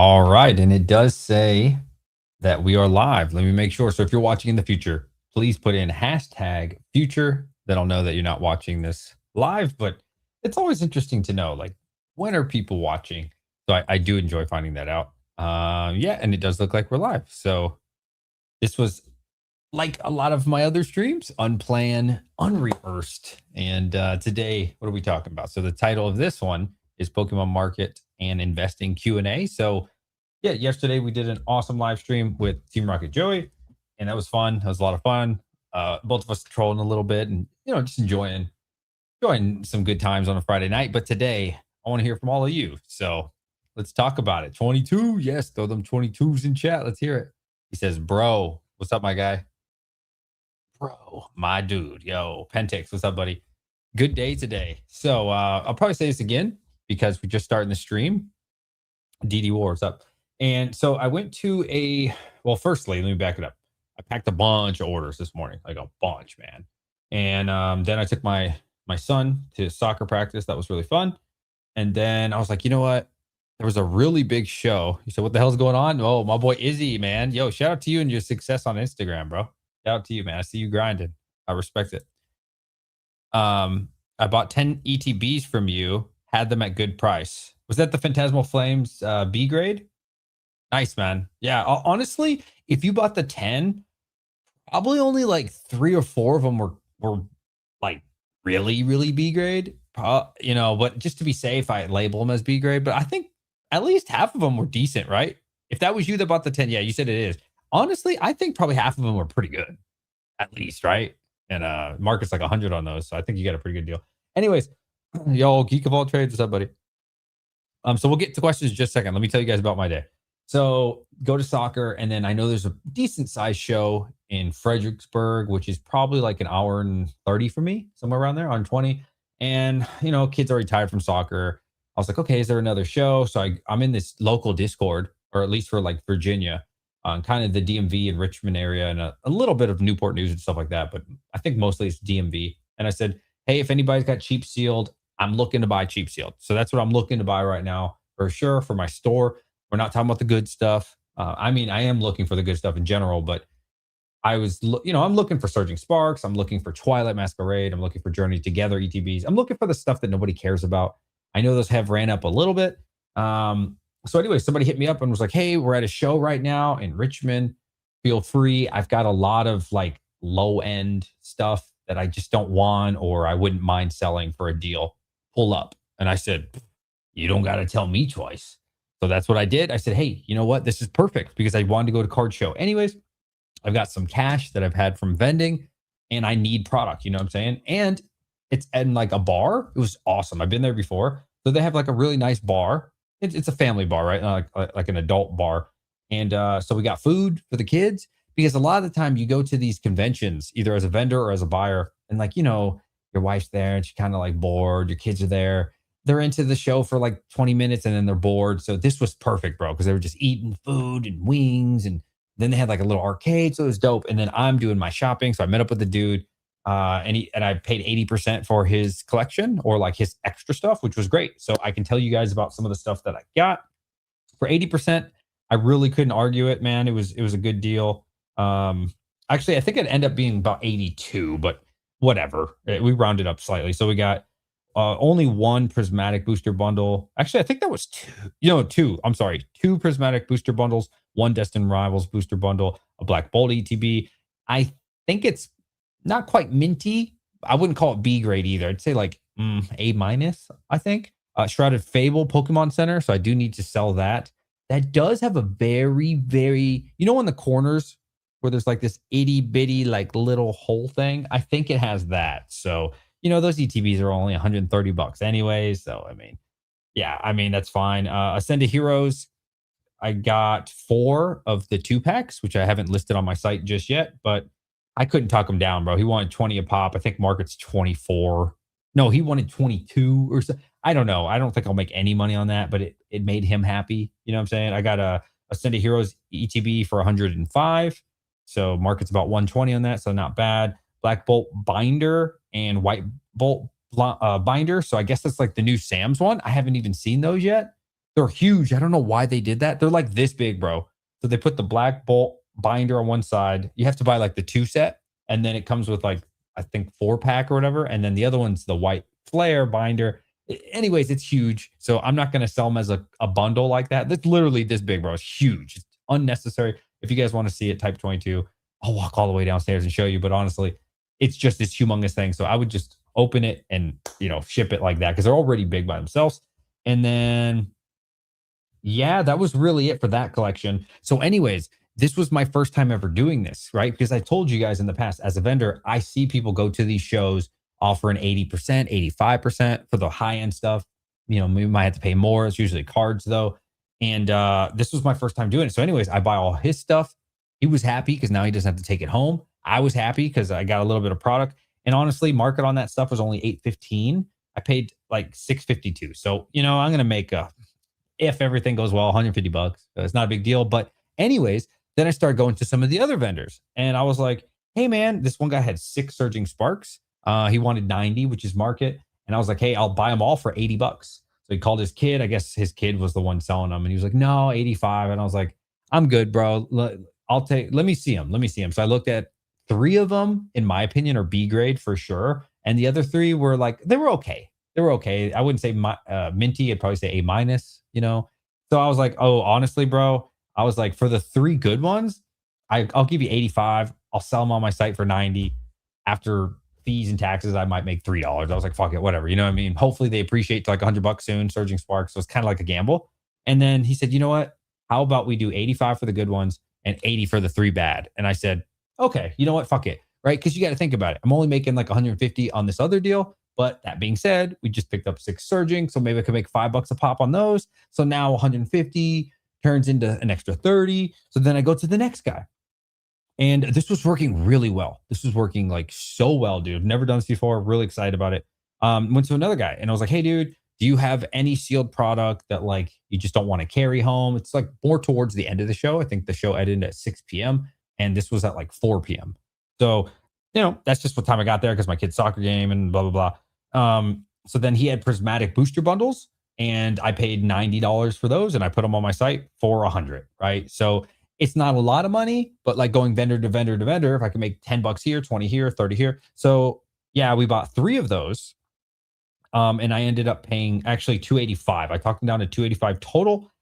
All right. And it does say that we are live. Let me make sure. So if you're watching in the future, please put in hashtag future. Then I'll know that you're not watching this live. But it's always interesting to know, like, when are people watching? So I do enjoy finding that out. Yeah. And it does look like we're live. So this was like a lot of my other streams, unplanned, unrehearsed. And today, what are we talking about? So the title of this one is Pokemon Market and Investing Q&A. So yeah, yesterday we did an awesome live stream with Team Rocket Joey, and that was fun. That was a lot of fun. Both of us trolling a little bit and just enjoying some good times on a Friday night. But today I want to hear from all of you. So let's talk about it. 22, yes, throw them 22s in chat. Let's hear it. He says, "Bro, what's up, my guy? Bro, my dude, yo, Pentix, what's up, buddy? Good day today." So I'll probably say this again because we're just starting the stream. DD Wars up. And so I went to firstly, let me back it up. I packed a bunch of orders this morning, like a bunch, man. And then I took my son to soccer practice. That was really fun. And then I was like, you know what? There was a really big show. He said, "What the hell's going on?" Oh, my boy Izzy, man. Yo, shout out to you and your success on Instagram, bro. Shout out to you, man. I see you grinding. I respect it. I bought 10 ETBs from you, had them at good price. Was that the Phantasmal Flames B grade? Nice, man. Yeah, honestly, if you bought the 10, probably only like 3 or 4 of them were like really, really B grade. But just to be safe, I label them as B grade. But I think at least half of them were decent, right? If that was you that bought the 10, yeah, you said it is. Honestly, I think probably half of them were pretty good, at least, right? And market's like 100 on those, so I think you got a pretty good deal. Anyways, yo, Geek of all trades, what's up, buddy? So we'll get to questions in just a second. Let me tell you guys about my day. So go to soccer, and then I know there's a decent sized show in Fredericksburg, which is probably like an hour and 30 for me, somewhere around there on 20. And kids are retired from soccer. I was like, okay, is there another show? So I'm in this local Discord, or at least for like Virginia, kind of the DMV and Richmond area, and a little bit of Newport News and stuff like that. But I think mostly it's DMV. And I said, hey, if anybody's got cheap sealed, I'm looking to buy cheap sealed. So that's what I'm looking to buy right now for sure for my store. We're not talking about the good stuff. I mean, I am looking for the good stuff in general, but I'm looking for Surging Sparks. I'm looking for Twilight Masquerade. I'm looking for Journey Together ETBs. I'm looking for the stuff that nobody cares about. I know those have ran up a little bit. So anyway, somebody hit me up and was like, hey, we're at a show right now in Richmond. Feel free. I've got a lot of like low end stuff that I just don't want, or I wouldn't mind selling for a deal. Pull up. And I said, you don't got to tell me twice. So that's what I did. I said, hey, you know what? This is perfect because I wanted to go to card show. Anyways, I've got some cash that I've had from vending and I need product. You know what I'm saying? And it's in like a bar. It was awesome. I've been there before. So they have like a really nice bar. It's a family bar, right? Like an adult bar. And so we got food for the kids because a lot of the time you go to these conventions, either as a vendor or as a buyer, and like, your wife's there and she's kind of like bored. Your kids are there. They're into the show for like 20 minutes and then they're bored. So this was perfect, bro, because they were just eating food and wings. And then they had like a little arcade. So it was dope. And then I'm doing my shopping. So I met up with the dude and I paid 80% for his collection or like his extra stuff, which was great. So I can tell you guys about some of the stuff that I got for 80%. I really couldn't argue it, man. It was a good deal. Actually, I think it ended up being about 82, but whatever. We rounded up slightly. So we got only one prismatic booster bundle. Actually, I think that was two. I'm sorry, two prismatic booster bundles, one Destined Rivals booster bundle, a Black Bolt ETB. I think it's not quite minty. I wouldn't call it B grade either. I'd say like A minus, I think. Shrouded Fable Pokemon Center. So I do need to sell that. That does have a very, very, in the corners where there's like this itty bitty like little hole thing. I think it has that. So those ETBs are only $130 anyways. So, that's fine. Ascendant Heroes, I got 4 of the 2-packs, which I haven't listed on my site just yet, but I couldn't talk him down, bro. He wanted 20 a pop. I think market's 24. No, he wanted 22 or so. I don't know. I don't think I'll make any money on that, but it made him happy. You know what I'm saying? I got a Ascendant Heroes ETB for 105. So market's about 120 on that. So not bad. Black Bolt binder and white bolt binder. So I guess that's like the new Sam's one. I haven't even seen those yet. They're huge. I don't know why they did that. They're like this big, bro. So they put the black bolt binder on one side. You have to buy like the 2 set, and then it comes with like, I think 4-pack or whatever. And then the other one's the white flare binder. Anyways, it's huge. So I'm not going to sell them as a bundle like that. That's literally this big, bro. It's huge. It's unnecessary. If you guys want to see it, type 22. I'll walk all the way downstairs and show you. But honestly, it's just this humongous thing. So I would just open it and, ship it like that because they're already big by themselves. And then, yeah, that was really it for that collection. So anyways, this was my first time ever doing this, right? Because I told you guys in the past, as a vendor, I see people go to these shows offering 80%, 85% for the high-end stuff. We might have to pay more. It's usually cards, though. And this was my first time doing it. So anyways, I buy all his stuff. He was happy because now he doesn't have to take it home. I was happy because I got a little bit of product. And honestly, market on that stuff was only $8.15. I paid like $6.52. So, I'm going to make if everything goes well, $150. So it's not a big deal. But anyways, then I started going to some of the other vendors. And I was like, hey, man, this one guy had 6 Surging Sparks. He wanted 90, which is market. And I was like, hey, I'll buy them all for $80. So he called his kid. I guess his kid was the one selling them. And he was like, no, 85. And I was like, I'm good, bro. Let me see them. So I looked at 3 of them, in my opinion, are B grade for sure. And the other 3 were like, they were okay. I wouldn't say minty. I'd probably say A-. So I was like, oh, honestly, bro, I was like, for the 3 good ones, I'll give you 85. I'll sell them on my site for 90. After fees and taxes, I might make $3. I was like, fuck it, whatever. You know what I mean? Hopefully they appreciate to like $100 soon, Surging Sparks. So it's kind of like a gamble. And then he said, you know what? How about we do 85 for the good ones and 80 for the 3 bad? And I said, okay, you know what? Fuck it. Right? Because you got to think about it. I'm only making like 150 on this other deal. But that being said, we just picked up 6 Surging. So maybe I could make $5 a pop on those. So now 150 turns into an extra 30. So then I go to the next guy. And this was working really well. This was working like so well, dude. Never done this before. Really excited about it. Went to another guy and I was like, hey, dude, do you have any sealed product that like you just don't want to carry home? It's like more towards the end of the show. I think the show ended at 6 p.m. and this was at like 4 p.m. So, that's just what time I got there because my kid's soccer game and blah, blah, blah. So then he had prismatic booster bundles and I paid $90 for those and I put them on my site for $100, right? So it's not a lot of money, but like going vendor to vendor to vendor, if I can make $10 here, 20 here, 30 here. So yeah, we bought 3 of those. And I ended up paying actually $285. I talked them down to $285 total.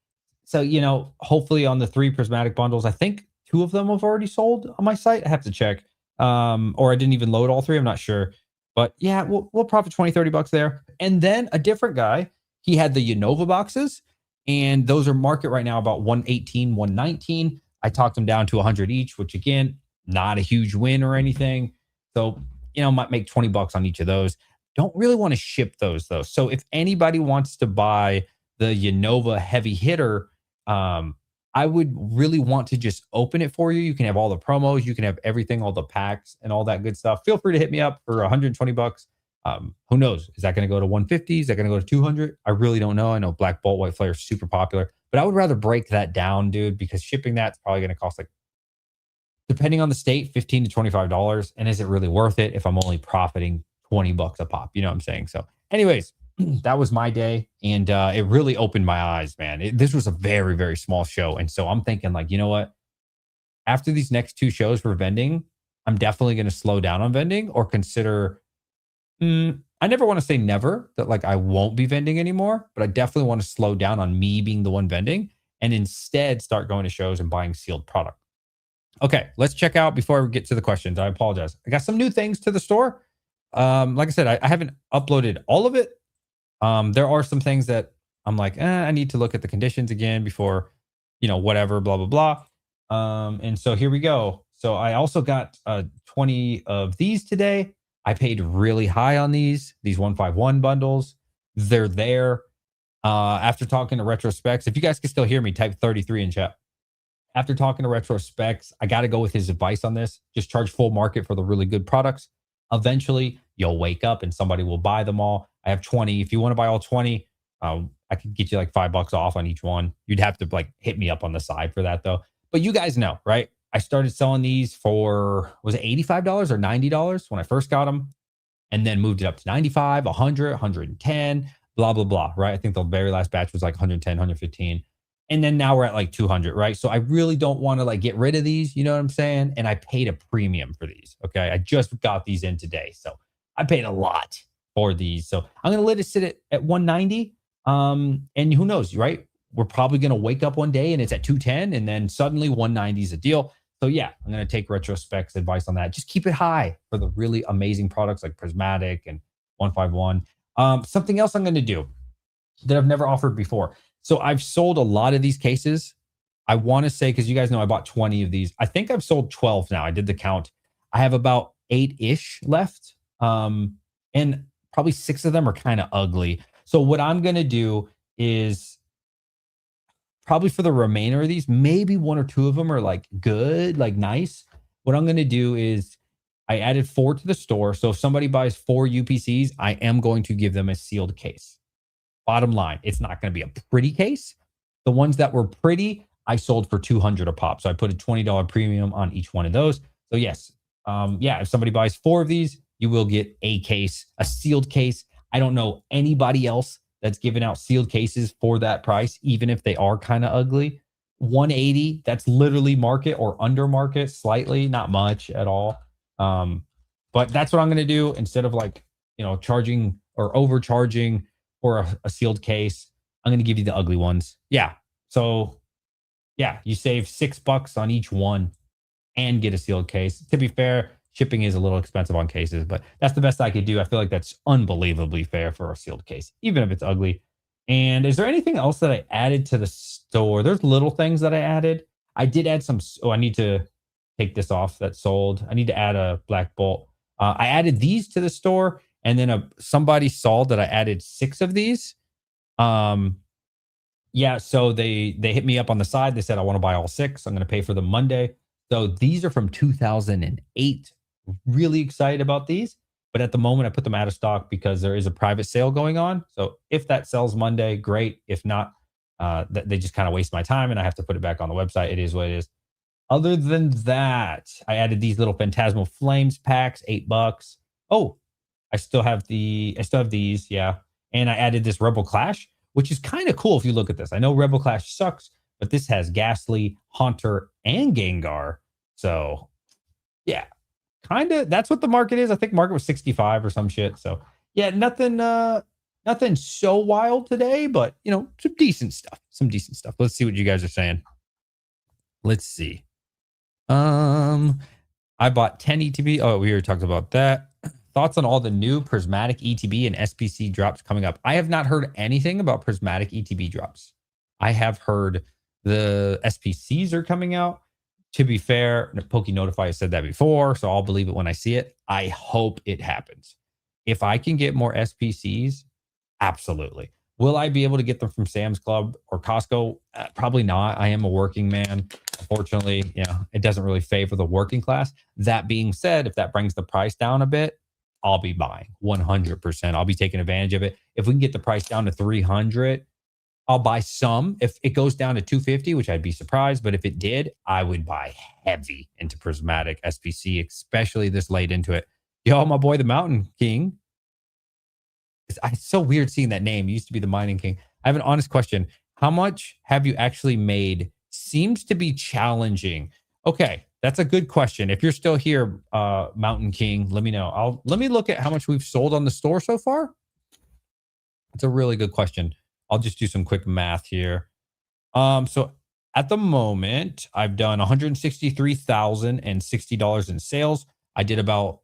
So, hopefully on the 3 prismatic bundles, I think 2 of them have already sold on my site. I have to check. Or I didn't even load all 3. I'm not sure. But yeah, we'll profit $20, $30 there. And then a different guy, he had the Unova boxes. And those are market right now about 118, 119. I talked them down to 100 each, which again, not a huge win or anything. So, might make $20 on each of those. Don't really want to ship those though. So if anybody wants to buy the Unova heavy hitter, I would really want to just open it for you. You can have all the promos, you can have everything, all the packs and all that good stuff. Feel free to hit me up for $120. Who knows? Is that going to go to 150? Is that going to go to 200? I really don't know. I know Black Bolt White Flare is super popular, but I would rather break that down, dude, because shipping that's probably going to cost like, depending on the state, $15 to $25. And is it really worth it if I'm only profiting $20 a pop? You know what I'm saying? So anyways, that was my day. And it really opened my eyes, man. This was a very, very small show. And so I'm thinking like, you know what? After these next 2 shows for vending, I'm definitely going to slow down on vending or consider, I never want to say never that like I won't be vending anymore, but I definitely want to slow down on me being the one vending and instead start going to shows and buying sealed product. Okay, let's check out before we get to the questions. I apologize. I got some new things to the store. Like I said, I haven't uploaded all of it. There are some things that I'm like, I need to look at the conditions again before, whatever, blah, blah, blah. And so here we go. So I also got 20 of these today. I paid really high on these 151 bundles. They're there. After talking to Retro Specs, if you guys can still hear me, type 33 in chat. After talking to Retro Specs, I got to go with his advice on this. Just charge full market for the really good products. Eventually, you'll wake up and somebody will buy them all. I have 20. If you want to buy all 20, I could get you like $5 off on each one. You'd have to like hit me up on the side for that though. But you guys know, right? I started selling these for, was it $85 or $90 when I first got them? And then moved it up to 95, 100, 110. blah, blah, blah, right? I think the very last batch was like 110, 115. And then now we're at like 200, right? So I really don't want to like get rid of these, you know what I'm saying? And I paid a premium for these. Okay. I just got these in today. So I paid a lot for these. So I'm going to let it sit at 190. And who knows, right? We're probably going to wake up one day and it's at 210 and then suddenly 190 is a deal. So yeah, I'm going to take Retrospect's advice on that. Just keep it high for the really amazing products like Prismatic and 151. Something else I'm going to do that I've never offered before. So I've sold a lot of these cases. I want to say, because you guys know I bought 20 of these. I think I've sold 12 now. I did the count. I have about 8-ish left. And probably 6 of them are kind of ugly. So what I'm going to do is probably for the remainder of these, maybe 1 or 2 of them are like good, like nice. What I'm going to do is I added 4 to the store. So if somebody buys 4 UPCs, I am going to give them a sealed case. Bottom line, it's not going to be a pretty case. The ones that were pretty, I sold for $200 a pop. So I put a $20 premium on each one of those. So yes, yeah, if somebody buys 4 of these, you will get a case, a sealed case. I don't know anybody else that's giving out sealed cases for that price, even if they are kind of ugly. 180, that's literally market or under market slightly, not much at all. But that's what I'm going to do instead of like, charging or overcharging for a sealed case. I'm going to give you the ugly ones. Yeah. So yeah, you save $6 on each one and get a sealed case. To be fair, shipping is a little expensive on cases, but that's the best I could do. I feel like that's unbelievably fair for a sealed case, even if it's ugly. And is there anything else that I added to the store? There's little things that I added. I did add some. Oh, I need to take this off. That sold. I need to add a black bolt. I added these to the store, and then somebody saw that I added 6 of these. Yeah, so they hit me up on the side. They said I want to buy all 6. I'm going to pay for them Monday. So these are from 2008. Really excited about these, but at the moment I put them out of stock because there is a private sale going on. So if that sells Monday, great. If not, they just kind of waste my time and I have to put it back on the website. It is what it is. Other than that, I added these little Phantasmal Flames packs, $8. Oh, I still have these, yeah. And I added this Rebel Clash, which is kind of cool if you look at this. I know Rebel Clash sucks, but this has Ghastly, Haunter, and Gengar. So yeah, kind of that's what the market is. I think market was 65 or some shit. So yeah, nothing so wild today, but some decent stuff. Let's see what you guys are saying. Let's see. I bought 10 ETB. Oh, we already talked about that. Thoughts on all the new Prismatic ETB and SPC drops coming up? I have not heard anything about Prismatic ETB drops. I have heard the SPCs are coming out. To be fair, PokeNotify said that before, so I'll believe it when I see it. I hope it happens. If I can get more SPCs, absolutely. Will I be able to get them from Sam's Club or Costco? Probably not. I am a working man. Unfortunately, it doesn't really favor the working class. That being said, if that brings the price down a bit, I'll be buying 100%. I'll be taking advantage of it. If we can get the price down to 300, I'll buy some. If it goes down to 250, which I'd be surprised, but if it did, I would buy heavy into Prismatic SPC, especially this late into it. Yo, my boy, the Mountain King. It's so weird seeing that name. It used to be the Mining King. I have an honest question. How much have you actually made? Seems to be challenging. Okay, that's a good question. If you're still here, Mountain King, let me know. Let me look at how much we've sold on the store so far. It's a really good question. I'll just do some quick math here. So at the moment, I've done $163,060 in sales. I did about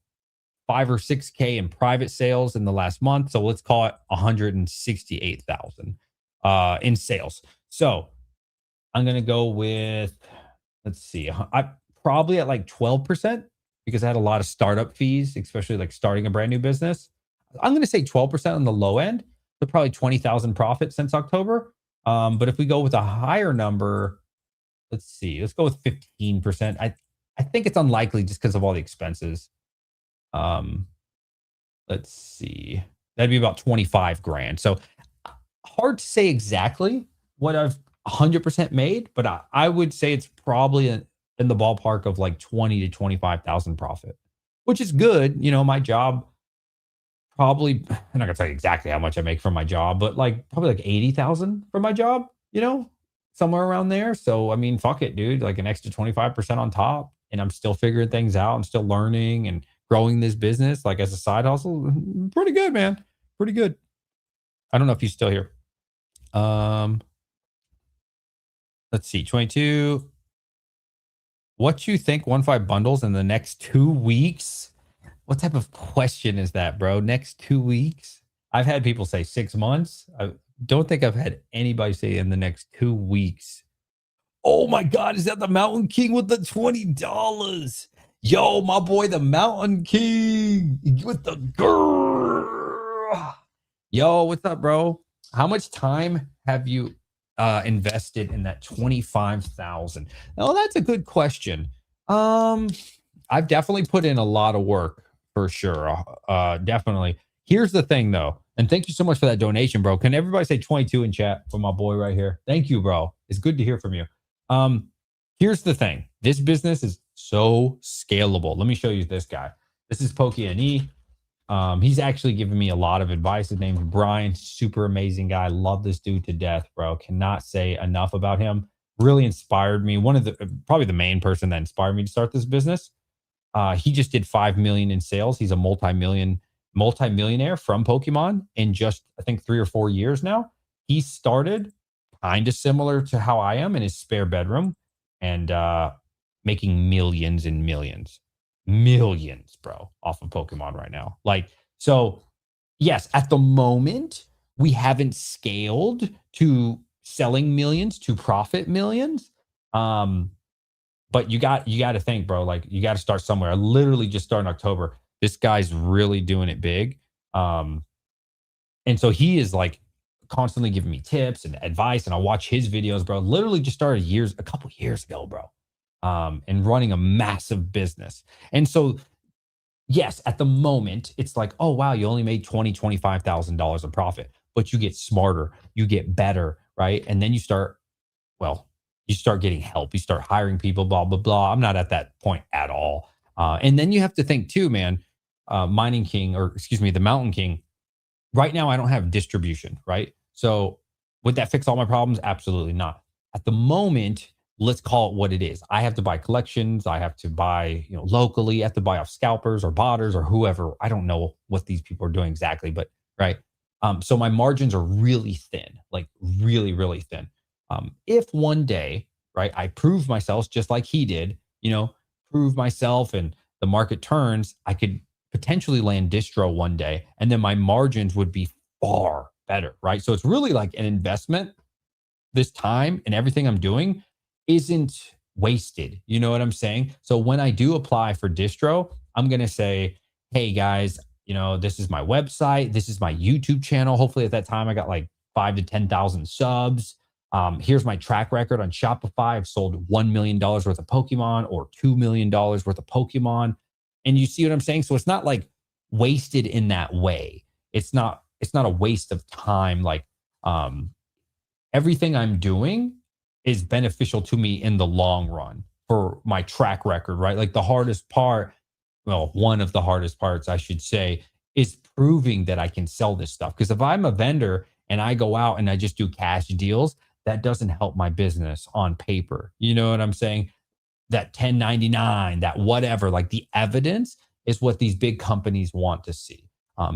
5 or 6K in private sales in the last month. So let's call it 168,000 in sales. So I'm going to go with, let's see, I probably at like 12% because I had a lot of startup fees, especially like starting a brand new business. I'm going to say 12% on the low end. So probably 20,000 profit since October. But if we go with a higher number, let's see, let's go with 15%. I think it's unlikely just because of all the expenses. Let's see, that'd be about 25 grand. So hard to say exactly what I've 100% made, but I would say it's probably in the ballpark of like 20 to 25,000 profit, which is good. My job probably, I'm not gonna tell you exactly how much I make from my job, but like probably like 80,000 from my job, somewhere around there. So I mean, fuck it, dude. Like an extra 25% on top. And I'm still figuring things out. I'm still learning and growing this business like as a side hustle. Pretty good, man. Pretty good. I don't know if he's still here. Um, let's see. 22. What you think 1.5 bundles in the next 2 weeks? What type of question is that, bro? Next 2 weeks? I've had people say 6 months. I don't think I've had anybody say in the next 2 weeks. Oh my God, is that the Mountain King with the $20? Yo, my boy, the Mountain King with the girl. Yo, what's up, bro? How much time have you invested in that 25,000? Oh, that's a good question. I've definitely put in a lot of work for sure. Definitely. Here's the thing though, and thank you so much for that donation, bro. Can everybody say 22 in chat for my boy right here? Thank you, bro. It's good to hear from you. Here's the thing. This business is so scalable. Let me show you this guy. This is QnA. He's actually given me a lot of advice. His name's Brian. Super amazing guy. Love this dude to death, bro. Cannot say enough about him. Really inspired me. One of the probably the main person that inspired me to start this business. He just did 5 million in sales. He's a multi-millionaire from Pokemon in just I think 3 or 4 years now. He started kind of similar to how I am in his spare bedroom and making millions and millions, bro, off of Pokemon right now. Like, so yes, at the moment, we haven't scaled to selling millions to profit millions. But you got to think, bro, like you got to start somewhere. I literally just started in October. This guy's really doing it big. And so he is like constantly giving me tips and advice, and I watch his videos, bro. Literally just started a couple years ago, bro. And running a massive business. And so, yes, at the moment, it's like, oh, wow, you only made $25,000 of profit, but you get smarter, you get better, right? And then you start getting help, you start hiring people, blah, blah, blah. I'm not at that point at all. And then you have to think too, man, the Mountain King, right now, I don't have distribution, right? So would that fix all my problems? Absolutely not. At the moment, let's call it what it is. I have to buy collections. I have to buy, locally. I have to buy off scalpers or botters or whoever. I don't know what these people are doing exactly, but right. So my margins are really thin, like really, really thin. If one day, right, I prove myself just like he did, prove myself and the market turns, I could potentially land distro one day, and then my margins would be far better, right? So it's really like an investment. This time and everything I'm doing isn't wasted. You know what I'm saying? So when I do apply for distro, I'm going to say, hey guys, this is my website. This is my YouTube channel. Hopefully at that time I got like 5 to 10,000 subs. Here's my track record on Shopify. I've sold $1 million worth of Pokemon or $2 million worth of Pokemon. And you see what I'm saying? So it's not like wasted in that way. It's not a waste of time. Like, everything I'm doing is beneficial to me in the long run for my track record, right? Like the hardest part, well, one of the hardest parts, I should say, is proving that I can sell this stuff. Because if I'm a vendor and I go out and I just do cash deals, that doesn't help my business on paper. You know what I'm saying? That 1099, that whatever, like the evidence is what these big companies want to see.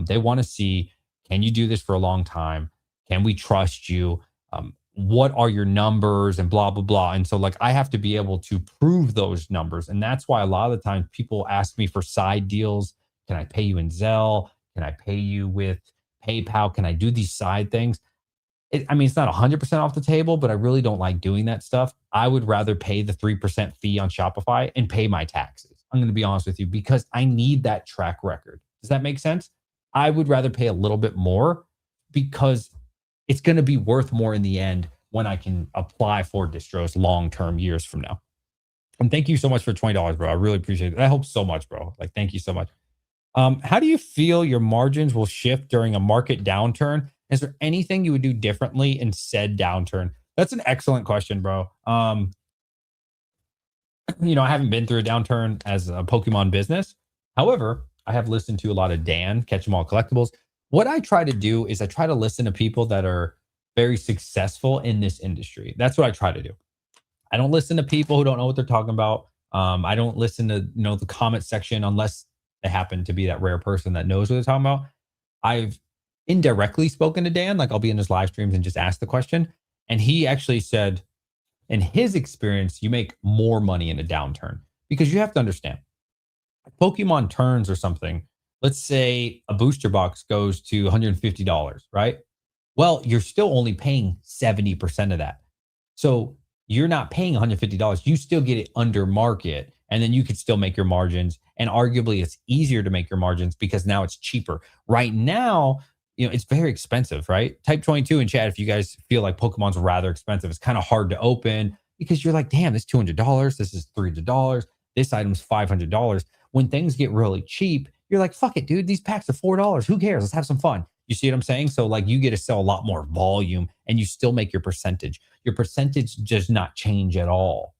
They want to see, can you do this for a long time? Can we trust you? What are your numbers and blah, blah, blah. And so like, I have to be able to prove those numbers. And that's why a lot of the times people ask me for side deals. Can I pay you in Zelle? Can I pay you with PayPal? Can I do these side things? It's not 100% off the table, but I really don't like doing that stuff. I would rather pay the 3% fee on Shopify and pay my taxes. I'm going to be honest with you, because I need that track record. Does that make sense? I would rather pay a little bit more because it's going to be worth more in the end when I can apply for distros long-term years from now. And thank you so much for $20, bro. I really appreciate it. That helps so much, bro. Like, thank you so much. How do you feel your margins will shift during a market downturn? Is there anything you would do differently in said downturn? That's an excellent question, bro. I haven't been through a downturn as a Pokemon business. However, I have listened to a lot of Dan, Catch 'em All Collectibles. What I try to do is I try to listen to people that are very successful in this industry. That's what I try to do. I don't listen to people who don't know what they're talking about. I don't listen to the comment section unless they happen to be that rare person that knows what they're talking about. I've indirectly spoken to Dan, like I'll be in his live streams and just ask the question, and he actually said, in his experience, you make more money in a downturn because you have to understand, Pokemon turns or something. Let's say a booster box goes to $150, right? Well, you're still only paying 70% of that. So you're not paying $150. You still get it under market, and then you could still make your margins. And arguably, it's easier to make your margins because now it's cheaper. Right now, it's very expensive, right? Type 22 in chat if you guys feel like Pokemon's rather expensive. It's kind of hard to open because you're like, damn, this $200. This is $300. This item's $500. When things get really cheap, you're like, fuck it, dude. These packs are $4. Who cares? Let's have some fun. You see what I'm saying? So like you get to sell a lot more volume and you still make your percentage. Your percentage does not change at all.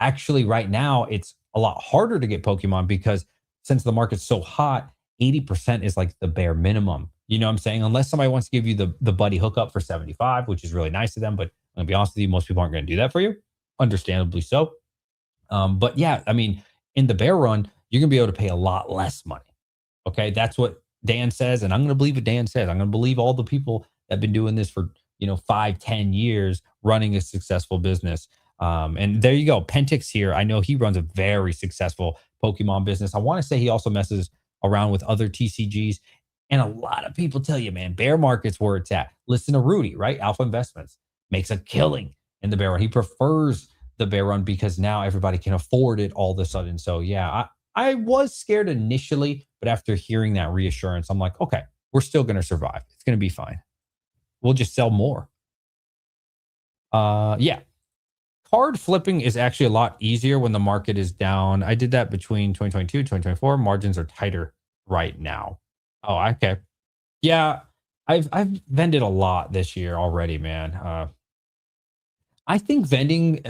Actually, right now, it's a lot harder to get Pokemon because since the market's so hot, 80% is like the bare minimum. You know what I'm saying? Unless somebody wants to give you the buddy hookup for 75, which is really nice of them. But I'm gonna be honest with you, most people aren't gonna do that for you. Understandably so. But yeah, I mean, in the bear run, you're gonna be able to pay a lot less money. Okay. That's what Dan says. And I'm gonna believe what Dan says. I'm gonna believe all the people that have been doing this for 5-10 years running a successful business. And there you go. Pentix here. I know he runs a very successful Pokemon business. I want to say he also messes around with other TCGs. And a lot of people tell you, man, bear market's where it's at. Listen to Rudy, right? Alpha Investments makes a killing in the bear run. He prefers the bear run because now everybody can afford it all of a sudden. So yeah, I was scared initially, but after hearing that reassurance, I'm like, okay, we're still going to survive. It's going to be fine. We'll just sell more. Yeah. Card flipping is actually a lot easier when the market is down. I did that between 2022 2024. Margins are tighter right now. Oh, okay. Yeah, I've vended a lot this year already, man. I think vending,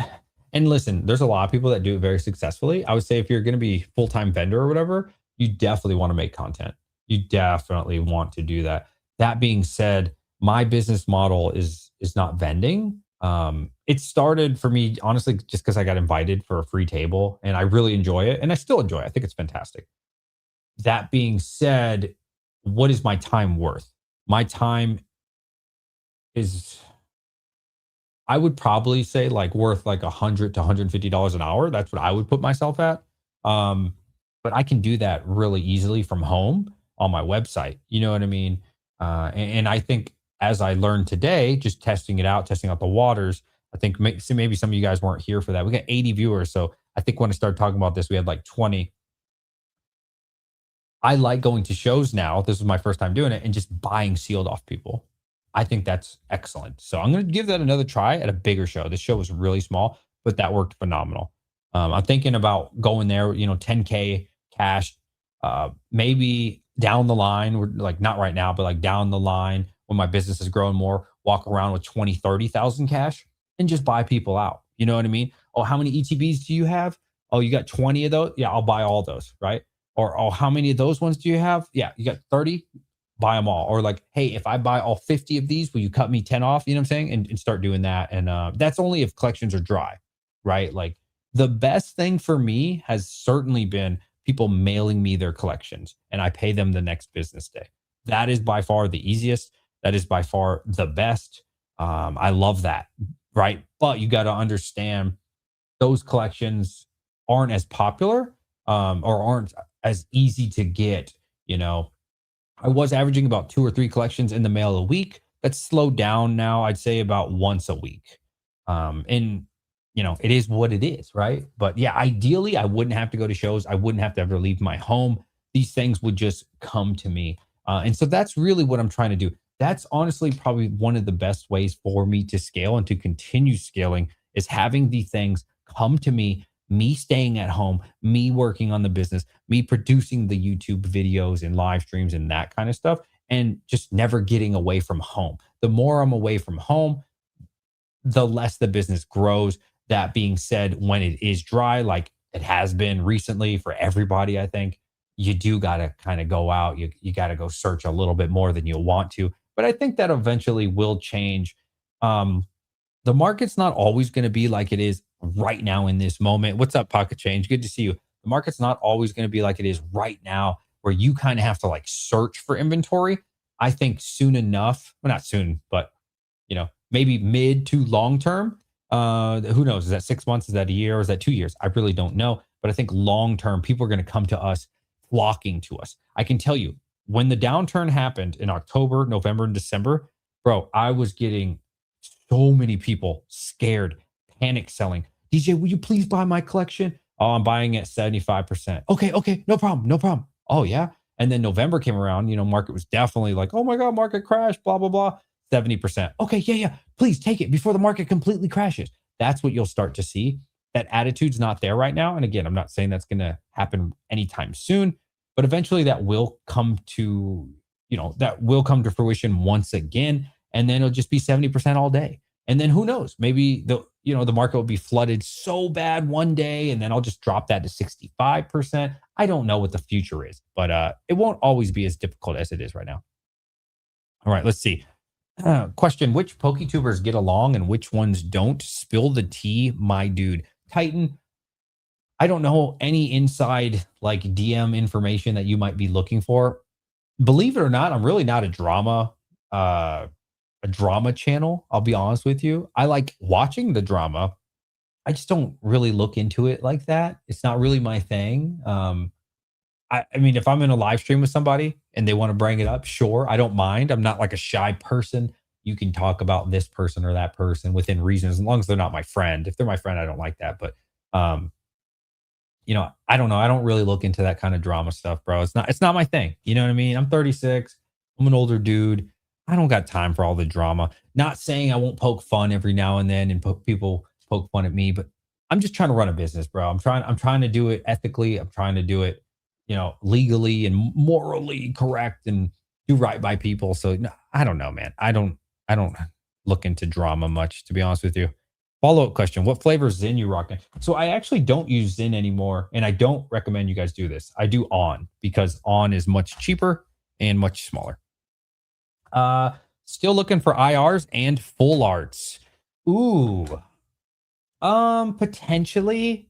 and listen, there's a lot of people that do it very successfully. I would say if you're going to be full-time vendor or whatever, you definitely want to make content. You definitely want to do that. That being said, my business model is not vending. It started for me, honestly, just because I got invited for a free table and I really enjoy it. And I still enjoy it. I think it's fantastic. That being said, what is my time worth? My time is, I would probably say like worth like $100 to $150 an hour. That's what I would put myself at. But I can do that really easily from home on my website. You know what I mean? And I think as I learned today, just testing out the waters, I think maybe some of you guys weren't here for that. We got 80 viewers. So I think when I started talking about this, we had like 20. I like going to shows now. This is my first time doing it and just buying sealed off people. I think that's excellent. So I'm going to give that another try at a bigger show. This show was really small, but that worked phenomenal. I'm thinking about going there, 10K cash, maybe down the line. We're like not right now, but like down the line when my business is growing more, walk around with 20, 30,000 cash and just buy people out. You know what I mean? Oh, how many ETBs do you have? Oh, you got 20 of those? Yeah, I'll buy all those, right? Or, oh, how many of those ones do you have? Yeah, you got 30, buy them all. Or like, hey, if I buy all 50 of these, will you cut me 10 off? You know what I'm saying? And start doing that. And that's only if collections are dry, right? Like the best thing for me has certainly been people mailing me their collections and I pay them the next business day. That is by far the easiest. That is by far the best. I love that, right? But you got to understand those collections aren't as popular or aren't as easy to get. I was averaging about 2 or 3 collections in the mail a week. That's slowed down now. I'd say about once a week. And it is what it is, right? But yeah, ideally, I wouldn't have to go to shows. I wouldn't have to ever leave my home. These things would just come to me. And so that's really what I'm trying to do. That's honestly probably one of the best ways for me to scale and to continue scaling is having these things come to me staying at home, me working on the business, me producing the YouTube videos and live streams and that kind of stuff, and just never getting away from home. The more I'm away from home, the less the business grows. That being said, when it is dry, like it has been recently for everybody, I think, you do got to kind of go out. You got to go search a little bit more than you want to. But I think that eventually will change. Um, the market's not always going to be like it is right now in this moment. What's up, Pocket Change? Good to see you. The market's not always going to be like it is right now, where you kind of have to like search for inventory. I think soon enough, well, not soon, but maybe mid to long term. Who knows? Is that 6 months? Is that a year? Or is that 2 years? I really don't know. But I think long term, people are going to come to us, flocking to us. I can tell you, when the downturn happened in October, November, and December, bro, I was getting so many people scared, panic selling. DJ, will you please buy my collection? Oh, I'm buying at 75%. Okay, no problem, no problem. Oh, yeah. And then November came around, market was definitely like, oh my God, market crash, blah, blah, blah. 70%. Okay, yeah. Please take it before the market completely crashes. That's what you'll start to see. That attitude's not there right now. And again, I'm not saying that's going to happen anytime soon, but eventually that will come to, fruition once again. And then it'll just be 70% all day. And then who knows? Maybe the market will be flooded so bad one day, and then I'll just drop that to 65%. I don't know what the future is, but it won't always be as difficult as it is right now. All right, let's see. Question: which PokeTubers get along and which ones don't? Spill the tea, my dude. Titan, I don't know any inside like DM information that you might be looking for. Believe it or not, I'm really not a drama channel. I'll be honest with you. I like watching the drama. I just don't really look into it like that. It's not really my thing. I mean, if I'm in a live stream with somebody and they want to bring it up, sure, I don't mind. I'm not like a shy person. You can talk about this person or that person within reason, as long as they're not my friend. If they're my friend, I don't like that. But I don't know. I don't really look into that kind of drama stuff, bro. It's not my thing. You know what I mean? I'm 36. I'm an older dude. I don't got time for all the drama. Not saying I won't poke fun every now and then and people poke fun at me, but I'm just trying to run a business, bro. I'm trying to do it ethically. I'm trying to do it, legally and morally correct and do right by people. So no, I don't know, man. I don't look into drama much, to be honest with you. Follow-up question: what flavor Zyn you rocking? So I actually don't use Zyn anymore, and I don't recommend you guys do this. I do On, because On is much cheaper and much smaller. Still looking for IRs and full arts. Ooh. Potentially,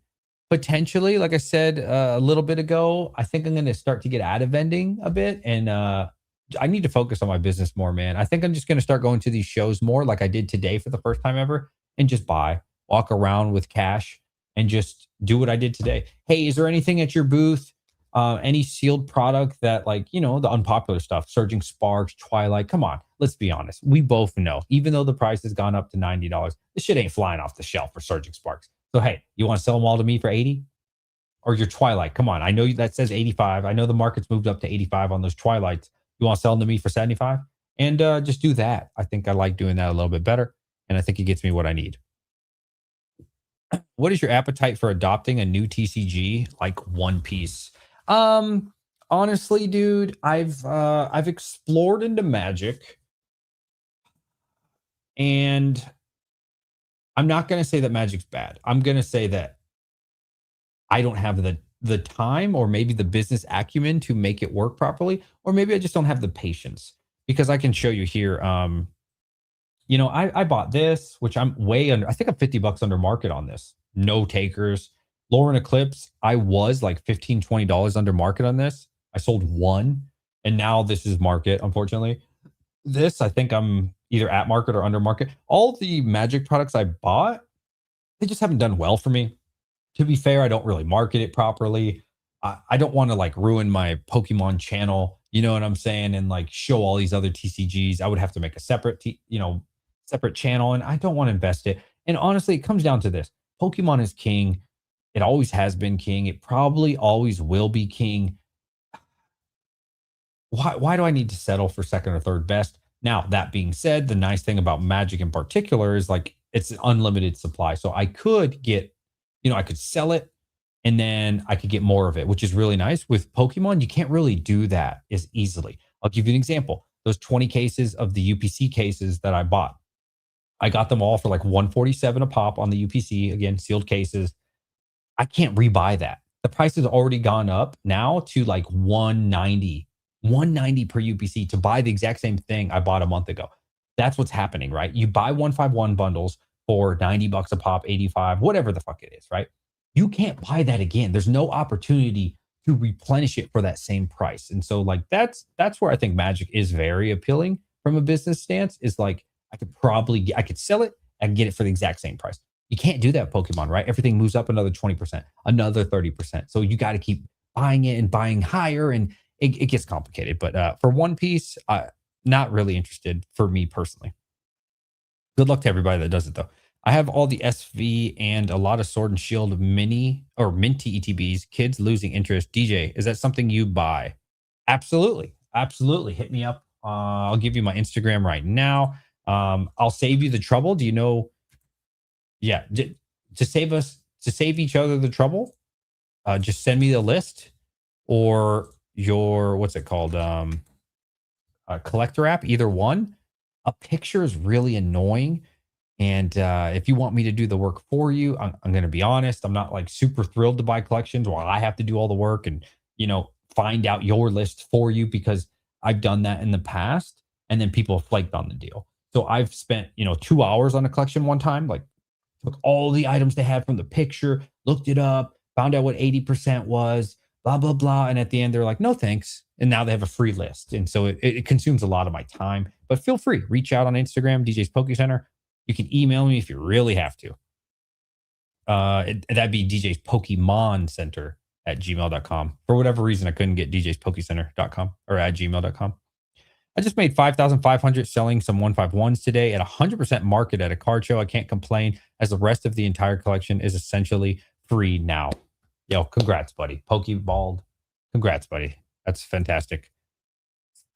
like I said a little bit ago, I think I'm going to start to get out of vending a bit, and I need to focus on my business more, man. I think I'm just going to start going to these shows more, like I did today for the first time ever, and just walk around with cash and just do what I did today. Hey, is there anything at your booth? Any sealed product that, like, the unpopular stuff, Surging Sparks, Twilight? Come on, let's be honest. We both know, even though the price has gone up to $90, this shit ain't flying off the shelf for Surging Sparks. So, hey, you want to sell them all to me for 80? Or your Twilight? Come on, I know that says 85. I know the market's moved up to 85 on those Twilights. You want to sell them to me for 75? And just do that. I think I like doing that a little bit better, and I think it gets me what I need. What is your appetite for adopting a new TCG like One Piece? Honestly, dude, I've explored into Magic, and I'm not going to say that Magic's bad. I'm going to say that I don't have the time, or maybe the business acumen to make it work properly, or maybe I just don't have the patience, because I can show you here. I bought this, which I'm way under. I think I'm $50 under market on this. No takers. Lauren Eclipse, I was like $15, $20 under market on this. I sold one, and now this is market, unfortunately. This, I think I'm either at market or under market. All the Magic products I bought, they just haven't done well for me. To be fair, I don't really market it properly. I don't want to like ruin my Pokemon channel, you know what I'm saying, and like show all these other TCGs. I would have to make a separate channel, and I don't want to invest it. And honestly, it comes down to this: Pokemon is king. It always has been king. It probably always will be king. Why do I need to settle for second or third best? Now, that being said, the nice thing about Magic in particular is like it's an unlimited supply. So I could get, I could sell it, and then I could get more of it, which is really nice. With Pokemon, you can't really do that as easily. I'll give you an example. Those 20 cases of the UPC cases that I bought, I got them all for like $147 a pop on the UPC, again, sealed cases. I can't rebuy that. The price has already gone up now to like 190 per UPC to buy the exact same thing I bought a month ago. That's what's happening, right? You buy 151 bundles for 90 bucks a pop, 85, whatever the fuck it is, right? You can't buy that again. There's no opportunity to replenish it for that same price. And so like that's where I think Magic is very appealing from a business stance is like I could sell it and get it for the exact same price. You can't do that with Pokemon, right? Everything moves up another 20%, another 30%. So you got to keep buying it and buying higher and it gets complicated. But for One Piece, not really interested for me personally. Good luck to everybody that does it though. I have all the SV and a lot of Sword and Shield mini or minty ETBs. Kids losing interest. DJ, is that something you buy? Absolutely, absolutely. Hit me up. I'll give you my Instagram right now. I'll save you the trouble. Do you know? Yeah, to save each other the trouble. Just send me the list or your what's it called? Collector app. Either one. A picture is really annoying. And if you want me to do the work for you, I'm going to be honest. I'm not like super thrilled to buy collections while I have to do all the work and, find out your list for you because I've done that in the past. And then people have flaked on the deal. So I've spent, 2 hours on a collection one time, like took all the items they had from the picture, looked it up, found out what 80% was, blah, blah, blah. And at the end, they're like, no, thanks. And now they have a free list. And so it consumes a lot of my time. But feel free, reach out on Instagram, DJ's Poke Center. You can email me if you really have to. That'd be DJ's Pokemon Center at gmail.com. For whatever reason, I couldn't get DJ's Pokecenter.com or at gmail.com. I just made 5,500 selling some 151s today at 100% market at a card show. I can't complain as the rest of the entire collection is essentially free now. Yo, congrats, buddy. Pokeball. Congrats, buddy. That's fantastic.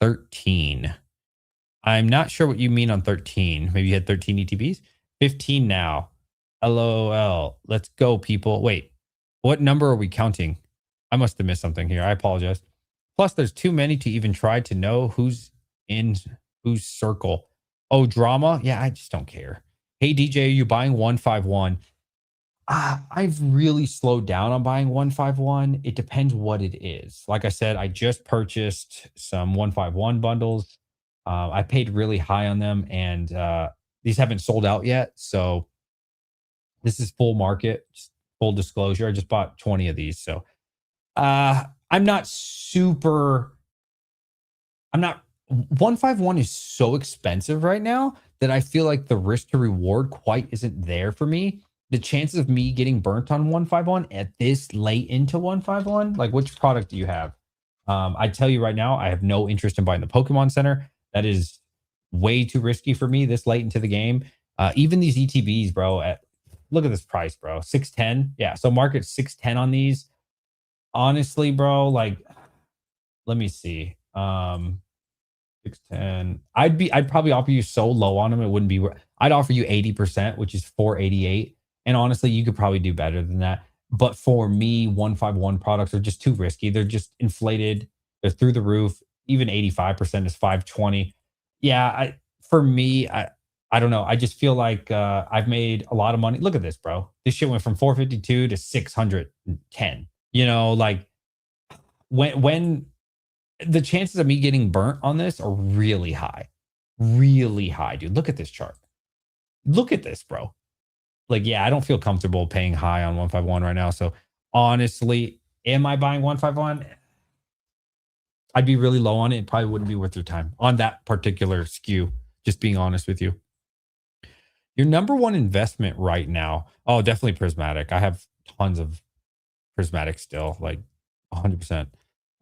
13. I'm not sure what you mean on 13. Maybe you had 13 ETBs. 15 now. LOL. Let's go, people. Wait, what number are we counting? I must have missed something here. I apologize. Plus, there's too many to even try to know who's in whose circle. Oh, drama? Yeah, I just don't care. Hey, DJ, are you buying 151? I've really slowed down on buying 151. It depends what it is. Like I said, I just purchased some 151 bundles. I paid really high on them, and these haven't sold out yet. So this is full market, full disclosure. I just bought 20 of these. So I'm not 151 is so expensive right now that I feel like the risk to reward quite isn't there for me. The chances of me getting burnt on 151 at this late into 151, like which product do you have? I tell you right now, I have no interest in buying the Pokemon Center. That is way too risky for me this late into the game. Even these ETBs, bro, look at this price, bro. 610. Yeah, so market 610 on these. Honestly, bro, like, let me see. 610. I'd probably offer you so low on them, it wouldn't be. I'd offer you 80%, which is 488. And honestly, you could probably do better than that. But for me, 151 products are just too risky. They're just inflated. They're through the roof. Even 85% is 520. Yeah, for me, I don't know. I just feel like I've made a lot of money. Look at this, bro. This shit went from 452 to 610. Like when the chances of me getting burnt on this are really high. Really high, dude. Look at this chart. Look at this, bro. Like, yeah, I don't feel comfortable paying high on 151 right now. So honestly, am I buying 151? I'd be really low on it. It probably wouldn't be worth your time on that particular SKU, just being honest with you. Your number one investment right now. Oh, definitely Prismatic. I have tons of Prismatic still, like 100%.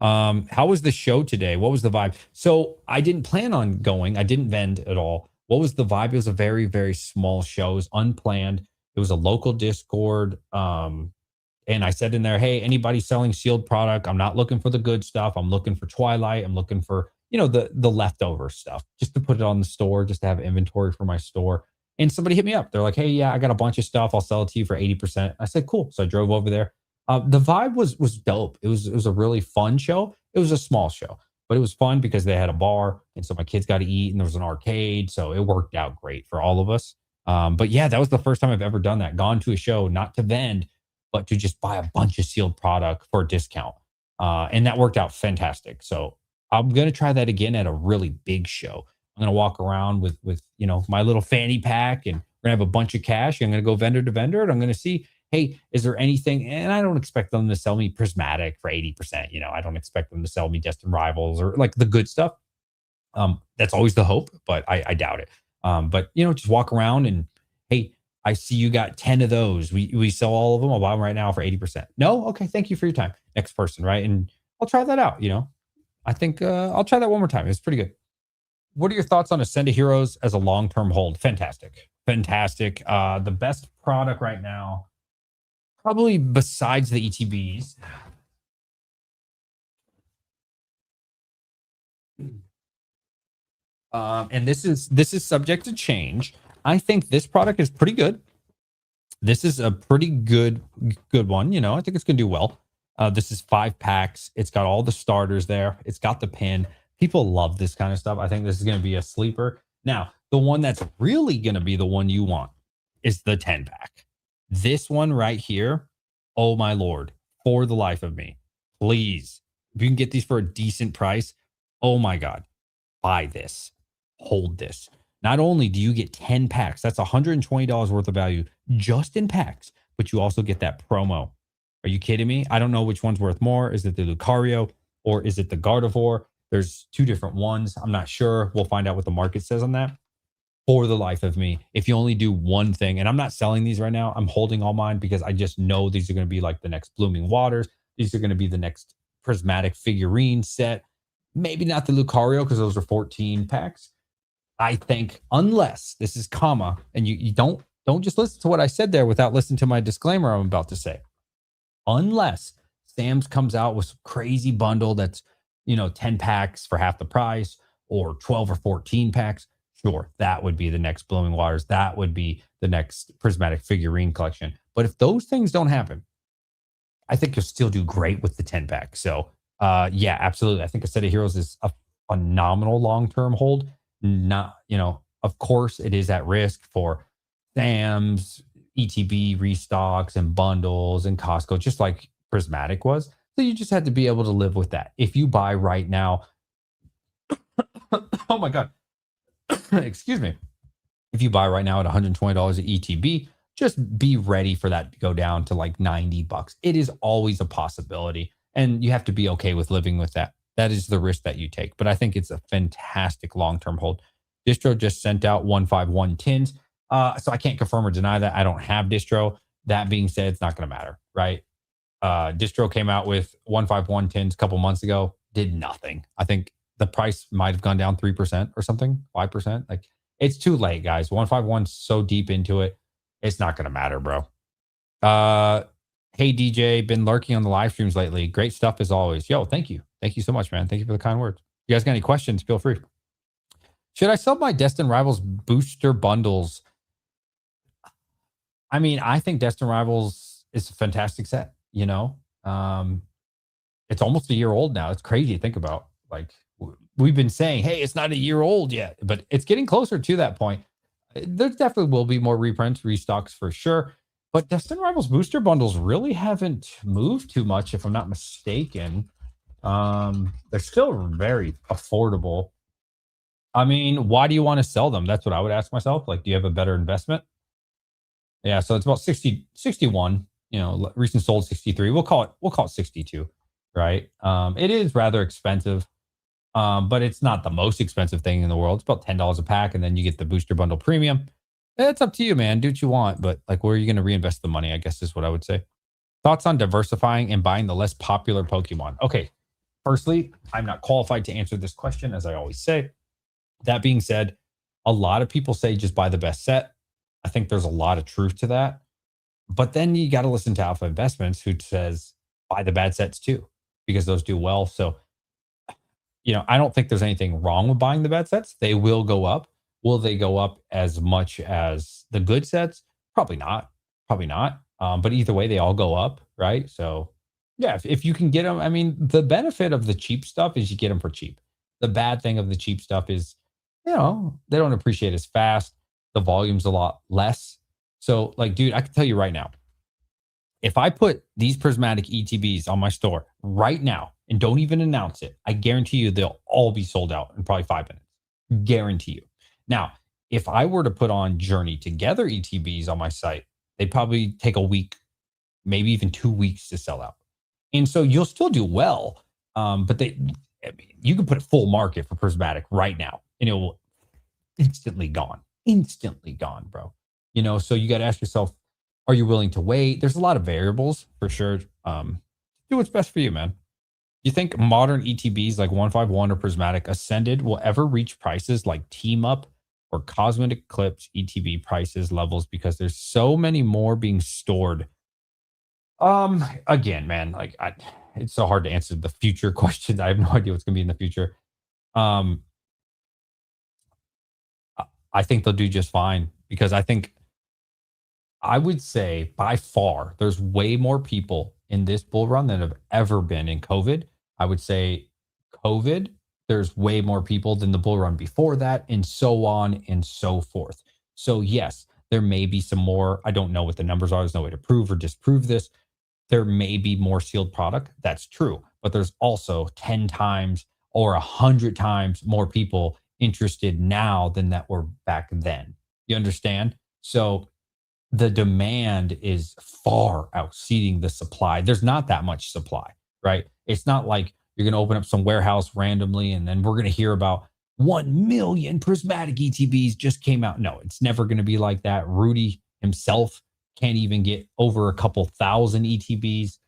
How was the show today? What was the vibe? So I didn't plan on going. I didn't vend at all. What was the vibe? It was a very, very small show. It was unplanned. It was a local Discord. And I said in there, hey, anybody selling Shield product, I'm not looking for the good stuff. I'm looking for Twilight. I'm looking for, the leftover stuff just to put it on the store, just to have inventory for my store. And somebody hit me up. They're like, hey, yeah, I got a bunch of stuff. I'll sell it to you for 80%. I said, cool. So I drove over there. The vibe was dope. It was a really fun show. It was a small show, but it was fun because they had a bar. And so my kids got to eat and there was an arcade. So it worked out great for all of us. But yeah, that was the first time I've ever done that. Gone to a show, not to vend, but to just buy a bunch of sealed product for a discount. And that worked out fantastic. So I'm going to try that again at a really big show. I'm going to walk around with my little fanny pack, and we're going to have a bunch of cash. I'm going to go vendor to vendor, and I'm going to see, hey, is there anything? And I don't expect them to sell me Prismatic for 80%. I don't expect them to sell me Destined Rivals or like the good stuff. That's always the hope, but I doubt it. But just walk around and, hey, I see you got 10 of those. We sell all of them. I'll buy them right now for 80%. No? Okay. Thank you for your time. Next person, right? And I'll try that out. I think I'll try that one more time. It's pretty good. What are your thoughts on Ascendant Heroes as a long-term hold? Fantastic. Fantastic. The best product right now, probably besides the ETBs. And this is subject to change. I think this product is pretty good. This is a pretty good one. I think it's gonna do well. This is 5 packs. It's got all the starters there. It's got the pin. People love this kind of stuff. I think this is gonna be a sleeper. Now, the one that's really gonna be the one you want is the 10 pack. This one right here. Oh my Lord, for the life of me, please, if you can get these for a decent price, oh my God, buy this, hold this. Not only do you get 10 packs, that's $120 worth of value just in packs, but you also get that promo. Are you kidding me? I don't know which one's worth more. Is it the Lucario or is it the Gardevoir? There's 2 different ones. I'm not sure. We'll find out what the market says on that. For the life of me, if you only do one thing, and I'm not selling these right now, I'm holding all mine because I just know these are going to be like the next Blooming Waters. These are going to be the next Prismatic figurine set. Maybe not the Lucario because those are 14 packs. I think unless this is comma, and you don't just listen to what I said there without listening to my disclaimer I'm about to say. Unless Sam's comes out with some crazy bundle that's 10 packs for half the price or 12 or 14 packs. Sure, that would be the next Blooming Waters. That would be the next Prismatic figurine collection. But if those things don't happen, I think you'll still do great with the 10 pack. So, yeah, absolutely. I think Ascendant Heroes is a phenomenal long-term hold. Not, of course, it is at risk for Sam's, ETB restocks and bundles and Costco, just like Prismatic was. So you just had to be able to live with that. If you buy right now, oh my God. Excuse me. If you buy right now at $120 at ETB, just be ready for that to go down to like $90. It is always a possibility, and you have to be okay with living with that. That is the risk that you take. But I think it's a fantastic long-term hold. Distro just sent out 151 tins. So I can't confirm or deny that. I don't have Distro. That being said, it's not going to matter, right? Distro came out with 151 tins a couple months ago, did nothing. I think the price might have gone down 3% or something, 5%. Like, it's too late, guys. 151's so deep into it, it's not going to matter, bro. Hey, DJ, been lurking on the live streams lately. Great stuff as always. Yo, thank you. Thank you so much, man. Thank you for the kind words. You guys got any questions? Feel free. Should I sell my Destined Rivals booster bundles? I mean, I think Destined Rivals is a fantastic set, It's almost a year old now. It's crazy to think about. Like, we've been saying, hey, it's not a year old yet, but it's getting closer to that point. There definitely will be more reprints, restocks for sure. But Destined Rivals booster bundles really haven't moved too much, if I'm not mistaken. They're still very affordable. I mean, why do you want to sell them? That's what I would ask myself. Like, do you have a better investment? Yeah, so it's about 60, 61. Recent sold 63. We'll call it 62, right? It is rather expensive. But it's not the most expensive thing in the world. It's about $10 a pack, and then you get the booster bundle premium. It's up to you, man. Do what you want, but like, where are you going to reinvest the money? I guess is what I would say. Thoughts on diversifying and buying the less popular Pokemon? Okay, firstly, I'm not qualified to answer this question, as I always say. That being said, a lot of people say just buy the best set. I think there's a lot of truth to that. But then you got to listen to Alpha Investments, who says buy the bad sets too, because those do well. So, I don't think there's anything wrong with buying the bad sets. They will go up. Will they go up as much as the good sets? Probably not. Probably not. But either way, they all go up, right? So, yeah, if you can get them, I mean, the benefit of the cheap stuff is you get them for cheap. The bad thing of the cheap stuff is, they don't appreciate as fast. The volume's a lot less. So, like, dude, I can tell you right now, If I put these prismatic ETBs on my store right now and don't even announce it, I guarantee you they'll all be sold out in probably 5 minutes. Guarantee you. Now, if I were to put on Journey Together ETBs on my site, they'd probably take a week, maybe even 2 weeks to sell out. And so you'll still do well, but you can put a full market for prismatic right now, and it will instantly gone, bro. So you got to ask yourself, are you willing to wait? There's a lot of variables for sure. Do what's best for you, man. You think modern ETBs like 151 or Prismatic Ascended will ever reach prices like Team Up or Cosmic Eclipse ETB prices levels because there's so many more being stored? Again, man, it's so hard to answer the future questions. I have no idea what's going to be in the future. Um, I think they'll do just fine because I would say by far there's way more people in this bull run than have ever been in COVID. I would say COVID, there's way more people than the bull run before that, and so on and so forth. So yes, there may be some more. I don't know what the numbers are. There's no way to prove or disprove this. There may be more sealed product. That's true. But there's also 10 times or 100 times more people interested now than that were back then. You understand? So the demand is far exceeding the supply. There's not that much supply, right? It's not like you're going to open up some warehouse randomly and then we're going to hear about 1 million prismatic ETBs just came out. No, it's never going to be like that. Rudy himself can't even get over a couple thousand ETBs.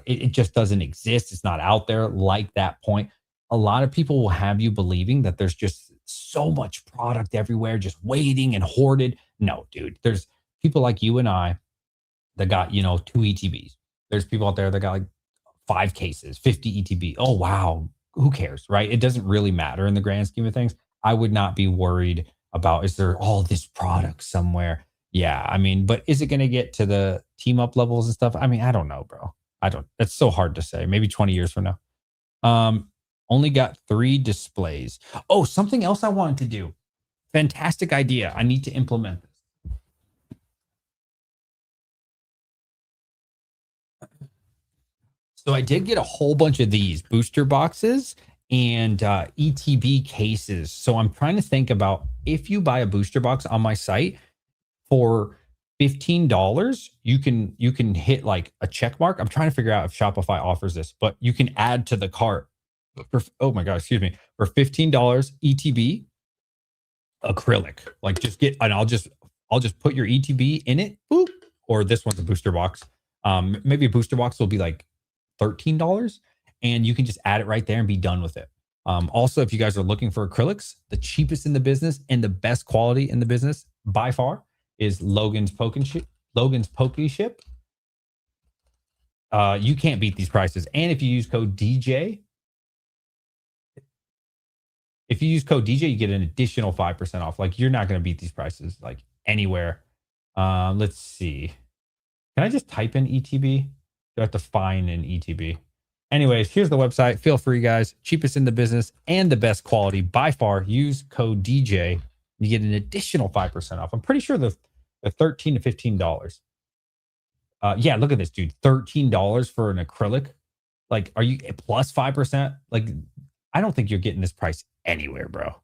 It just doesn't exist. It's not out there like that point. A lot of people will have you believing that there's just so much product everywhere, just waiting and hoarded. No, dude, there's people like you and I that got, 2 ETBs. There's people out there that got like 5 cases, 50 ETB. Oh, wow. Who cares, right? It doesn't really matter in the grand scheme of things. I would not be worried about, is there all this product somewhere? Yeah, but is it going to get to the team up levels and stuff? I don't know, bro. It's so hard to say. Maybe 20 years from now. Only got 3 displays. Oh, something else I wanted to do. Fantastic idea. I need to implement this. So I did get a whole bunch of these booster boxes and ETB cases. So I'm trying to think about, if you buy a booster box on my site for $15, you can hit like a check mark. I'm trying to figure out if Shopify offers this, but you can add to the cart oh my god, excuse me, for $15 ETB acrylic. Like and I'll just put your ETB in it. Boop. Or this one's a booster box. Maybe a booster box will be like $13, and you can just add it right there and be done with it. Also, if you guys are looking for acrylics, the cheapest in the business and the best quality in the business by far is Logan's Pokeship. You can't beat these prices. And if you use code DJ, you get an additional 5% off. Like, you're not going to beat these prices like anywhere. Let's see. Can I just type in ETB? Do I have to find an ETB? Anyways, here's the website. Feel free, guys. Cheapest in the business and the best quality by far. Use code DJ. You get an additional 5% off. I'm pretty sure the $13 to $15. Yeah, look at this, dude. $13 for an acrylic. Like, are you plus 5%? Like, I don't think you're getting this price anywhere, bro.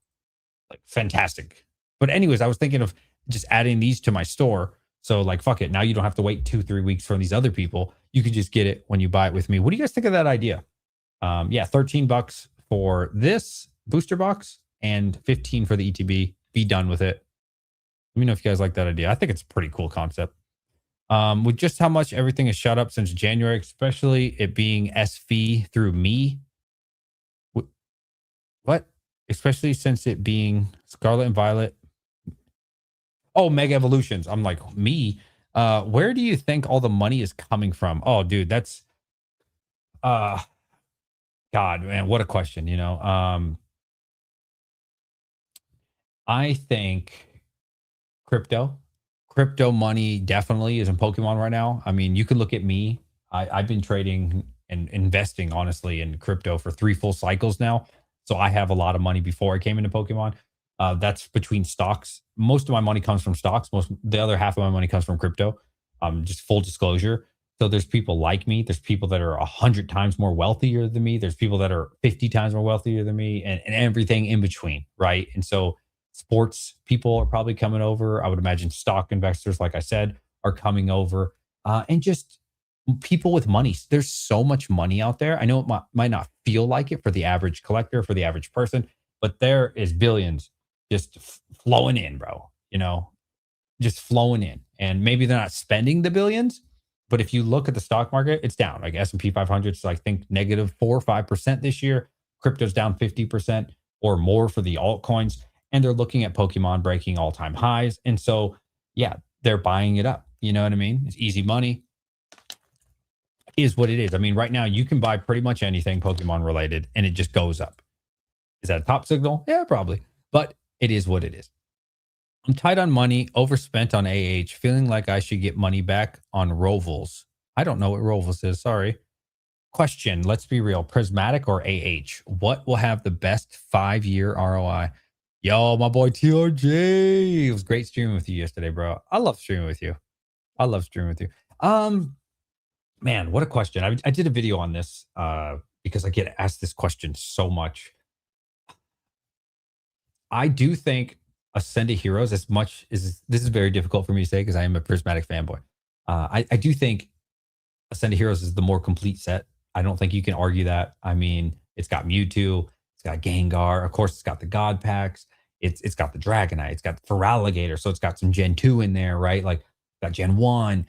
Like, fantastic. But anyways, I was thinking of just adding these to my store. So like, fuck it. Now you don't have to wait 2-3 weeks for these other people. You can just get it when you buy it with me. What do you guys think of that idea? Yeah, $13 for this booster box and $15 for the ETB. Be done with it. Let me know if you guys like that idea. I think it's a pretty cool concept. With just how much everything is shut up since January, especially it being SV through me. What? Especially since it being Scarlet and Violet. Oh, Mega Evolutions. I'm like, me? Where do you think all the money is coming from? Oh, dude, that's God, man, what a question, I think crypto money definitely is in Pokemon right now. You can look at me. I've been trading and investing honestly in crypto for 3 full cycles now. So I have a lot of money before I came into Pokemon. That's between stocks. Most of my money comes from stocks. The other half of my money comes from crypto. Just full disclosure. So there's people like me. There's people that are 100 times more wealthier than me. There's people that are 50 times more wealthier than me, and everything in between, right? And so sports people are probably coming over. I would imagine stock investors, like I said, are coming over, and just people with money. There's so much money out there. I know it might not feel like it for the average collector, for the average person, but there is billions just flowing in, bro. Just flowing in. And maybe they're not spending the billions, but if you look at the stock market, it's down. Like S&P 500 is, I think, negative 4 or 5% this year. Crypto's down 50% or more for the altcoins. And they're looking at Pokemon breaking all-time highs. And so, yeah, they're buying it up. You know what I mean? It's easy money. Is what it is. I mean, right now you can buy pretty much anything Pokemon related and it just goes up. Is that a top signal? Yeah, probably. But it is what it is. I'm tight on money, overspent on AH, feeling like I should get money back on Rovals. I don't know what Rovals is. Sorry. Question. Let's be real. Prismatic or AH? What will have the best 5-year ROI? Yo, my boy TRJ. It was great streaming with you yesterday, bro. I love streaming with you. Man, what a question. I did a video on this because I get asked this question so much. I do think Ascendant Heroes, as much as this is very difficult for me to say because I am a Prismatic fanboy. I do think Ascendant Heroes is the more complete set. I don't think you can argue that. I mean, it's got Mewtwo, it's got Gengar, of course, it's got the God packs, it's got the Dragonite, it's got Feraligatr, so it's got some Gen 2 in there, right? Like, got Gen 1.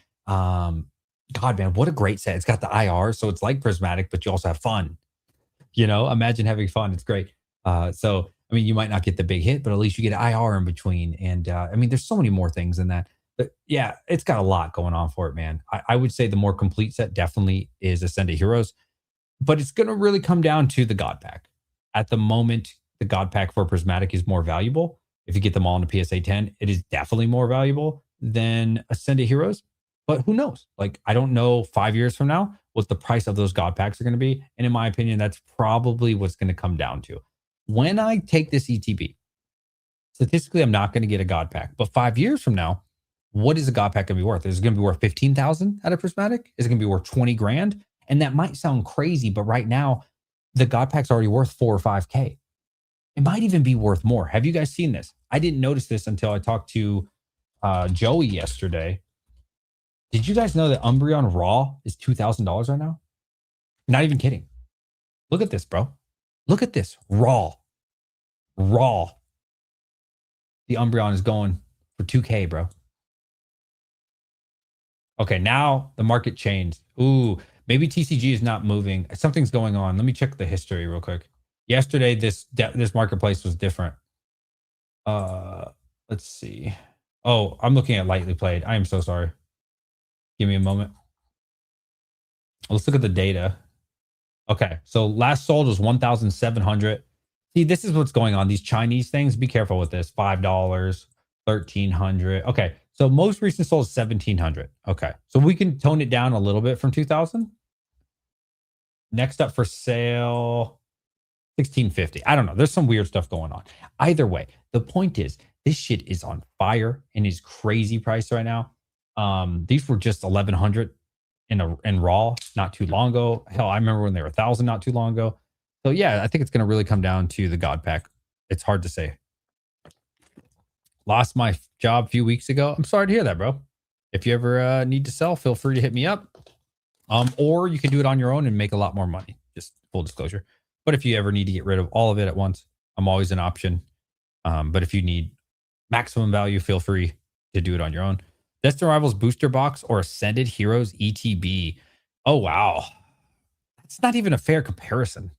God, man, what a great set. It's got the IR, so it's like Prismatic, but you also have fun. Imagine having fun. It's great. So, I mean, you might not get the big hit, but at least you get IR in between. And I mean, there's so many more things than that. But yeah, it's got a lot going on for it, man. I would say the more complete set definitely is Ascendant Heroes, but it's going to really come down to the God Pack. At the moment, the God Pack for Prismatic is more valuable. If you get them all in a PSA 10, it is definitely more valuable than Ascendant Heroes. But who knows? Like, I don't know 5 years from now what the price of those God packs are going to be. And in my opinion, that's probably what's going to come down to. When I take this ETB, statistically, I'm not going to get a God pack. But 5 years from now, what is a God pack going to be worth? Is it going to be worth 15,000 out of Prismatic? Is it going to be worth 20 grand? And that might sound crazy, but right now, the God pack's already worth 4 or 5K. It might even be worth more. Have you guys seen this? I didn't notice this until I talked to Joey yesterday. Did you guys know that Umbreon Raw is $2,000 right now? Not even kidding. Look at this, bro. Look at this. Raw. The Umbreon is going for 2K, bro. Okay, now the market changed. Ooh, maybe TCG is not moving. Something's going on. Let me check the history real quick. Yesterday, this marketplace was different. Let's see. Oh, I'm looking at lightly played. I am so sorry. Give me a moment. Let's look at the data. Okay, so last sold was 1,700. See, this is what's going on. These Chinese things, be careful with this. $5, 1,300. Okay, so most recent sold is 1,700. Okay, so we can tone it down a little bit from 2,000. Next up for sale, 1,650. I don't know. There's some weird stuff going on. Either way, the point is, this shit is on fire and is crazy price right now. These were just 1,100 in raw not too long ago. Hell, I remember when they were 1,000 not too long ago. So yeah, I think it's going to really come down to the God pack. It's hard to say. Lost my job a few weeks ago. I'm sorry to hear that, bro. If you ever need to sell, feel free to hit me up. Or you can do it on your own and make a lot more money. Just full disclosure. But if you ever need to get rid of all of it at once, I'm always an option. But if you need maximum value, feel free to do it on your own. Destin Rivals Booster Box or Ascendant Heroes ETB. Oh, wow. That's not even a fair comparison.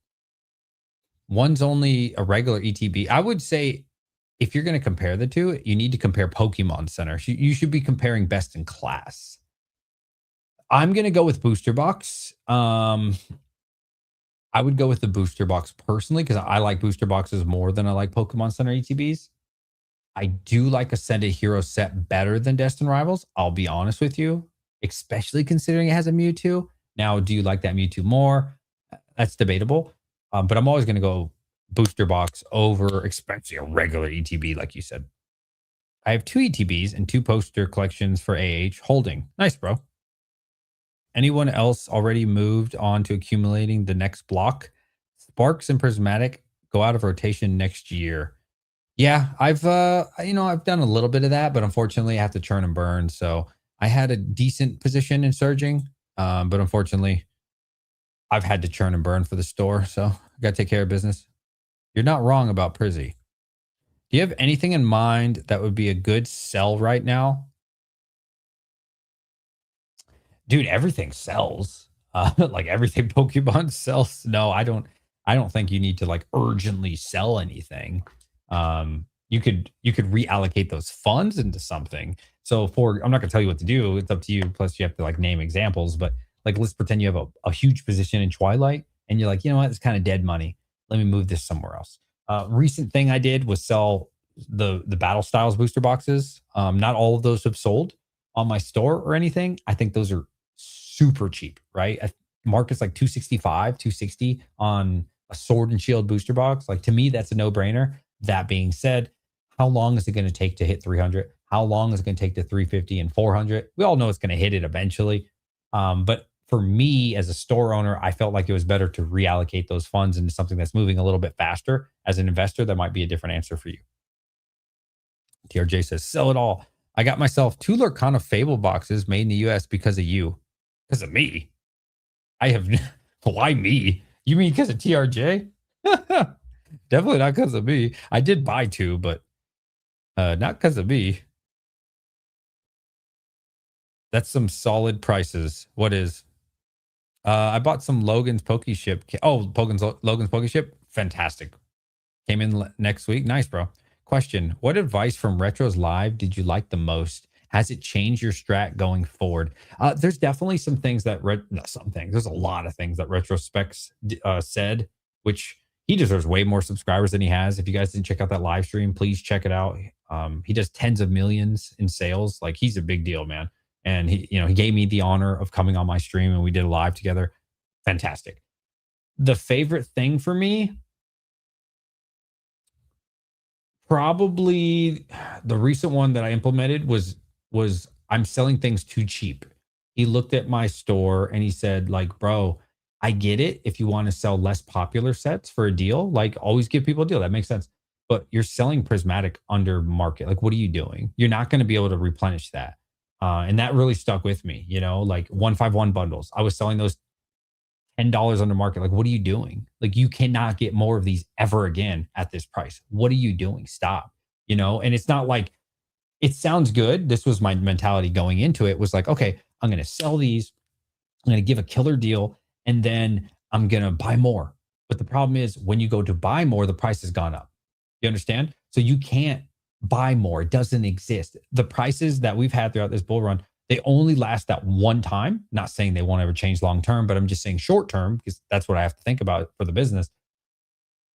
One's only a regular ETB. I would say if you're going to compare the two, you need to compare Pokemon Center. You should be comparing best in class. I'm going to go with Booster Box. I would go with the Booster Box personally because I like Booster Boxes more than I like Pokemon Center ETBs. I do like Ascendant Hero set better than Destin Rivals. I'll be honest with you, especially considering it has a Mewtwo. Now, do you like that Mewtwo more? That's debatable. But I'm always going to go Booster Box over especially a regular ETB, like you said. I have 2 ETBs and 2 poster collections for AH holding. Nice, bro. Anyone else already moved on to accumulating the next block? Sparks and Prismatic go out of rotation next year. Yeah, I've done a little bit of that, but unfortunately I have to churn and burn. So I had a decent position in surging. But unfortunately I've had to churn and burn for the store. So I gotta take care of business. You're not wrong about Prizzy. Do you have anything in mind that would be a good sell right now? Dude, everything sells. Like everything Pokemon sells. No, I don't think you need to like urgently sell anything. You could reallocate those funds into something. So I'm not gonna tell you what to do. It's up to you. Plus you have to like name examples, but like let's pretend you have a huge position in Twilight and you're like, you know what, it's kind of dead money. Let me move this somewhere else. Recent thing I did was sell the battle styles booster boxes. Not all of those have sold on my store or anything. I think those are super cheap, right? Market's like 265, 260 on a sword and shield booster box. Like to me, that's a no-brainer. That being said, how long is it going to take to hit 300? How long is it going to take to 350 and 400? We all know it's going to hit it eventually. But for me as a store owner, I felt like it was better to reallocate those funds into something that's moving a little bit faster. As an investor, that might be a different answer for you. TRJ says, sell it all. I got myself 2 Lorcana Fable boxes made in the US because of you. Because of me. I have, why me? You mean because of TRJ? Definitely not because of me. I did buy 2, but not because of me. That's some solid prices. What is? I bought some Logan's Pokeship. Oh, Logan's Pokeship. Fantastic. Came in next week. Nice, bro. Question: what advice from Retros Live did you like the most? Has it changed your strat going forward? There's definitely some things that There's a lot of things that Retrospecs said, which he deserves way more subscribers than he has. If you guys didn't check out that live stream, please check it out. He does tens of millions in sales. Like he's a big deal, man. And he gave me the honor of coming on my stream and we did a live together. Fantastic. The favorite thing for me, probably the recent one that I implemented was I'm selling things too cheap. He looked at my store and he said, like, bro, I get it. If you want to sell less popular sets for a deal, like always give people a deal. That makes sense. But you're selling Prismatic under market. Like, what are you doing? You're not going to be able to replenish that. And that really stuck with me, like 151 bundles. I was selling those $10 under market. Like, what are you doing? Like, you cannot get more of these ever again at this price. What are you doing? Stop. And it's not like it sounds good. This was my mentality going into it, was like, okay, I'm going to sell these. I'm going to give a killer deal and then I'm going to buy more. But the problem is when you go to buy more, the price has gone up. You understand? So you can't buy more. It doesn't exist. The prices that we've had throughout this bull run, they only last that one time. Not saying they won't ever change long term, but I'm just saying short term, because that's what I have to think about for the business,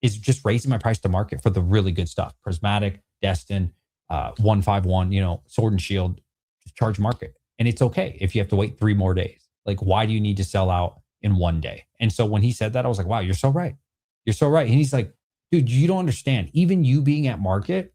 is just raising my price to market for the really good stuff. Prismatic, Destin, 151, Sword and Shield, just charge market. And it's okay if you have to wait 3 more days. Like, why do you need to sell out in 1 day? And so when he said that, I was like, wow, you're so right. You're so right. And he's like, dude, you don't understand. Even you being at market,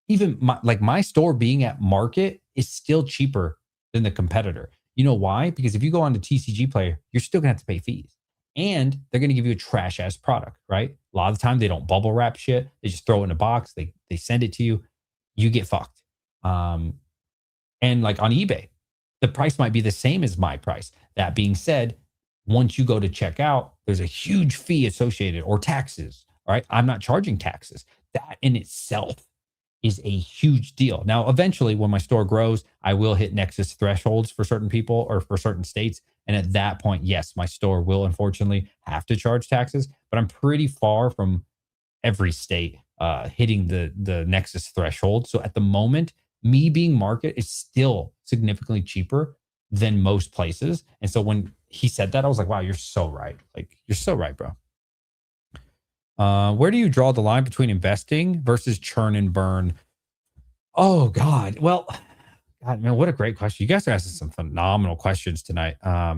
even my store being at market is still cheaper than the competitor. You know why? Because if you go on to TCG Player, you're still gonna have to pay fees. And they're gonna give you a trash ass product, right? A lot of the time they don't bubble wrap shit. They just throw it in a box, they send it to you, you get fucked. And like on eBay, the price might be the same as my price. That being said, once you go to check out, there's a huge fee associated, or taxes. All right. I'm not charging taxes. That in itself is a huge deal. Now, eventually, when my store grows, I will hit Nexus thresholds for certain people or for certain states. And at that point, yes, my store will unfortunately have to charge taxes, but I'm pretty far from every state hitting the Nexus threshold. So at the moment, me being market is still significantly cheaper than most places. And so when he said that, I was like, wow, you're so right. Like, you're so right, bro. Where do you draw the line between investing versus churn and burn? Oh, God. Well, God, man, what a great question. You guys are asking some phenomenal questions tonight. I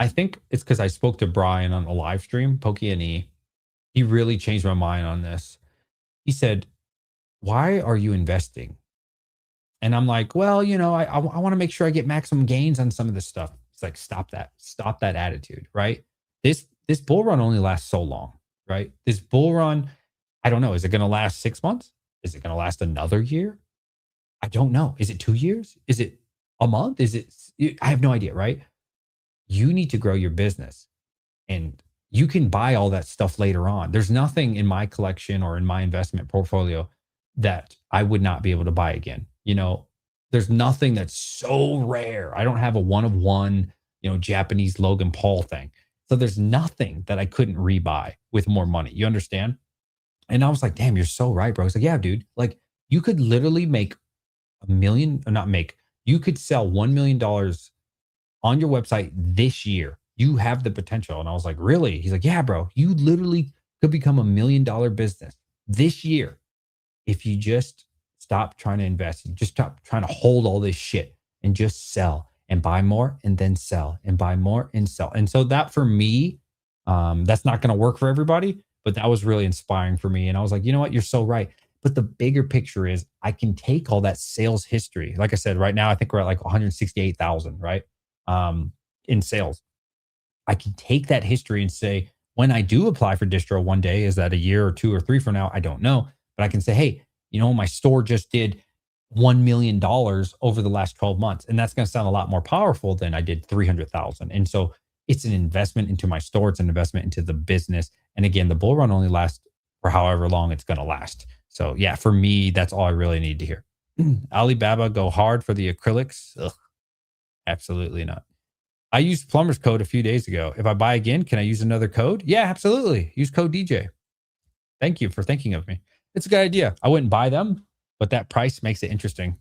think it's because I spoke to Brian on the live stream, QnA. He really changed my mind on this. He said, why are you investing? And I'm like, well, I want to make sure I get maximum gains on some of this stuff. It's like, stop that attitude, right? This bull run only lasts so long, right? This bull run, I don't know. Is it going to last 6 months? Is it going to last another year? I don't know. Is it 2 years? Is it a month? I have no idea, right? You need to grow your business, and you can buy all that stuff later on. There's nothing in my collection or in my investment portfolio that I would not be able to buy again. There's nothing that's so rare. I don't have a one of one, Japanese Logan Paul thing. So there's nothing that I couldn't rebuy with more money. You understand? And I was like, damn, you're so right, bro. It's like, yeah, dude. Like, you could literally make a million, or not make, you could sell $1 million on your website this year. You have the potential. And I was like, really? He's like, yeah, bro, you literally could become $1 million business this year if you just stop trying to invest. Just stop trying to hold all this shit and just sell and buy more and then sell and buy more and sell. And so that, for me, that's not going to work for everybody, but that was really inspiring for me. And I was like, you know what? You're so right. But the bigger picture is I can take all that sales history. Like I said, right now, I think we're at like 168,000, right? In sales. I can take that history and say, when I do apply for distro one day, is that a year or 2 or 3 from now? I don't know. But I can say, hey, my store just did $1 million over the last 12 months. And that's going to sound a lot more powerful than I did 300,000. And so it's an investment into my store. It's an investment into the business. And again, the bull run only lasts for however long it's going to last. So yeah, for me, that's all I really need to hear. Alibaba go hard for the acrylics. Ugh, absolutely not. I used plumber's code a few days ago. If I buy again, can I use another code? Yeah, absolutely. Use code DJ. Thank you for thinking of me. It's a good idea. I wouldn't buy them, but that price makes it interesting.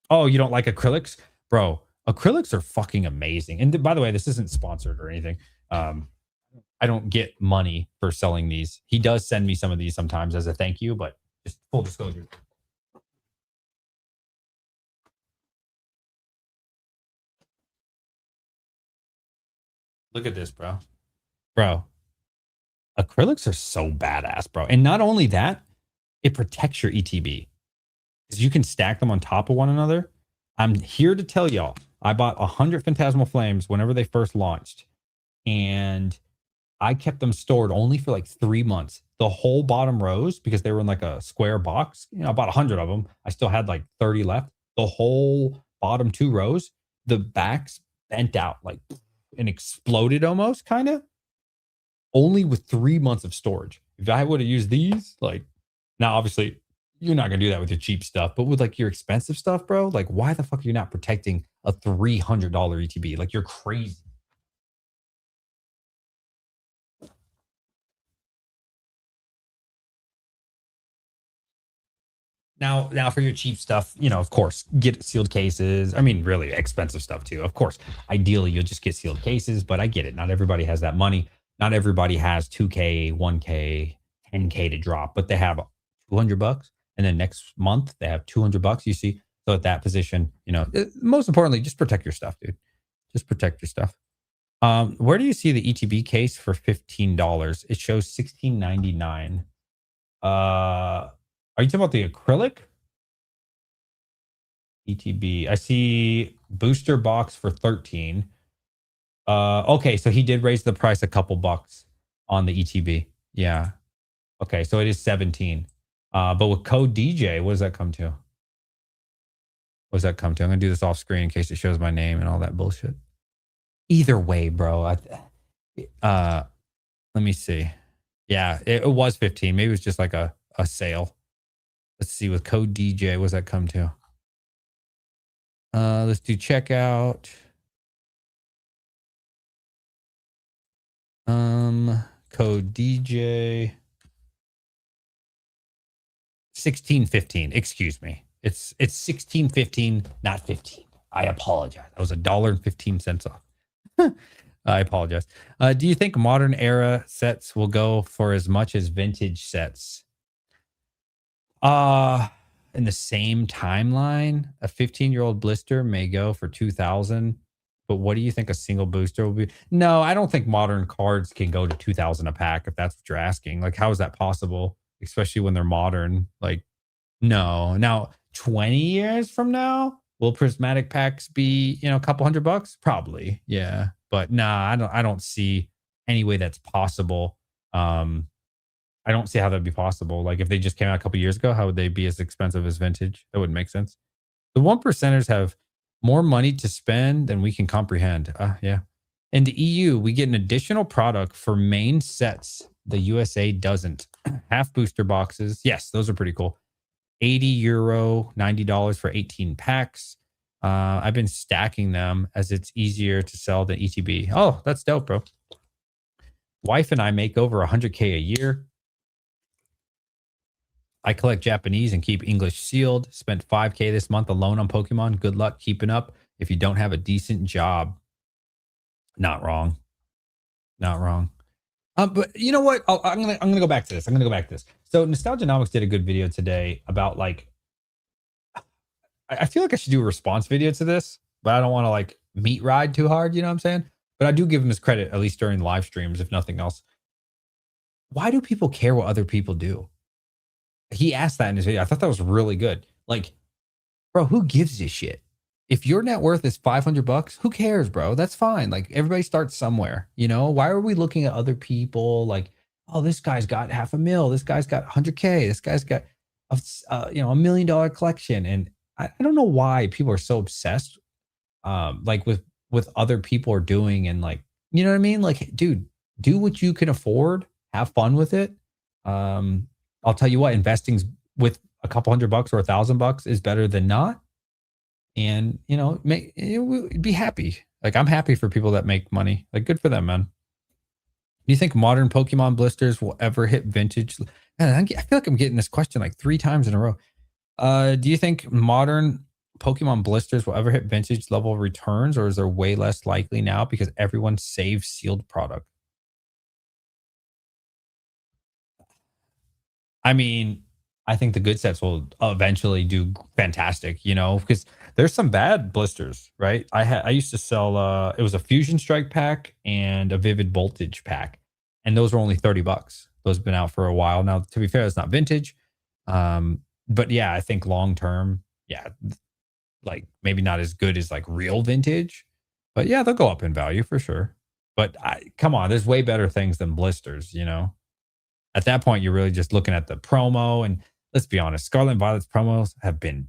Oh, you don't like acrylics? Bro, acrylics are fucking amazing. And by the way, this isn't sponsored or anything. I don't get money for selling these. He does send me some of these sometimes as a thank you, but just full disclosure. Look at this, bro. Bro, acrylics are so badass, bro. And not only that, it protects your ETB because you can stack them on top of one another. I'm here to tell y'all, I bought 100 Phantasmal Flames whenever they first launched, and I kept them stored only for like 3 months. The whole bottom rows, because they were in like a square box, I bought 100 of them. I still had like 30 left. The whole bottom 2 rows, the backs bent out like and exploded almost, kind of. Only with 3 months of storage. If I would have used these, like, now obviously you're not gonna do that with your cheap stuff, but with like your expensive stuff, bro, like, why the fuck are you not protecting a $300 ETB? Like, you're crazy. Now for your cheap stuff, of course, get sealed cases. I mean, really expensive stuff too. Of course, ideally you'll just get sealed cases, but I get it. Not everybody has that money. Not everybody has 2K, 1K, 10K to drop, but they have $200, and then next month they have $200. You see, so at that position, most importantly, just protect your stuff, dude. Just protect your stuff. Where do you see the ETB case for $15? It shows $16.99. Are you talking about the acrylic? ETB. I see booster box for 13. Okay, so he did raise the price a couple bucks on the ETB. Yeah. Okay, so it is 17. But with code DJ, what does that come to? What does that come to? I'm gonna do this off screen in case it shows my name and all that bullshit. Either way, bro. Let me see. Yeah, it was 15. Maybe it was just like a sale. Let's see, with code DJ, what does that come to? Let's do checkout. Code DJ. 16.15. Excuse me. It's 16.15, not 15. I apologize. That was $1.15 off. I apologize. Do you think modern era sets will go for as much as vintage sets? In the same timeline, a 15-year-old blister may go for 2,000. But what do you think a single booster will be? No, I don't think modern cards can go to 2,000 a pack, if that's what you're asking. Like, how is that possible? Especially when they're modern. Like, no. Now, 20 years from now, will prismatic packs be, a couple $100? Probably. Yeah. But nah, I don't see any way that's possible. Um, I don't see how that'd be possible. Like if they just came out a couple years ago, how would they be as expensive as vintage? That wouldn't make sense. The one percenters have more money to spend than we can comprehend. Yeah. In the EU, we get an additional product for main sets. The USA doesn't. Half booster boxes. Yes, those are pretty cool. €80, $90 for 18 packs. I've been stacking them as it's easier to sell than ETB. Oh, that's dope, bro. Wife and I make over 100K a year. I collect Japanese and keep English sealed. Spent 5K this month alone on Pokemon. Good luck keeping up if you don't have a decent job. Not wrong. Not wrong. But you know what? I'm gonna go back to this. So Nostalgianomics did a good video today about like I feel like I should do a response video to this, but I don't want to like meat ride too hard, you know what I'm saying? But I do give him his credit, at least during live streams, if nothing else. Why do people care what other people do? He asked that in his video. I thought that was really good. Like, bro, who gives a shit? If your net worth is $500, who cares, bro? That's fine. Like everybody starts somewhere, why are we looking at other people? Like, oh, this guy's got $500,000. This guy's got 100K. This guy's got $1 million collection. And I don't know why people are so obsessed, like with other people are doing. And like, you know what I mean? Like, dude, do what you can afford, have fun with it. I'll tell you what, investing with a couple $100 or $1,000 is better than not. And, be happy. Like, I'm happy for people that make money. Like, good for them, man. Do you think modern Pokemon blisters will ever hit vintage? Man, I feel like I'm getting this question like 3 times in a row. Do you think modern Pokemon blisters will ever hit vintage level returns, or is there way less likely now because everyone saves sealed product? I mean, I think the good sets will eventually do fantastic, because there's some bad blisters, right? I used to sell it was a Fusion Strike pack and a Vivid Voltage pack, and those were only $30. Those have been out for a while now. To be fair, it's not vintage. But yeah, I think long term, yeah, like maybe not as good as like real vintage, but yeah, they'll go up in value for sure. But come on, there's way better things than blisters, At that point, you're really just looking at the promo. And let's be honest, Scarlet and Violet's promos have been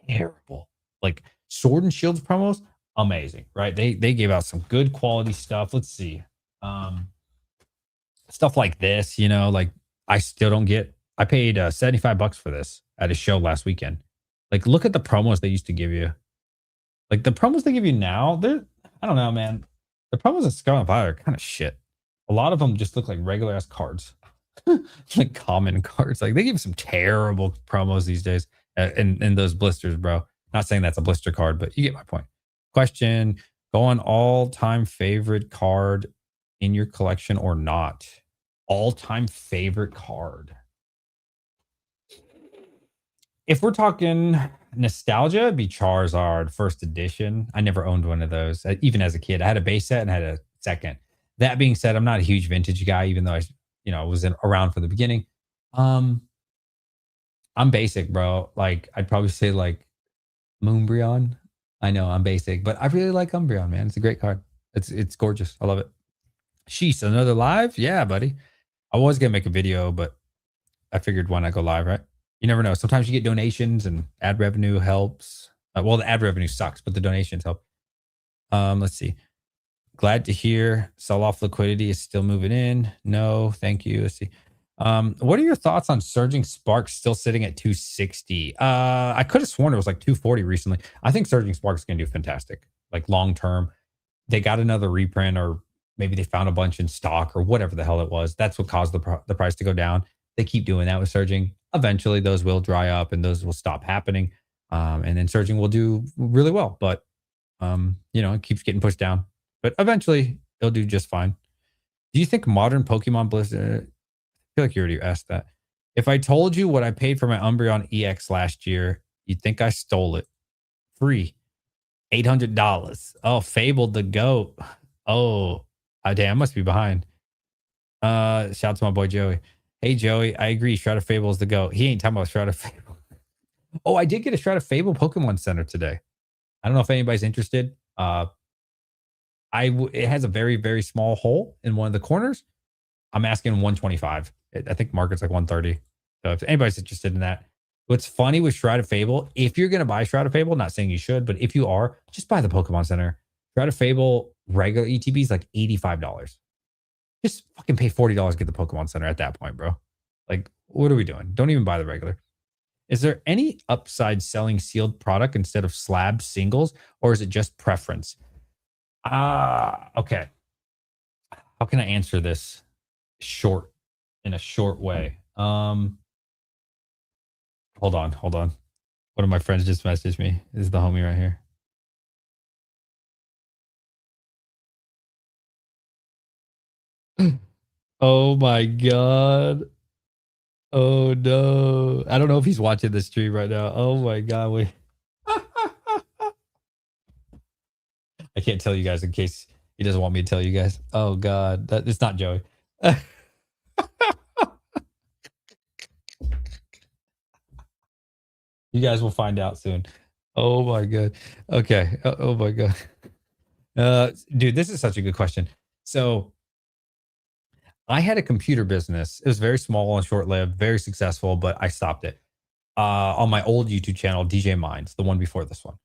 terrible. Like Sword and Shield's promos, amazing, right? They gave out some good quality stuff. Let's see. Stuff like this, like I still don't get. I paid $75 for this at a show last weekend. Like, look at the promos they used to give you. Like the promos they give you now, I don't know, man. The promos in Scarlet and Violet are kind of shit. A lot of them just look like regular ass cards. Like common cards. Like they give some terrible promos these days in those blisters, bro. Not saying that's a blister card, but you get my point. Question: go on all-time favorite card in your collection or not? All-time favorite card. If we're talking nostalgia, it'd be Charizard first edition. I never owned one of those, even as a kid. I had a base set and had a second. That being said, I'm not a huge vintage guy, even though I was around for the beginning. I'm basic, bro. Like I'd probably say like Umbreon. I know I'm basic, but I really like Umbreon, man. It's a great card. It's gorgeous. I love it. Sheesh, another live? Yeah, buddy. I was gonna make a video, but I figured why not go live, right? You never know. Sometimes you get donations and ad revenue helps. Well, the ad revenue sucks, but the donations help. Let's see. Glad to hear sell-off liquidity is still moving in. No, thank you. Let's see. What are your thoughts on Surging Spark still sitting at 260? I could have sworn it was like 240 recently. I think Surging Spark is going to do fantastic. Like long term, they got another reprint, or maybe they found a bunch in stock, or whatever the hell it was. That's what caused the price to go down. They keep doing that with Surging. Eventually, those will dry up and those will stop happening. And then Surging will do really well, but it keeps getting pushed down. But eventually, it'll do just fine. Do you think modern Pokemon Blister? I feel like you already asked that. If I told you what I paid for my Umbreon EX last year, you'd think I stole it. Free. $800. Oh, Fabled the GOAT. Oh, damn, I must be behind. Shout out to my boy Joey. Hey, Joey, I agree. Shrouded Fable is the GOAT. He ain't talking about Shrouded Fable. Oh, I did get a Shrouded Fable Pokemon Center today. I don't know if anybody's interested. It has a very, very small hole in one of the corners. I'm asking 125. I think market's like 130. So if anybody's interested in that. What's funny with Shrouded Fable, if you're going to buy Shrouded Fable, not saying you should, but if you are, just buy the Pokemon Center. Shrouded Fable regular ETB is like $85. Just fucking pay $40 to get the Pokemon Center at that point, bro. Like, what are we doing? Don't even buy the regular. Is there any upside selling sealed product instead of slab singles, or is it just preference? Okay. How can I answer this in a short way? Hold on. One of my friends just messaged me. This is the homie right here. Oh my God. Oh no. I don't know if he's watching the stream right now. Oh my God. Wait. I can't tell you guys in case he doesn't want me to tell you guys. Oh God. It's not Joey. You guys will find out soon. Oh my God. Okay. Oh my God. Dude, this is such a good question. So I had a computer business. It was very small and short-lived, very successful, but I stopped it. On my old YouTube channel, DJ Minds, the one before this one.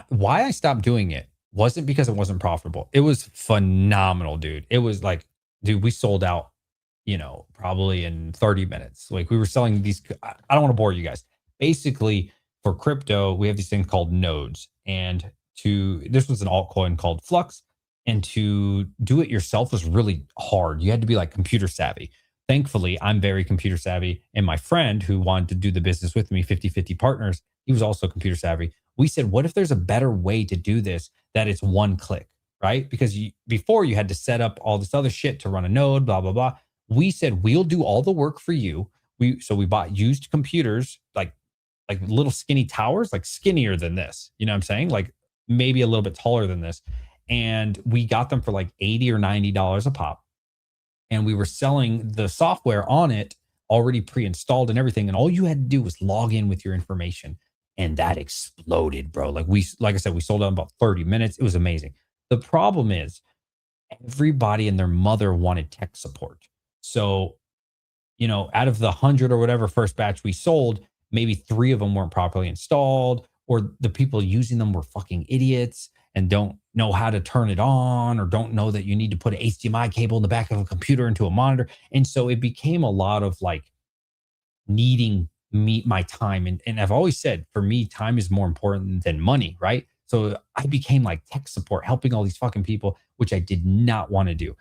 Why I stopped doing it wasn't because it wasn't profitable. It was phenomenal, dude. It was like, dude, we sold out, probably in 30 minutes. Like we were selling these. I don't want to bore you guys. Basically, for crypto, we have these things called nodes. And this was an altcoin called Flux. And to do it yourself was really hard. You had to be like computer savvy. Thankfully, I'm very computer savvy. And my friend who wanted to do the business with me, 50-50 partners, he was also computer savvy. We said, what if there's a better way to do this that it's one click, right? Because before you had to set up all this other shit to run a node, blah, blah, blah. We said, we'll do all the work for you. So we bought used computers, like little skinny towers, like skinnier than this. You know what I'm saying? Like maybe a little bit taller than this. And we got them for like $80 or $90 a pop. And we were selling the software on it already pre-installed and everything. And all you had to do was log in with your information. And that exploded, bro. Like I said, we sold out in about 30 minutes. It was amazing. The problem is everybody and their mother wanted tech support. So, out of the 100 or whatever first batch we sold, maybe 3 of them weren't properly installed, or the people using them were fucking idiots and don't know how to turn it on, or don't know that you need to put an HDMI cable in the back of a computer into a monitor. And so it became a lot of like needing my time. And I've always said, for me, time is more important than money, right? So I became like tech support, helping all these fucking people, which I did not want to do.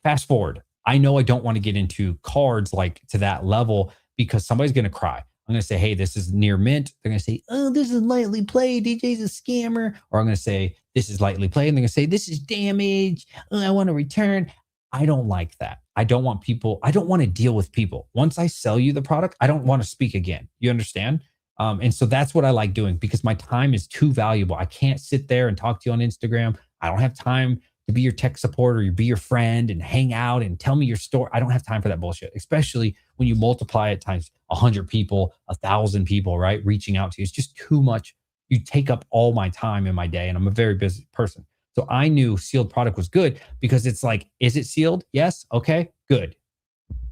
Fast forward, I know I don't want to get into cards like to that level because somebody's going to cry. I'm going to say, hey, this is near mint. They're going to say, oh, this is lightly played. DJ's a scammer. Or I'm going to say, this is lightly played. And they're going to say, this is damage. Oh, I want to return. I don't like that. I don't want to deal with people. Once I sell you the product, I don't want to speak again. You understand? And so that's what I like doing because my time is too valuable. I can't sit there and talk to you on Instagram. I don't have time to be your tech support or be your friend and hang out and tell me your story. I don't have time for that bullshit, especially when you multiply it times 100 people, 1,000 people, right? Reaching out to you. It's just too much. You take up all my time in my day, and I'm a very busy person. So I knew sealed product was good because it's like, is it sealed? Yes. Okay, good.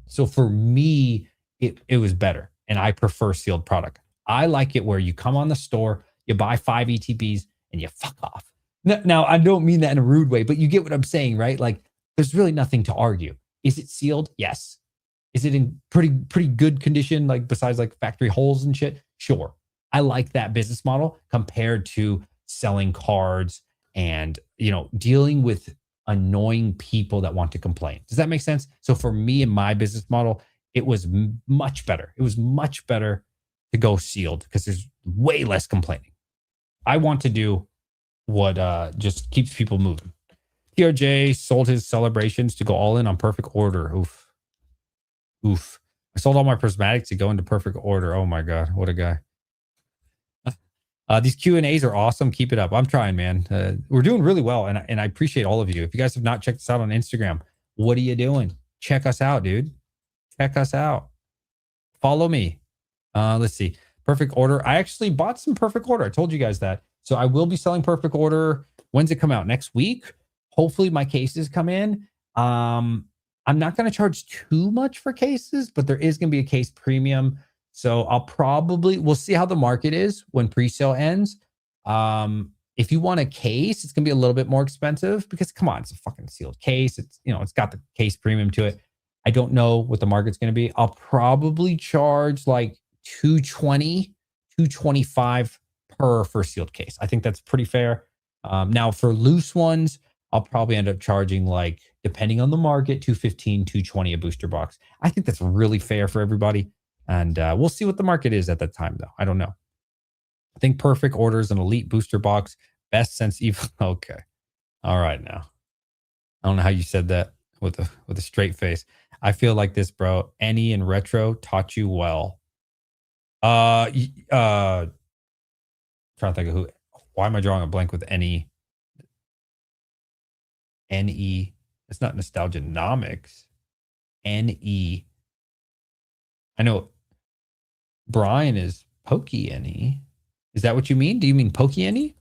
So for me, it was better. And I prefer sealed product. I like it where you come on the store, you buy 5 ETBs and you fuck off. Now, I don't mean that in a rude way, but you get what I'm saying, right? Like there's really nothing to argue. Is it sealed? Yes. Is it in pretty good condition? Like besides like factory holes and shit? Sure. I like that business model compared to selling cards and, dealing with annoying people that want to complain. Does that make sense? So for me and my business model, it was much better. It was much better to go sealed because there's way less complaining. I want to do what just keeps people moving. TRJ sold his celebrations to go all in on perfect order. Oof. I sold all my prismatics to go into perfect order. Oh my God, what a guy. These Q&As are awesome. Keep it up. I'm trying, man. We're doing really well, and I appreciate all of you. If you guys have not checked us out on Instagram, what are you doing? Check us out, dude. Check us out. Follow me. Let's see. Perfect Order. I actually bought some Perfect Order. I told you guys that. So I will be selling Perfect Order. When's it come out? Next week? Hopefully my cases come in. I'm not going to charge too much for cases, but there is going to be a case premium. So we'll see how the market is when pre-sale ends. If you want a case, it's going to be a little bit more expensive because come on, it's a fucking sealed case. It's got the case premium to it. I don't know what the market's going to be. I'll probably charge like 220, 225 per for sealed case. I think that's pretty fair. Now for loose ones, I'll probably end up charging like, depending on the market, 215, 220 a booster box. I think that's really fair for everybody. And we'll see what the market is at that time, though. I don't know. I think Perfect orders an elite booster box. Best since even. Okay. All right now. I don't know how you said that with a straight face. I feel like this, bro. Any and retro taught you well. Trying to think of who. Why am I drawing a blank with any? NE. It's not Nostalgianomics. NE. I know Brian is PokeNE. Is that what you mean? Do you mean PokeNE?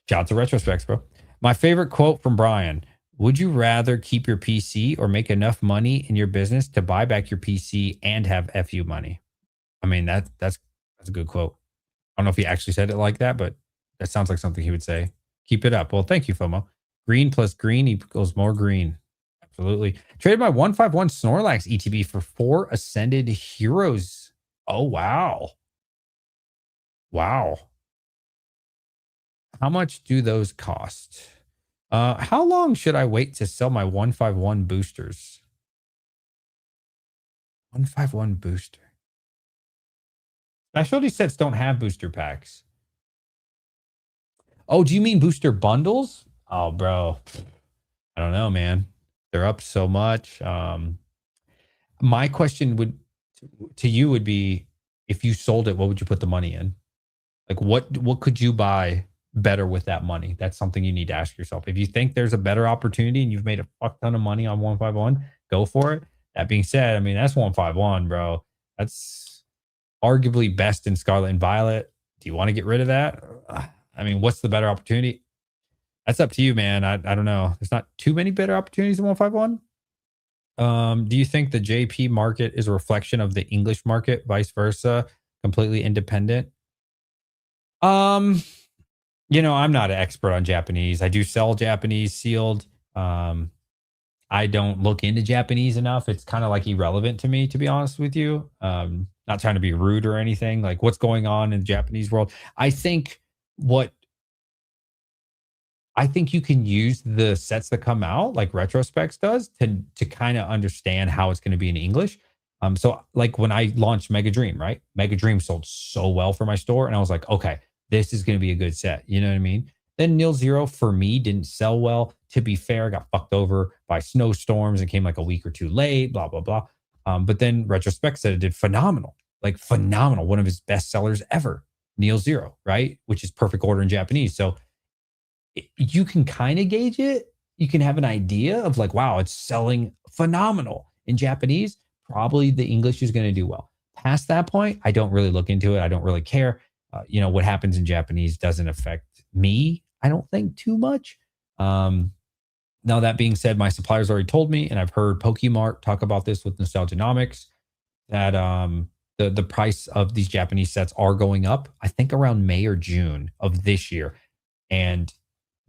Shout out to Retrospects, bro. My favorite quote from Brian. Would you rather keep your PC or make enough money in your business to buy back your PC and have FU money? I mean, that's a good quote. I don't know if he actually said it like that, but that sounds like something he would say. Keep it up. Well, thank you, FOMO. Green plus green equals more green. Absolutely. Traded my 151 Snorlax ETB for 4 Ascended Heroes. Oh, wow. Wow. How much do those cost? How long should I wait to sell my 151 boosters? 151 booster. Specialty sets don't have booster packs. Oh, do you mean booster bundles? Oh, bro. I don't know, man. They're up so much. My question to you would be, if you sold it, what would you put the money in? Like what could you buy better with that money? That's something you need to ask yourself. If you think there's a better opportunity and you've made a fuck ton of money on 151, go for it. That being said, I mean, that's 151, bro. That's arguably best in Scarlet and Violet. Do you want to get rid of that? I mean, what's the better opportunity? That's up to you, man. I don't know. There's not too many better opportunities in 151. Do you think the JP market is a reflection of the English market, vice versa, completely independent? I'm not an expert on Japanese. I do sell Japanese sealed. I don't look into Japanese enough. It's kind of like irrelevant to me, to be honest with you. Not trying to be rude or anything. Like what's going on in the Japanese world. I think you can use the sets that come out, like Retrospects does, to kind of understand how it's going to be in English. So like when I launched Mega Dream, right? Mega Dream sold so well for my store, and I was like, okay, this is going to be a good set. You know what I mean? Then Nil Zero for me didn't sell well. To be fair, I got fucked over by snowstorms and came like a week or two late. Blah blah blah. But then Retrospect said it did phenomenal, like phenomenal, one of his best sellers ever. Nil Zero, right? Which is perfect order in Japanese. So you can kind of gauge it. You can have an idea of like, wow, it's selling phenomenal in Japanese. Probably the English is going to do well. Past that point, I don't really look into it. I don't really care. What happens in Japanese doesn't affect me, I don't think, too much. Now, that being said, my suppliers already told me, and I've heard Pokemart talk about this with Nostalgianomics, that the price of these Japanese sets are going up, I think around May or June of this year. And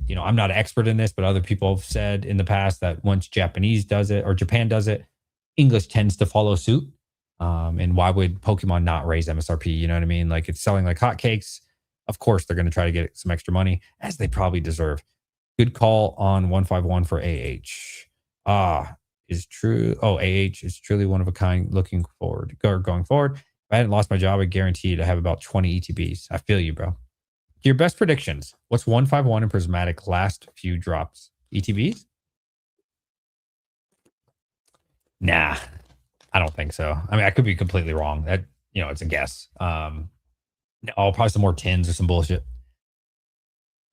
I'm not an expert in this, but other people have said in the past that once Japanese does it or Japan does it, English tends to follow suit. And why would Pokemon not raise MSRP? You know what I mean? Like it's selling like hotcakes. Of course, they're going to try to get some extra money, as they probably deserve. Good call on 151 for AH. Is true. Oh, AH is truly one of a kind looking forward or going forward. If I hadn't lost my job, I guarantee to have about 20 ETBs. I feel you, bro. Your best predictions. What's 151 and Prismatic last few drops? ETBs? Nah, I don't think so. I mean, I could be completely wrong. That, it's a guess. Probably some more tins or some bullshit.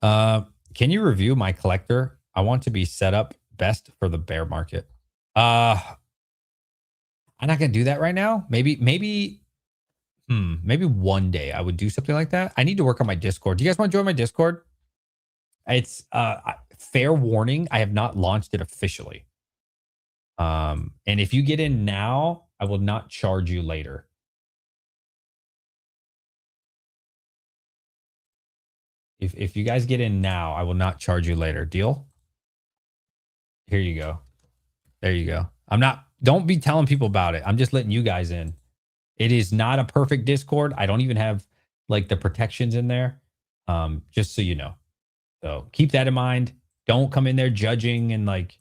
Can you review my collector? I want to be set up best for the bear market. I'm not going to do that right now. Maybe Maybe one day I would do something like that. I need to work on my Discord. Do you guys want to join my Discord? It's fair warning, I have not launched it officially. And if you get in now, I will not charge you later. If you guys get in now, I will not charge you later. Deal? Here you go. There you go. Don't be telling people about it. I'm just letting you guys in. It is not a perfect Discord. I don't even have like the protections in there. Just so you know. So keep that in mind. Don't come in there judging and like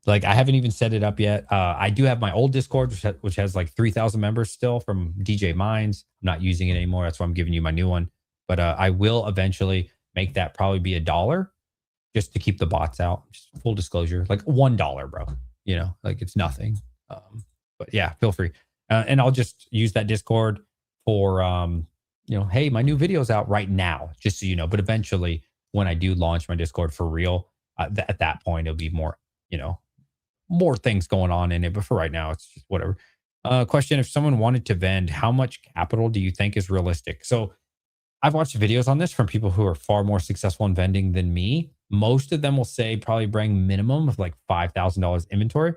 I haven't even set it up yet. I do have my old Discord, which has like 3,000 members still from DJ Minds. I'm not using it anymore. That's why I'm giving you my new one. But I will eventually make that probably be $1 just to keep the bots out. Just full disclosure, like $1, bro. You know, like it's nothing. But yeah, feel free. And I'll just use that Discord for, hey, my new video's out right now, just so you know. But eventually, when I do launch my Discord for real, at that point, it'll be more, more things going on in it. But for right now, it's just whatever. Question: if someone wanted to vend, how much capital do you think is realistic? So I've watched videos on this from people who are far more successful in vending than me. Most of them will say probably bring minimum of like $5,000 inventory.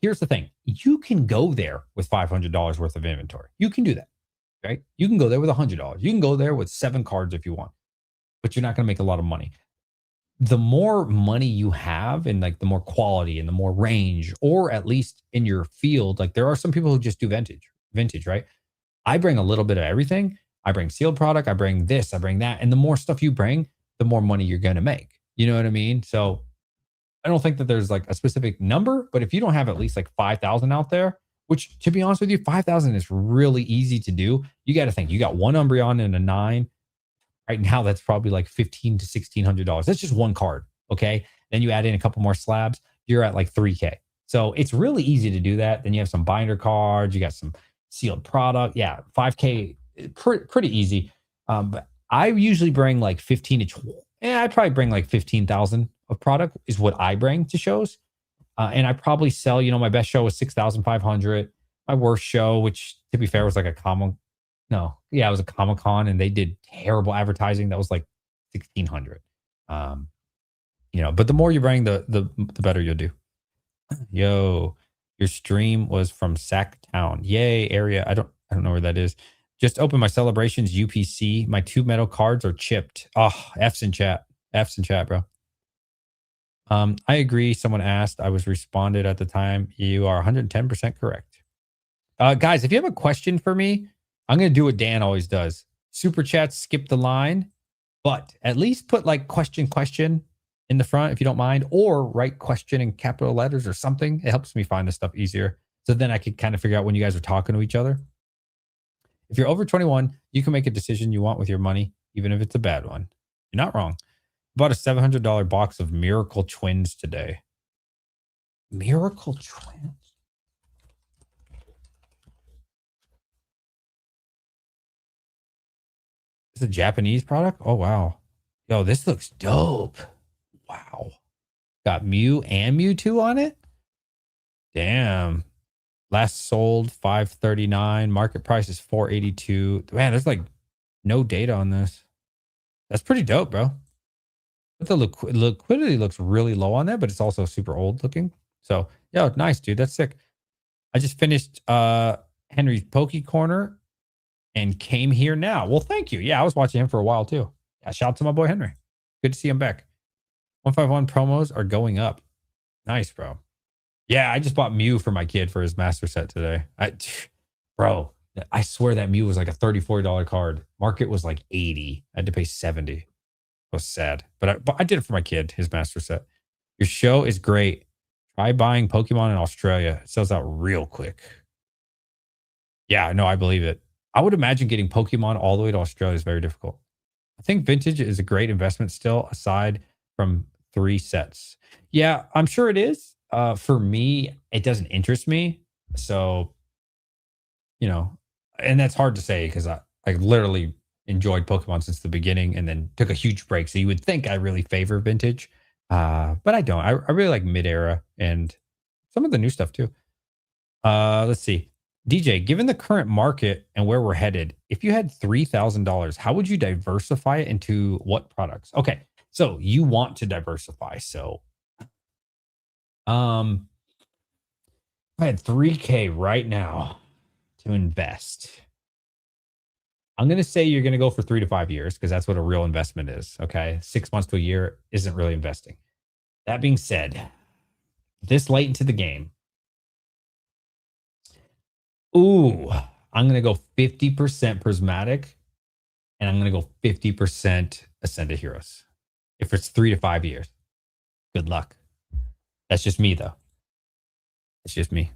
Here's the thing. You can go there with $500 worth of inventory. You can do that, right? You can go there with $100. You can go there with 7 cards if you want, but you're not going to make a lot of money. The more money you have and like the more quality and the more range, or at least in your field, like there are some people who just do vintage, right? I bring a little bit of everything. I bring sealed product. I bring this, I bring that. And the more stuff you bring, the more money you're going to make. You know what I mean? So I don't think that there's like a specific number, but if you don't have at least like 5,000 out there, which to be honest with you, 5,000 is really easy to do. You got to think you got one Umbreon and a 9. Right now, that's probably like $1,500 to $1,600. That's just one card. Okay. Then you add in a couple more slabs, you're at like 3K. So it's really easy to do that. Then you have some binder cards, you got some sealed product. Yeah. 5K, pretty easy. But I usually bring like 15 to 20. I probably bring like 15,000 of product is what I bring to shows. And I probably sell, my best show was 6,500. My worst show, which to be fair was like it was a Comic-Con and they did terrible advertising. That was like 1,600. But the more you bring, the better you'll do. Yo, your stream was from Sacktown. Yay, area. I don't know where that is. Just open my celebrations UPC. My 2 metal cards are chipped. Oh, F's in chat. F's in chat, bro. I agree. Someone asked. I was responded at the time. You are 110% correct. Guys, if you have a question for me, I'm going to do what Dan always does. Super chats, skip the line, but at least put like question in the front if you don't mind, or write question in capital letters or something. It helps me find this stuff easier. So then I can kind of figure out when you guys are talking to each other. If you're over 21, you can make a decision you want with your money, even if it's a bad one. You're not wrong. Bought a $700 box of Miracle Twins today. Miracle Twins? It's a Japanese product? Oh, wow. Yo, this looks dope. Wow. Got Mew and Mewtwo on it? Damn. Last sold 539. Market price is 482. Man, there's like no data on this. That's pretty dope, bro. But the liquidity looks really low on there, but it's also super old looking. So, yo, nice, dude. That's sick. I just finished Henry's Poke Corner and came here now. Well, thank you. Yeah, I was watching him for a while too. Yeah, shout out to my boy Henry. Good to see him back. 151 promos are going up. Nice, bro. Yeah, I just bought Mew for my kid for his master set today. Bro, I swear that Mew was like a $34 card. Market was like 80. I had to pay 70. It was sad. But I did it for my kid, his master set. Your show is great. Try buying Pokemon in Australia. It sells out real quick. Yeah, no, I believe it. I would imagine getting Pokemon all the way to Australia is very difficult. I think vintage is a great investment still, aside from 3 sets. Yeah, I'm sure it is. For me, it doesn't interest me. So, and that's hard to say because I literally enjoyed Pokemon since the beginning and then took a huge break. So you would think I really favor vintage, but I don't. I really like mid-era and some of the new stuff too. Let's see. DJ, given the current market and where we're headed, if you had $3,000, how would you diversify it into what products? Okay, so you want to diversify. So, if I had 3K right now to invest, I'm going to say you're going to go for 3 to 5 years because that's what a real investment is. Okay, 6 months to a year isn't really investing. That being said, this late into the game, ooh, I'm going to go 50% Prismatic and I'm going to go 50% Ascendant Heroes. If it's 3 to 5 years, good luck. That's just me, though. It's just me.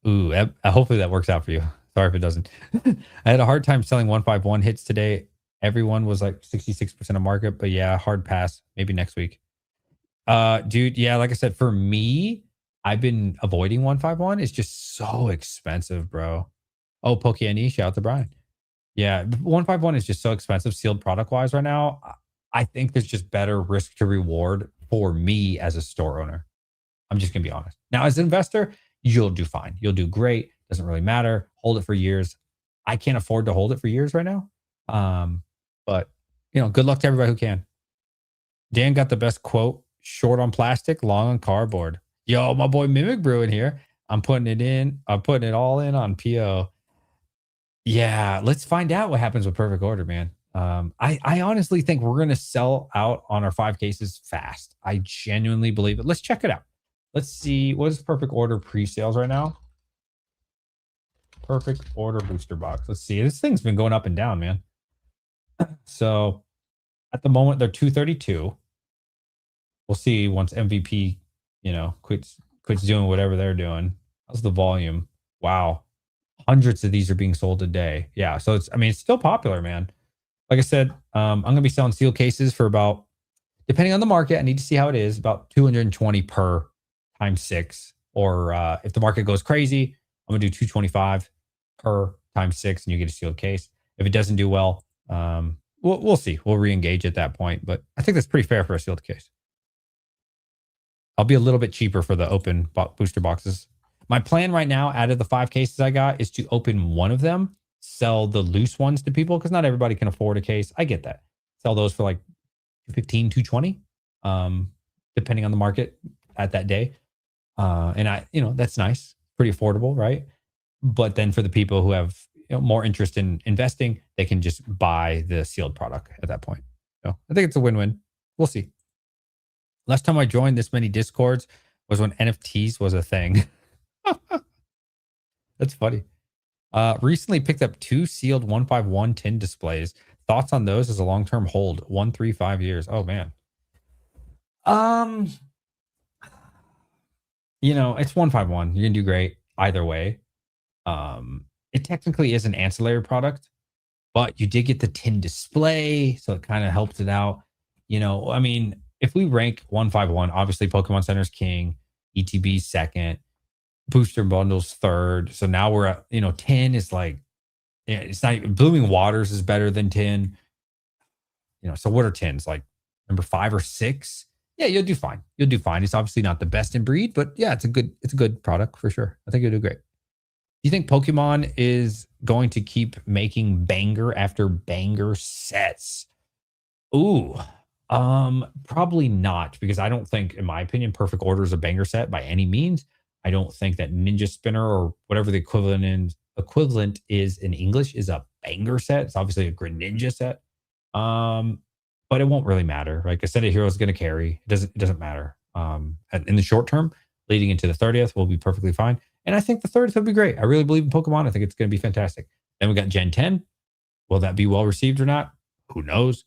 Ooh, hopefully that works out for you. Sorry if it doesn't. I had a hard time selling 151 hits today. Everyone was like 66% of market, but yeah, hard pass. Maybe next week. Dude, yeah, like I said, for me, I've been avoiding 151. It's just so expensive, bro. Oh, QnA, shout out to Brian. Yeah, 151 is just so expensive sealed product wise right now. I think there's just better risk to reward for me as a store owner. I'm just gonna be honest. Now, as an investor, you'll do fine. You'll do great. Doesn't really matter. Hold it for years. I can't afford to hold it for years right now. But good luck to everybody who can. Dan got the best quote: short on plastic, long on cardboard. Yo, my boy Mimic Brew in here. I'm putting it in. I'm putting it all in on PO. Yeah, let's find out what happens with Perfect Order, man. I honestly think we're going to sell out on our 5 cases fast. I genuinely believe it. Let's check it out. Let's see. What is Perfect Order pre-sales right now? Perfect Order booster box. Let's see. This thing's been going up and down, man. So at the moment, they're 232. We'll see once MVP, quits doing whatever they're doing. How's the volume? Wow. Hundreds of these are being sold a day. Yeah. So it's still popular, man. Like I said, I'm going to be selling steel cases for about, depending on the market, I need to see how it is, about 220 per times 6. Or if the market goes crazy, I'm going to do 225 per times 6 and you get a sealed case. If it doesn't do well, we'll see. We'll re-engage at that point. But I think that's pretty fair for a sealed case. I'll be a little bit cheaper for the open booster boxes. My plan right now, out of the 5 cases I got, is to open one of them, sell the loose ones to people because not everybody can afford a case. I get that. Sell those for like 215, 220, depending on the market at that day. And that's nice, pretty affordable, right? But then for the people who have more interest in investing, they can just buy the sealed product at that point. So I think it's a win-win. We'll see. Last time I joined this many Discords was when NFTs was a thing. That's funny. Recently picked up 2 sealed 151 tin displays. Thoughts on those as a long-term hold? 1, 3, 5 years. Oh man. It's 151. You're gonna do great either way. It technically is an ancillary product, but you did get the tin display, so it kind of helps it out. If we rank 151, obviously Pokemon Center's king, ETB second, booster bundles third. So now we're at 10 is like, it's not, Blooming Waters is better than 10. So what are 10s? Like number 5 or 6? Yeah, you'll do fine. You'll do fine. It's obviously not the best in breed, but yeah, it's a good product for sure. I think you'll do great. Do you think Pokemon is going to keep making banger after banger sets? Ooh, probably not, because I don't think, in my opinion, Perfect Order is a banger set by any means. I don't think that Ninja Spinner or whatever the equivalent is in English is a banger set. It's obviously a Greninja set. But it won't really matter. Like Ascendant Heroes is going to carry. It doesn't matter. In the short term, leading into the 30th, we'll be perfectly fine. And I think the 30th will be great. I really believe in Pokemon. I think it's going to be fantastic. Then we got Gen 10. Will that be well received or not? Who knows?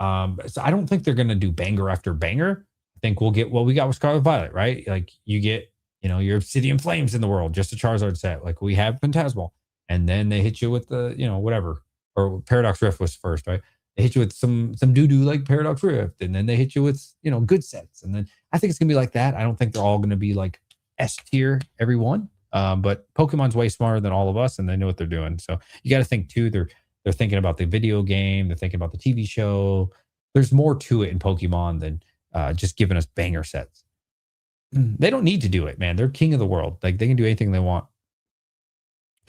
So I don't think they're going to do banger after banger. I think we'll get what we got with Scarlet Violet, right? Like you get, your Obsidian Flames in the world, just a Charizard set. Like we have Phantasmal. And then they hit you with the, whatever. Or Paradox Rift was first, right? They hit you with some doo-doo like Paradox Rift. And then they hit you with, good sets. And then I think it's going to be like that. I don't think they're all going to be like S tier, every one. But Pokemon's way smarter than all of us, and they know what they're doing. So you got to think too. They're thinking about the video game. They're thinking about the TV show. There's more to it in Pokemon than just giving us banger sets. They don't need to do it, man. They're king of the world. Like they can do anything they want.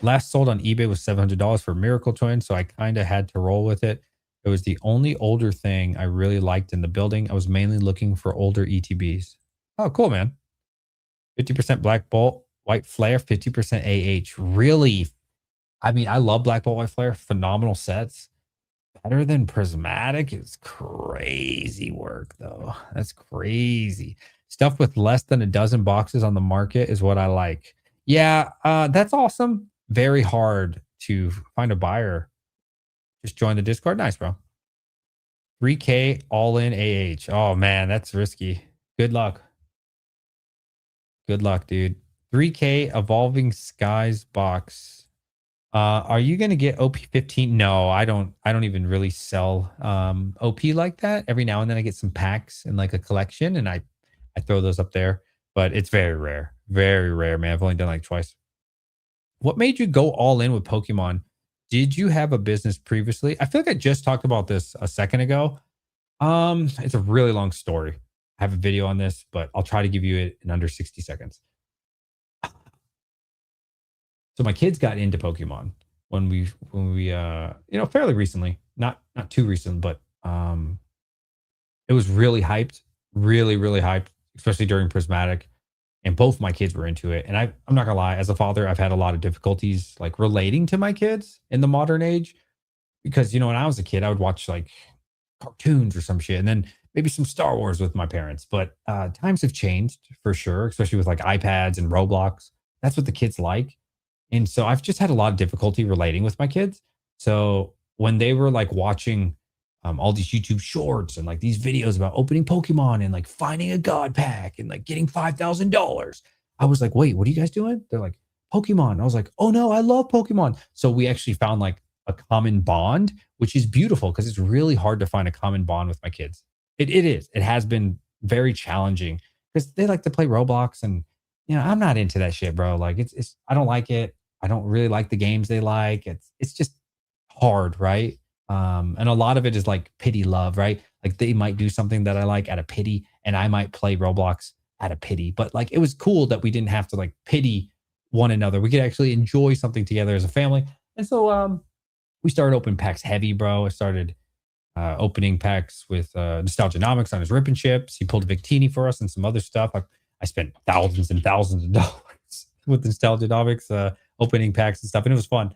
Last sold on eBay was $700 for Miracle Twin, so I kind of had to roll with it. It was the only older thing I really liked in the building. I was mainly looking for older ETBs. Oh, cool, man. 50% Black Bolt, White Flare, 50% AH. Really? I mean, I love Black Bolt, White Flare. Phenomenal sets. Better than Prismatic is crazy work, though. That's crazy. Stuff with less than a dozen boxes on the market is what I like. Yeah, that's awesome. Very hard to find a buyer. Just join the Discord. Nice, bro. 3K all in AH. Oh, man, that's risky. Good luck. Good luck, dude. 3K Evolving Skies box. Are you gonna get OP15? No, I don't even really sell OP like that. Every now and then I get some packs in like a collection and I throw those up there, but it's very rare. Very rare, man. I've only done like twice. What made you go all in with Pokemon? Did you have a business previously? I feel like I just talked about this a second ago. It's a really long story. I have a video on this, but I'll try to give you it in under 60 seconds. So my kids got into Pokemon when we fairly recently, not too recent, but it was really hyped, really really hyped, especially during Prismatic, and both my kids were into it. And I'm not gonna lie, as a father, I've had a lot of difficulties like relating to my kids in the modern age because when I was a kid, I would watch like cartoons or some shit, and then maybe some Star Wars with my parents. But times have changed for sure, especially with like iPads and Roblox. That's what the kids like. And so I've just had a lot of difficulty relating with my kids. So when they were like watching all these YouTube shorts and like these videos about opening Pokemon and like finding a God pack and like getting $5,000, I was like, wait, what are you guys doing? They're like, Pokemon. I was like, oh no, I love Pokemon. So we actually found like a common bond, which is beautiful because it's really hard to find a common bond with my kids. It is. It has been very challenging because they like to play Roblox and I'm not into that shit, bro. Like it's I don't like it. I don't really like the games they like. It's just hard, right? And a lot of it is like pity love, right? Like they might do something that I like out of pity, and I might play Roblox out of pity. But like it was cool that we didn't have to like pity one another. We could actually enjoy something together as a family. And so we started opening packs heavy, bro. I started opening packs with Nostalgianomics on his ripping ships. He pulled a Victini for us and some other stuff. I spent thousands and thousands of dollars with Nostalgianomics opening packs and stuff, and it was fun.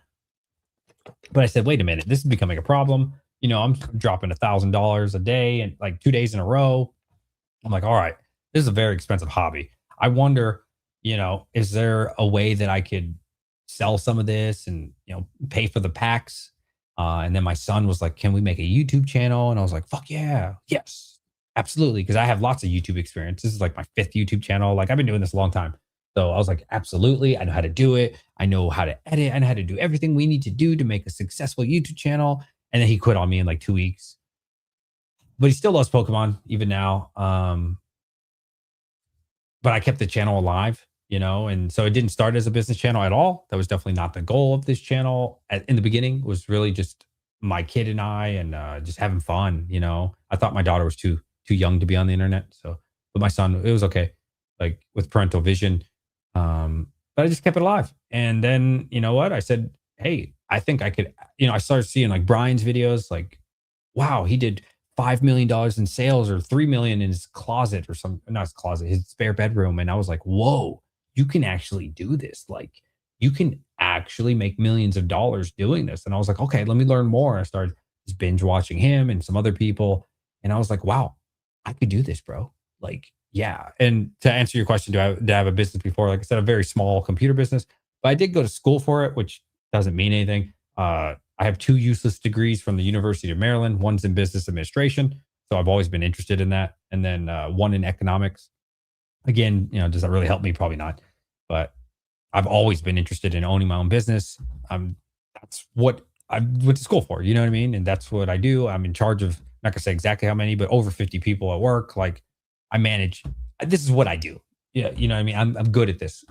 But I said, wait a minute, this is becoming a problem. I'm dropping $1,000 a day and like 2 days in a row. I'm like, all right, this is a very expensive hobby. I wonder, is there a way that I could sell some of this and pay for the packs? And then my son was like, can we make a YouTube channel? And I was like, fuck yeah, yes, absolutely, because I have lots of YouTube experience. This is like my 5th YouTube channel. Like I've been doing this a long time. So I was like, absolutely. I know how to do it. I know how to edit. I know how to do everything we need to do to make a successful YouTube channel. And then he quit on me in like 2 weeks. But he still loves Pokemon even now. But I kept the channel alive, and so it didn't start as a business channel at all. That was definitely not the goal of this channel. In the beginning, it was really just my kid and I, and just having fun. I thought my daughter was too young to be on the internet. So, but my son, it was okay, like with parental vision. But I just kept it alive. And then, you know what? I said, hey, I think I could, I started seeing like Brian's videos, like, wow, he did $5 million in sales or 3 million in his closet or not his closet, his spare bedroom. And I was like, whoa, you can actually do this. Like you can actually make millions of dollars doing this. And I was like, okay, let me learn more. I started just binge watching him and some other people. And I was like, wow, I could do this, bro. Like, yeah. And to answer your question, did I have a business before? Like I said, a very small computer business, but I did go to school for it, which doesn't mean anything. I have 2 useless degrees from the University of Maryland. One's in business administration. So I've always been interested in that. And then one in economics. Again, does that really help me? Probably not. But I've always been interested in owning my own business. That's what I went to school for. You know what I mean? And that's what I do. I'm in charge of, not gonna say exactly how many, but over 50 people at work. Like I manage. This is what I do. Yeah, you know what I mean? I'm good at this.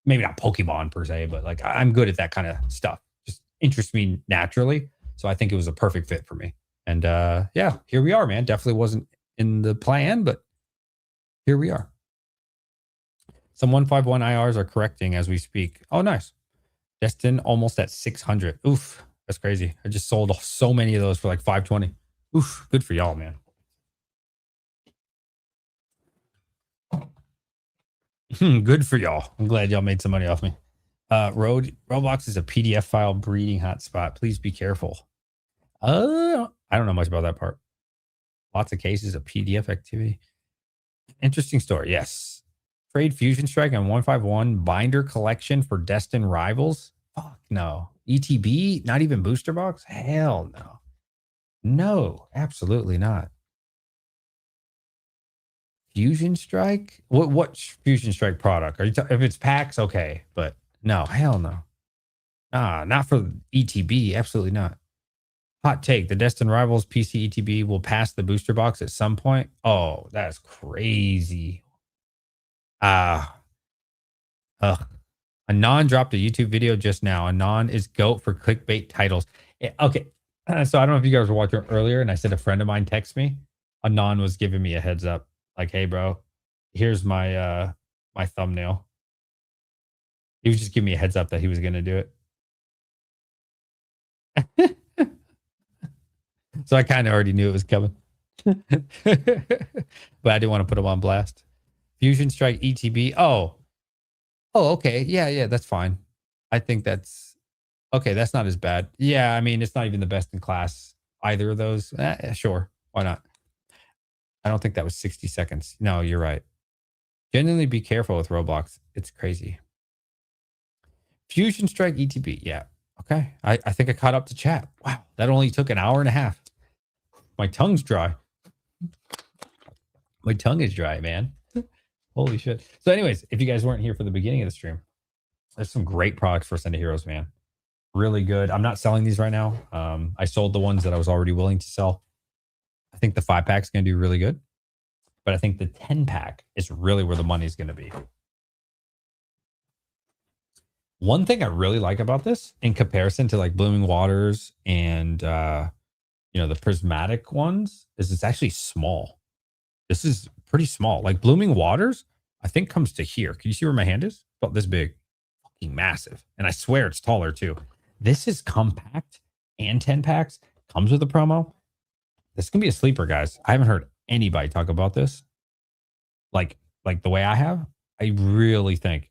Maybe not Pokemon per se, but like I'm good at that kind of stuff. Just interests me naturally. So I think it was a perfect fit for me. And yeah, here we are, man. Definitely wasn't in the plan, but here we are. Some 151 IRs are correcting as we speak. Oh, nice. Destin almost at 600. Oof, that's crazy. I just sold so many of those for like 520. Oof, good for y'all, man. Good for y'all. I'm glad y'all made some money off me. Roblox is a PDF file breeding hotspot. Please be careful. I don't know much about that part. Lots of cases of PDF activity. Interesting story. Yes. Trade Fusion Strike on 151 binder collection for Destin rivals. Fuck no. ETB, not even booster box? Hell no. No, absolutely not. Fusion Strike? What Fusion Strike product? Are you if it's packs, okay, but no, hell no. Not for ETB, absolutely not. Hot take: the Destin Rivals PC ETB will pass the booster box at some point. Oh, that's crazy. Anon dropped a YouTube video just now. Anon is GOAT for clickbait titles. Okay, so I don't know if you guys were watching earlier, and I said a friend of mine texted me. Anon was giving me a heads up, like, "Hey, bro, here's my my thumbnail." He was just giving me a heads up that he was going to do it. So I kind of already knew it was coming. But I didn't want to put him on blast. Fusion Strike ETB. Oh, okay. Yeah, that's fine. I think that's okay. That's not as bad. Yeah, I mean, it's not even the best in class, either of those. Sure. Why not? I don't think that was 60 seconds. No, you're right. Genuinely be careful with Roblox. It's crazy. Fusion Strike ETB. Yeah. Okay. I think I caught up to chat. Wow. That only took an hour and a half. My tongue's dry. My tongue is dry, man. Holy shit. So anyways, if you guys weren't here for the beginning of the stream, there's some great products for Ascendant Heroes, man. Really good. I'm not selling these right now. I sold the ones that I was already willing to sell. I think the 5-pack is going to do really good. But I think the 10-pack is really where the money is going to be. One thing I really like about this, in comparison to like Blooming Waters and the prismatic ones, is it's actually small. This is pretty small. Like Blooming Waters, I think comes to here. Can you see where my hand is? About this big. Fucking massive. And I swear it's taller too. This is compact and 10 packs. Comes with a promo. This can be a sleeper, guys. I haven't heard anybody talk about this like the way I have. I really think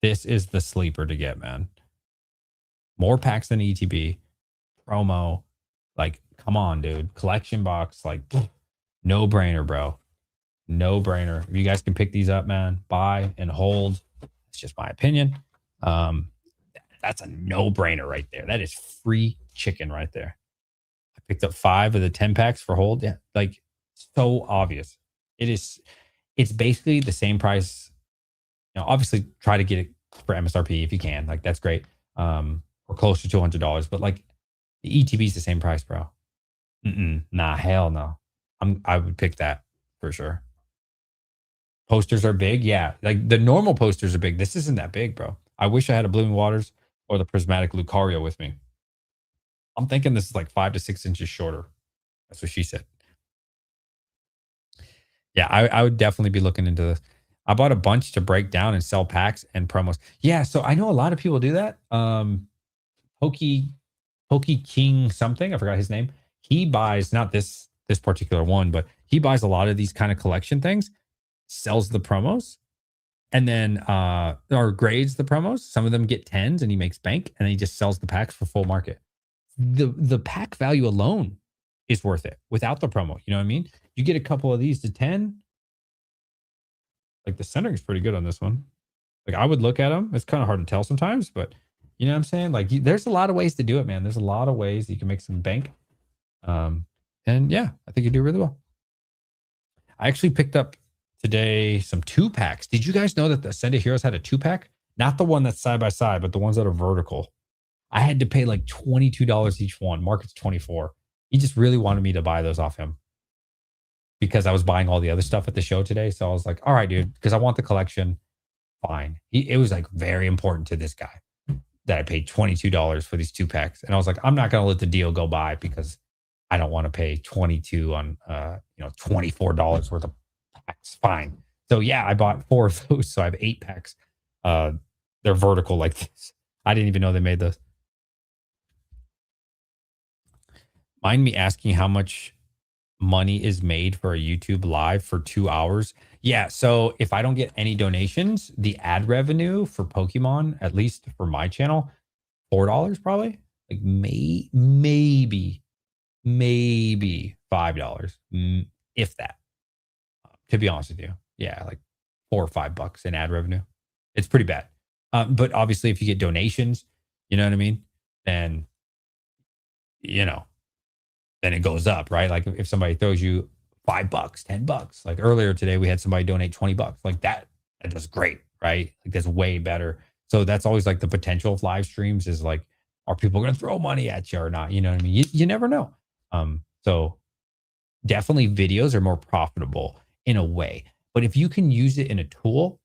this is the sleeper to get, man. More packs than ETB. Promo. Like, come on, dude. Collection box. Like, no brainer, bro. No brainer. If you guys can pick these up, man, buy and hold. It's just my opinion. That's a no brainer right there. That is free chicken right there. I picked up 5 of the 10 packs for hold. Yeah, like, so obvious. It's basically the same price. Obviously try to get it for MSRP if you can. Like, that's great. Or close to $200, but like the ETB is the same price, bro. Nah, hell no. I would pick that for sure. Posters are big. Yeah. Like the normal posters are big. This isn't that big, bro. I wish I had a Blooming Waters or the Prismatic Lucario with me. I'm thinking this is like 5 to 6 inches shorter. That's what she said. Yeah, I would definitely be looking into this. I bought a bunch to break down and sell packs and promos. Yeah, so I know a lot of people do that. Pokey King something, I forgot his name. He buys not this particular one, but he buys a lot of these kind of collection things, sells the promos, and then or grades the promos. Some of them get 10s and he makes bank, and then he just sells the packs for full market. The pack value alone is worth it without the promo. You know what I mean? You get a couple of these to 10. Like the centering is pretty good on this one. Like I would look at them. It's kind of hard to tell sometimes, but you know what I'm saying? Like there's a lot of ways to do it, man. There's a lot of ways you can make some bank. And yeah, I think you do really well. I actually picked up today some 2-packs. Did you guys know that the Ascendant Heroes had a 2-pack? Not the one that's side by side, but the ones that are vertical. I had to pay like $22 each one. Market's 24. He just really wanted me to buy those off him because I was buying all the other stuff at the show today. So I was like, all right, dude, because I want the collection. Fine. It was like very important to this guy that I paid $22 for these 2-packs. And I was like, I'm not going to let the deal go by because I don't want to pay 22 on, $24 worth of packs. Fine. So yeah, I bought 4 of those. So I have 8 packs. They're vertical like this. I didn't even know they made those. Mind me asking how much money is made for a YouTube live for 2 hours? Yeah, so if I don't get any donations, the ad revenue for Pokemon, at least for my channel, $4 probably. Like maybe $5, if that. To be honest with you, yeah, like $4 or $5 in ad revenue. It's pretty bad. But obviously, if you get donations, you know what I mean. Then you know, then it goes up, right? Like if somebody throws you $5, $10. Like earlier today, we had somebody donate $20. Like that, that does great, right? Like that's way better. So that's always like the potential of live streams is like, are people going to throw money at you or not? You know what I mean? You never know. So definitely videos are more profitable in a way. But if you can use it in a tool,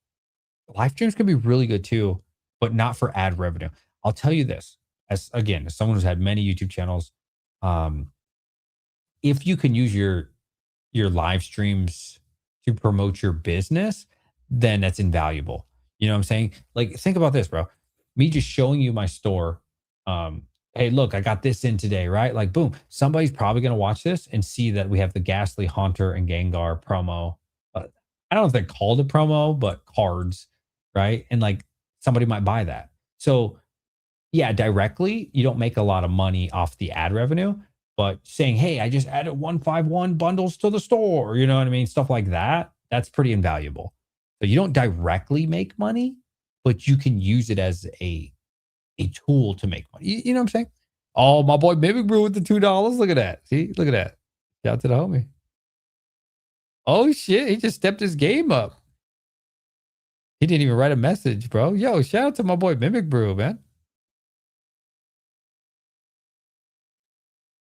live streams can be really good too, but not for ad revenue. I'll tell you this, as again, as someone who's had many YouTube channels, um, if you can use your live streams to promote your business, then that's invaluable. You know what I'm saying? Like, think about this, bro. Me just showing you my store. Hey, look, I got this in today, right? Like, boom, somebody's probably going to watch this and see that we have the Ghastly Haunter and Gengar promo. I don't know if they're called a promo, but cards, right? And like somebody might buy that. So yeah, directly, you don't make a lot of money off the ad revenue, but saying, "Hey, I just added 151 bundles to the store," you know what I mean? Stuff like that, that's pretty invaluable. So you don't directly make money, but you can use it as a tool to make money. You know what I'm saying? Oh, my boy Mimic Brew with the $2. Look at that. See, look at that. Shout out to the homie. Oh shit, he just stepped his game up. He didn't even write a message, bro. Yo, shout out to my boy Mimic Brew, man.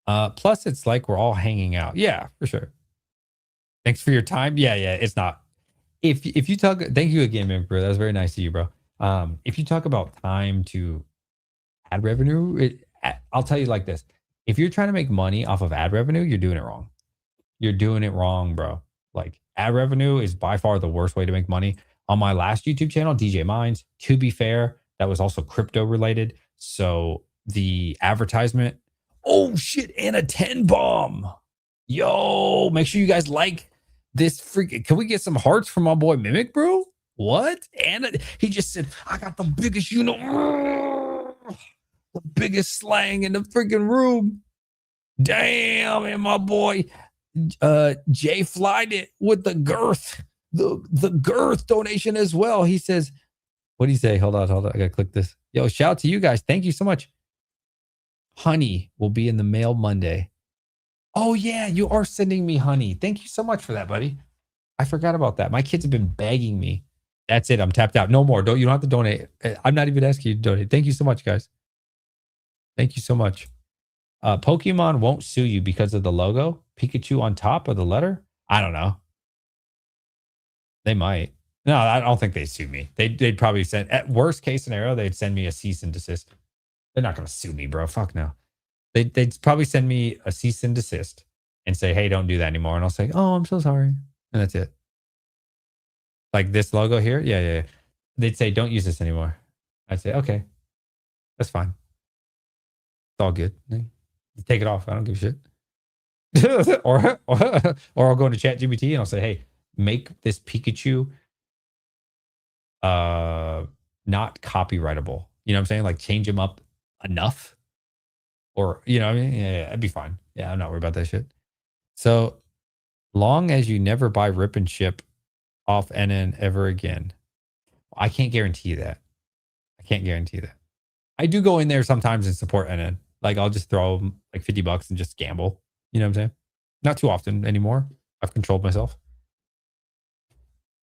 Plus it's like we're all hanging out. Yeah, for sure. Thanks for your time. Yeah, yeah, it's not. If you talk, thank you again, man, bro. That was very nice of you, bro. If you talk about time to ad revenue, I'll tell you like this: if you're trying to make money off of ad revenue, you're doing it wrong. You're doing it wrong, bro. Like ad revenue is by far the worst way to make money. On my last YouTube channel, DJ Minds, to be fair, that was also crypto related. So the advertisement, oh shit, and a 10 bomb. Yo, make sure you guys like this freaking. Can we get some hearts from my boy Mimic, bro? What? And he just said, I got the biggest, the biggest slang in the freaking room. Damn, and my boy Jay flied it with the girth, the girth donation as well. He says, what do you say? Hold on. I gotta click this. Yo, shout out to you guys. Thank you so much. Honey will be in the mail Monday. Oh yeah, you are sending me honey. Thank you so much for that, buddy. I forgot about that. My kids have been begging me. That's it. I'm tapped out. No more. You don't have to donate. I'm not even asking you to donate. Thank you so much, guys. Thank you so much. Pokemon won't sue you because of the logo. Pikachu on top of the letter. I don't know. They might. No, I don't think they'd sue me. They'd probably send, at worst case scenario, they'd send me a cease and desist. They're not going to sue me, bro. Fuck no. They'd probably send me a cease and desist and say, hey, don't do that anymore. And I'll say, oh, I'm so sorry. And that's it. Like this logo here. Yeah. They'd say, don't use this anymore. I'd say, okay, that's fine. It's all good. Take it off. I don't give a shit. or I'll go into ChatGPT and I'll say, hey, make this Pikachu not copyrightable. You know what I'm saying? Like change him up enough. Or, you know what I mean? Yeah, it'd be fine. Yeah, I'm not worried about that shit. So long as you never buy rip and ship off NN ever again. I can't guarantee that. I can't guarantee that. I do go in there sometimes and support NN. Like I'll just throw them like $50 and just gamble. You know what I'm saying? Not too often anymore. I've controlled myself.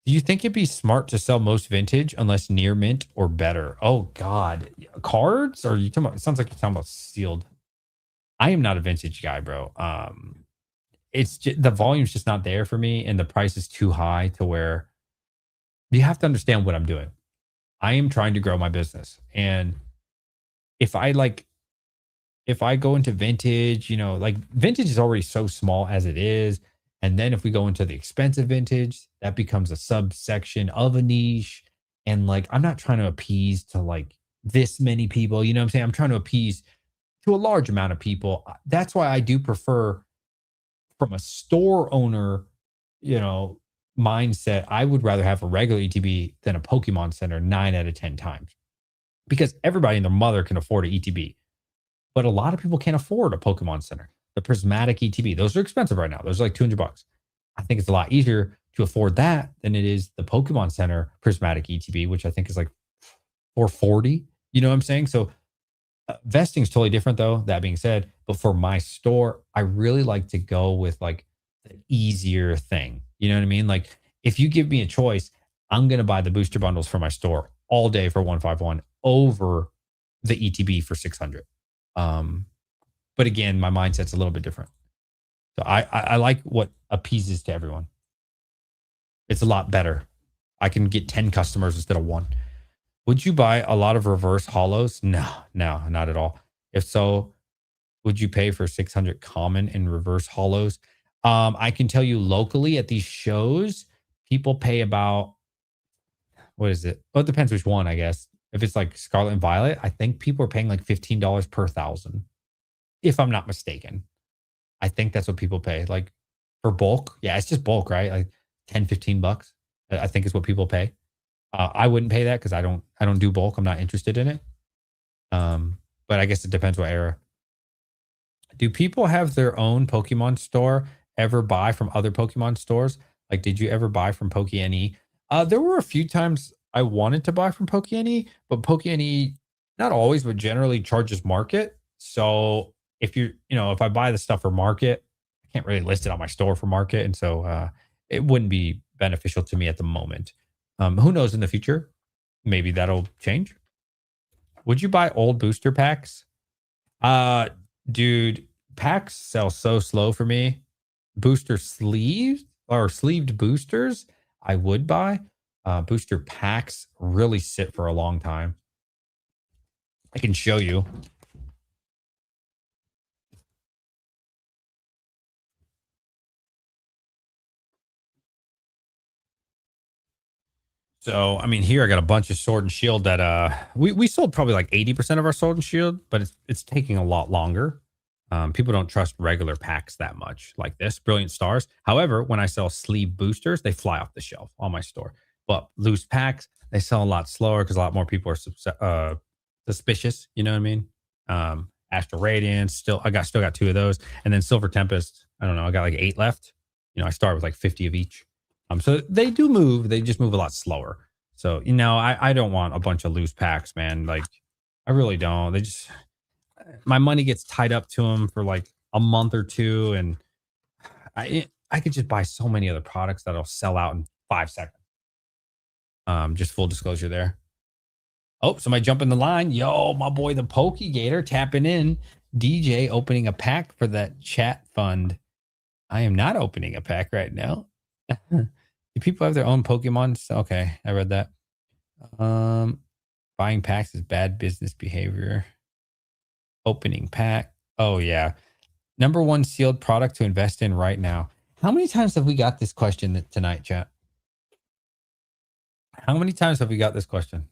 Do you think it'd be smart to sell most vintage unless near mint or better? Oh God, cards? Or are you talking about? It sounds like you're talking about sealed. I am not a vintage guy, bro. It's just, the volume's just not there for me, and the price is too high to where you have to understand what I'm doing. I am trying to grow my business, and if I go into vintage, you know, like vintage is already so small as it is. And then if we go into the expensive vintage, that becomes a subsection of a niche. And like, I'm not trying to appease to like this many people. You know what I'm saying? I'm trying to appease to a large amount of people. That's why I do prefer from a store owner, you know, mindset. I would rather have a regular ETB than a Pokemon Center 9 out of 10 times because everybody and their mother can afford an ETB, but a lot of people can't afford a Pokemon Center. The Prismatic ETB, those are expensive right now. Those are like $200. I think it's a lot easier to afford that than it is the Pokemon Center Prismatic ETB, which I think is like 440. You know what I'm saying? So vesting is totally different though. That being said, but for my store, I really like to go with like the easier thing. You know what I mean? Like if you give me a choice, I'm going to buy the booster bundles for my store all day for 151 over the ETB for 600. But again, my mindset's a little bit different. So I like what appeases to everyone. It's a lot better. I can get 10 customers instead of one. Would you buy a lot of reverse hollows? No, not at all. If so, would you pay for 600 common and reverse hollows? I can tell you locally at these shows, people pay about, what is it? Well, it depends which one, I guess. If it's like Scarlet and Violet, I think people are paying like $15 per thousand, if I'm not mistaken. I think that's what people pay. Like for bulk. Yeah, it's just bulk, right? Like 10, $15. I think is what people pay. I wouldn't pay that because I don't do bulk. I'm not interested in it. But I guess it depends what era. Do people have their own Pokemon store? Ever buy from other Pokemon stores? Like, did you ever buy from QnA? There were a few times I wanted to buy from QnA, but QnA not always, but generally charges market. So if if I buy the stuff for market, I can't really list it on my store for market, and so it wouldn't be beneficial to me at the moment. Who knows in the future? Maybe that'll change. Would you buy old booster packs? Uh, Dude, packs sell so slow for me. Booster sleeves or sleeved boosters, I would buy. Booster packs really sit for a long time. I can show you. So, I mean, here I got a bunch of Sword and Shield that we sold probably like 80% of our Sword and Shield, but it's taking a lot longer. People don't trust regular packs that much like this. Brilliant Stars. However, when I sell sleeve boosters, they fly off the shelf on my store. But loose packs, they sell a lot slower because a lot more people are suspicious. You know what I mean? Astral Radiance, still got two of those, and then Silver Tempest. I don't know. I got like 8 left. I start with like 50 of each. So they do move. They just move a lot slower. So I don't want a bunch of loose packs, man. Like I really don't. They just my money gets tied up to them for like a month or two, and I could just buy so many other products that'll sell out in 5 seconds. Just full disclosure there. Oh, somebody jump in the line. Yo, my boy, the Pokegator tapping in. DJ opening a pack for that chat fund. I am not opening a pack right now. Do people have their own Pokemon? Okay, I read that. Buying packs is bad business behavior. Opening pack. Oh, yeah. Number one sealed product to invest in right now. How many times have we got this question tonight, chat? How many times have we got this question?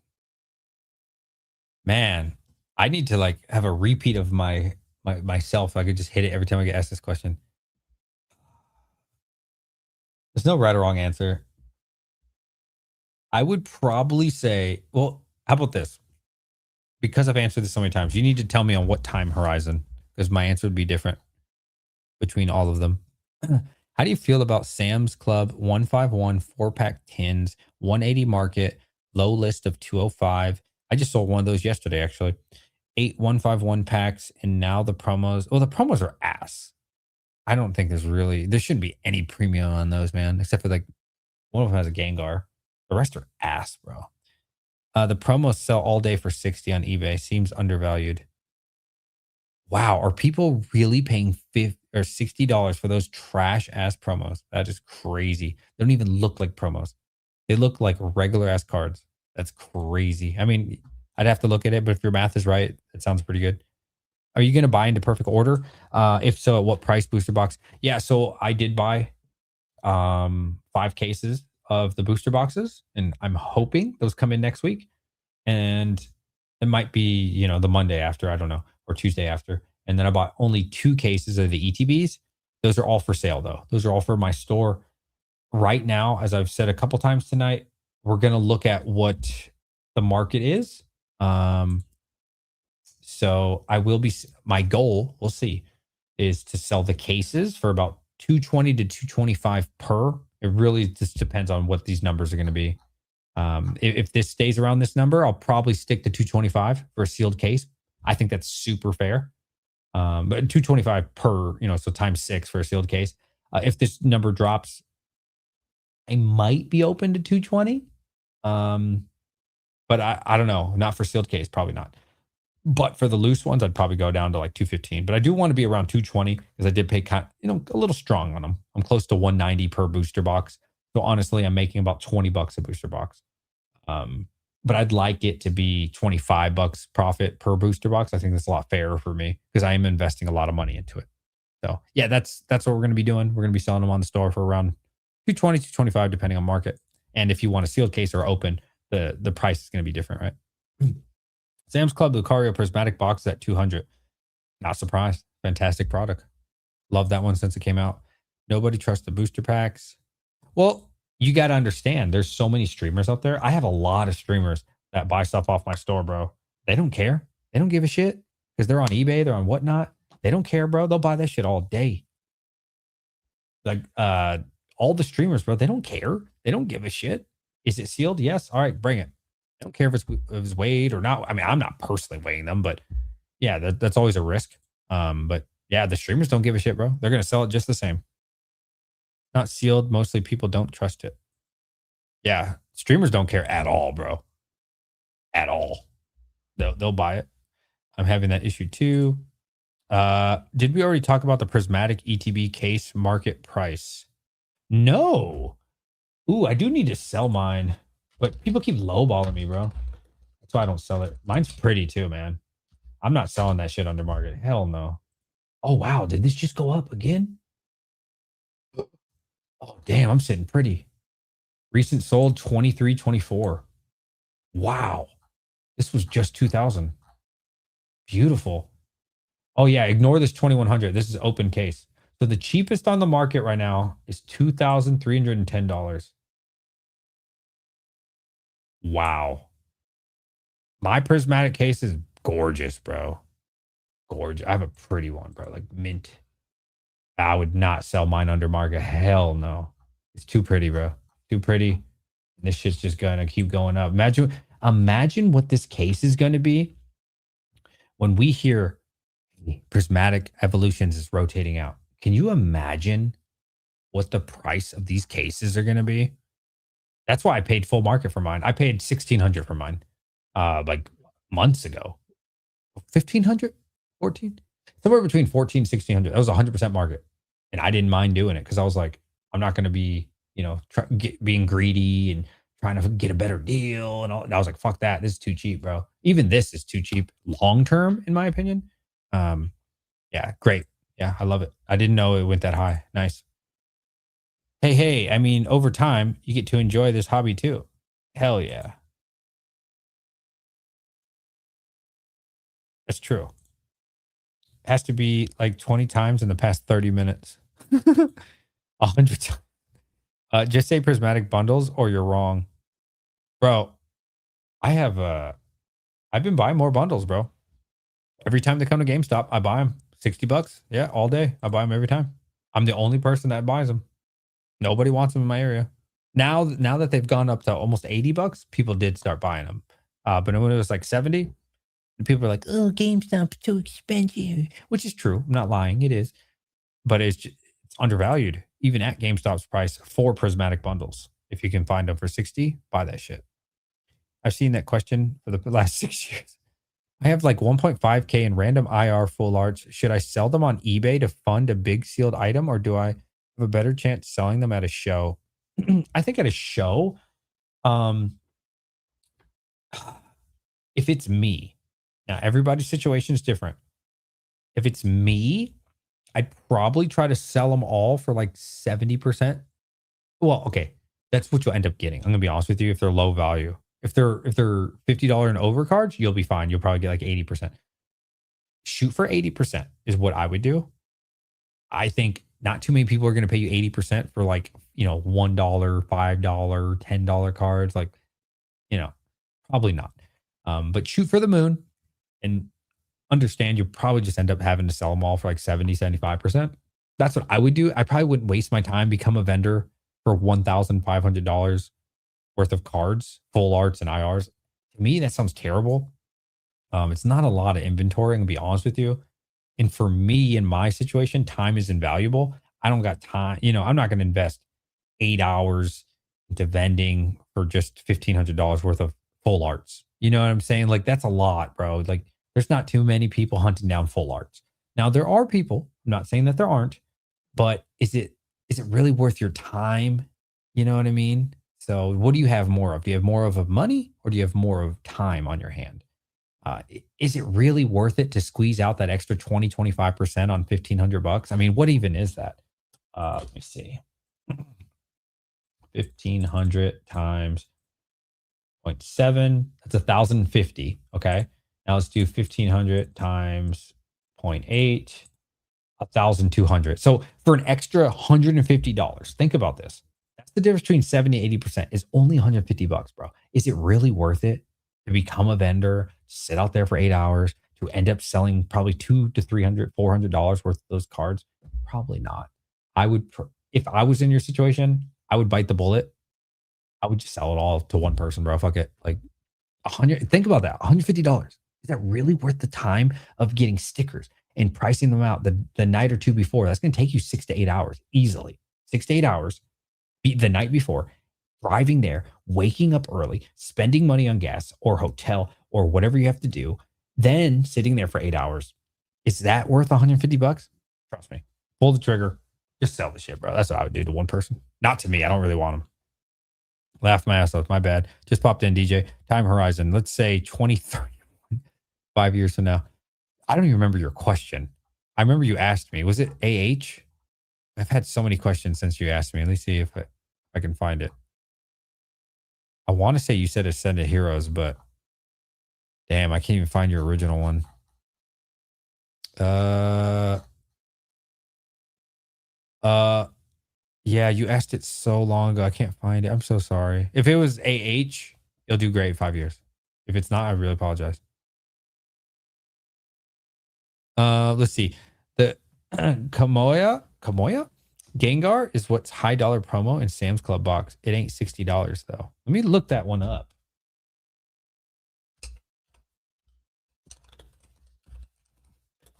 Man, I need to like have a repeat of myself. I could just hit it every time I get asked this question. There's no right or wrong answer. I would probably say, well, how about this? Because I've answered this so many times, you need to tell me on what time horizon, because my answer would be different between all of them. How do you feel about Sam's Club 151 4-pack tins, 180 market, low list of 205? I just sold one of those yesterday, actually. 8 151 packs, and now the promos. Well, the promos are ass. I don't think there shouldn't be any premium on those, man, except for like one of them has a Gengar. The rest are ass, bro. The promos sell all day for 60 on eBay. Seems undervalued. Wow, are people really paying $50 or $60 for those trash ass promos? That is crazy. They don't even look like promos. They look like regular ass cards. That's crazy. I mean, I'd have to look at it, but if your math is right, it sounds pretty good. Are you going to buy into perfect order? If so, at what price booster box? Yeah, so I did buy 5 cases of the booster boxes, and I'm hoping those come in next week. And It might be, the Monday after, I don't know, or Tuesday after. And then I bought only 2 cases of the ETBs. Those are all for sale though. Those are all for my store. Right now, as I've said a couple times tonight, we're going to look at what the market is. So I will be, my goal, we'll see, is to sell the cases for about 220 to 225 per. It really just depends on what these numbers are going to be. If this stays around this number, I'll probably stick to 225 for a sealed case. I think that's super fair. But 225 per, so times 6 for a sealed case. If this number drops, I might be open to 220. But I don't know. Not for sealed case, probably not. But for the loose ones, I'd probably go down to like 215. But I do want to be around 220 because I did pay a little strong on them. I'm close to 190 per booster box. So honestly, I'm making about $20 a booster box. But I'd like it to be $25 profit per booster box. I think that's a lot fairer for me because I am investing a lot of money into it. So yeah, that's what we're going to be doing. We're going to be selling them on the store for around 220, 225, depending on market. And if you want a sealed case or open, the price is going to be different, right? Sam's Club Lucario Prismatic box at 200. Not surprised. Fantastic product. Love that one since it came out. Nobody trusts the booster packs. Well, you got to understand, there's so many streamers out there. I have a lot of streamers that buy stuff off my store, bro. They don't care. They don't give a shit because they're on eBay. They're on whatnot. They don't care, bro. They'll buy that shit all day. Like all the streamers, bro, they don't care. They don't give a shit. Is it sealed? Yes. All right, bring it. I don't care if it's weighed or not. I mean, I'm not personally weighing them, but yeah, that's always a risk. But yeah, the streamers don't give a shit, bro. They're going to sell it just the same. Not sealed. Mostly people don't trust it. Yeah, streamers don't care at all, bro. At all. They'll buy it. I'm having that issue too. Did we already talk about the Prismatic ETB case market price? No. Ooh, I do need to sell mine, but people keep lowballing me, bro. That's why I don't sell it. Mine's pretty too, man. I'm not selling that shit under market. Hell no. Oh, wow. Did this just go up again? Oh, damn. I'm sitting pretty. Recent sold 23.24. Wow. This was just 2000. Beautiful. Oh, yeah. Ignore this 2100. This is open case. So the cheapest on the market right now is $2,310. Wow. My prismatic case is gorgeous, bro. Gorgeous. I have a pretty one, bro. Like mint. I would not sell mine under market. Hell no. It's too pretty, bro. Too pretty. This shit's just gonna keep going up. Imagine what this case is gonna be when we hear Prismatic Evolutions is rotating out. Can you imagine what the price of these cases are gonna be? That's why I paid full market for mine. I paid 1,600 for mine, like months ago. 1,500, 14, somewhere between 14 and 1,600. That was 100% market, and I didn't mind doing it because I was like, I'm not going to be, being greedy and trying to get a better deal and all. And I was like, fuck that. This is too cheap, bro. Even this is too cheap long term, in my opinion. Yeah, great. Yeah, I love it. I didn't know it went that high. Nice. Hey, I mean, over time, you get to enjoy this hobby too. Hell yeah. That's true. It has to be like 20 times in the past 30 minutes. 100 times. Just say prismatic bundles or you're wrong. Bro, I've been buying more bundles, bro. Every time they come to GameStop, I buy them. $60. Yeah, all day. I buy them every time. I'm the only person that buys them. Nobody wants them in my area. Now that they've gone up to almost $80, people did start buying them. But when it was like 70, people were like, "Oh, GameStop's too expensive," which is true. I'm not lying. It is, but it's undervalued even at GameStop's price for prismatic bundles. If you can find them for 60, buy that shit. I've seen that question for the last 6 years. I have like 1.5K in random IR full arts. Should I sell them on eBay to fund a big sealed item, or do I have a better chance selling them at a show? I think at a show, if it's me, now everybody's situation is different. If it's me, I'd probably try to sell them all for like 70%. Well, okay, that's what you'll end up getting. I'm gonna be honest with you. If they're low value, If they're $50 and over cards, you'll be fine. You'll probably get like 80%. Shoot for 80% is what I would do. I think not too many people are going to pay you 80% for like, $1, $5, $10 cards. Like, probably not. But shoot for the moon and understand you'll probably just end up having to sell them all for like 70, 75%. That's what I would do. I probably wouldn't waste my time, become a vendor for $1,500 worth of cards, full arts and IRs. To me, that sounds terrible. It's not a lot of inventory, I'm gonna be honest with you. And for me, in my situation, time is invaluable. I don't got time. I'm not going to invest 8 hours into vending for just $1,500 worth of full arts. You know what I'm saying? Like, that's a lot, bro. Like, there's not too many people hunting down full arts. Now, there are people. I'm not saying that there aren't, but is it really worth your time? You know what I mean? So, what do you have more of? Do you have more of money, or do you have more of time on your hand? Is it really worth it to squeeze out that extra 20, 25% on $1,500? I mean, what even is that? Let me see. 1,500 times 0.7. That's 1,050. Okay. Now let's do 1,500 times 0.8. 1,200. So for an extra $150, think about this. That's the difference between 70 and 80% is only $150, bro. Is it really worth it to become a vendor, sit out there for 8 hours, to end up selling probably $200 to $300, $400 worth of those cards? Probably not. I would, if I was in your situation, I would bite the bullet. I would just sell it all to one person, bro. Fuck it. Like think about that. $150. Is that really worth the time of getting stickers and pricing them out the night or two before? That's going to take you 6 to 8 hours easily. 6 to 8 hours the night before, driving there, waking up early, spending money on gas or hotel or whatever you have to do, then sitting there for 8 hours. Is that worth $150? Trust me. Pull the trigger. Just sell the shit, bro. That's what I would do to one person. Not to me. I don't really want them. Laugh my ass off. My bad. Just popped in, DJ. Time horizon. Let's say 2030. 5 years from now. I don't even remember your question. I remember you asked me. Was it AH? I've had so many questions since you asked me. Let me see if I can find it. I want to say you said Ascendant Heroes, but damn, I can't even find your original one. Yeah, you asked it so long ago. I can't find it. I'm so sorry. If it was AH, you'll do great in 5 years. If it's not, I really apologize. Let's see. The Kamoya Gengar is what's high dollar promo in Sam's Club box. It ain't $60 though. Let me look that one up.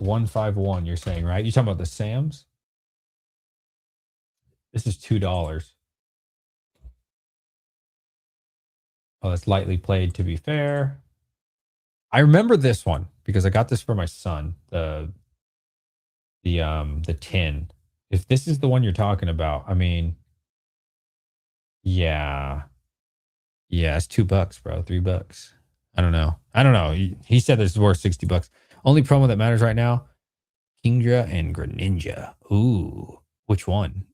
$151, you're saying, right? You're talking about the Sam's? This is $2. Oh, that's lightly played, to be fair. I remember this one because I got this for my son. The tin. If this is the one you're talking about, I mean, yeah, it's $2, bro. $3. I don't know. He said this is worth $60. Only promo that matters right now: Kingdra and Greninja. Ooh, which one?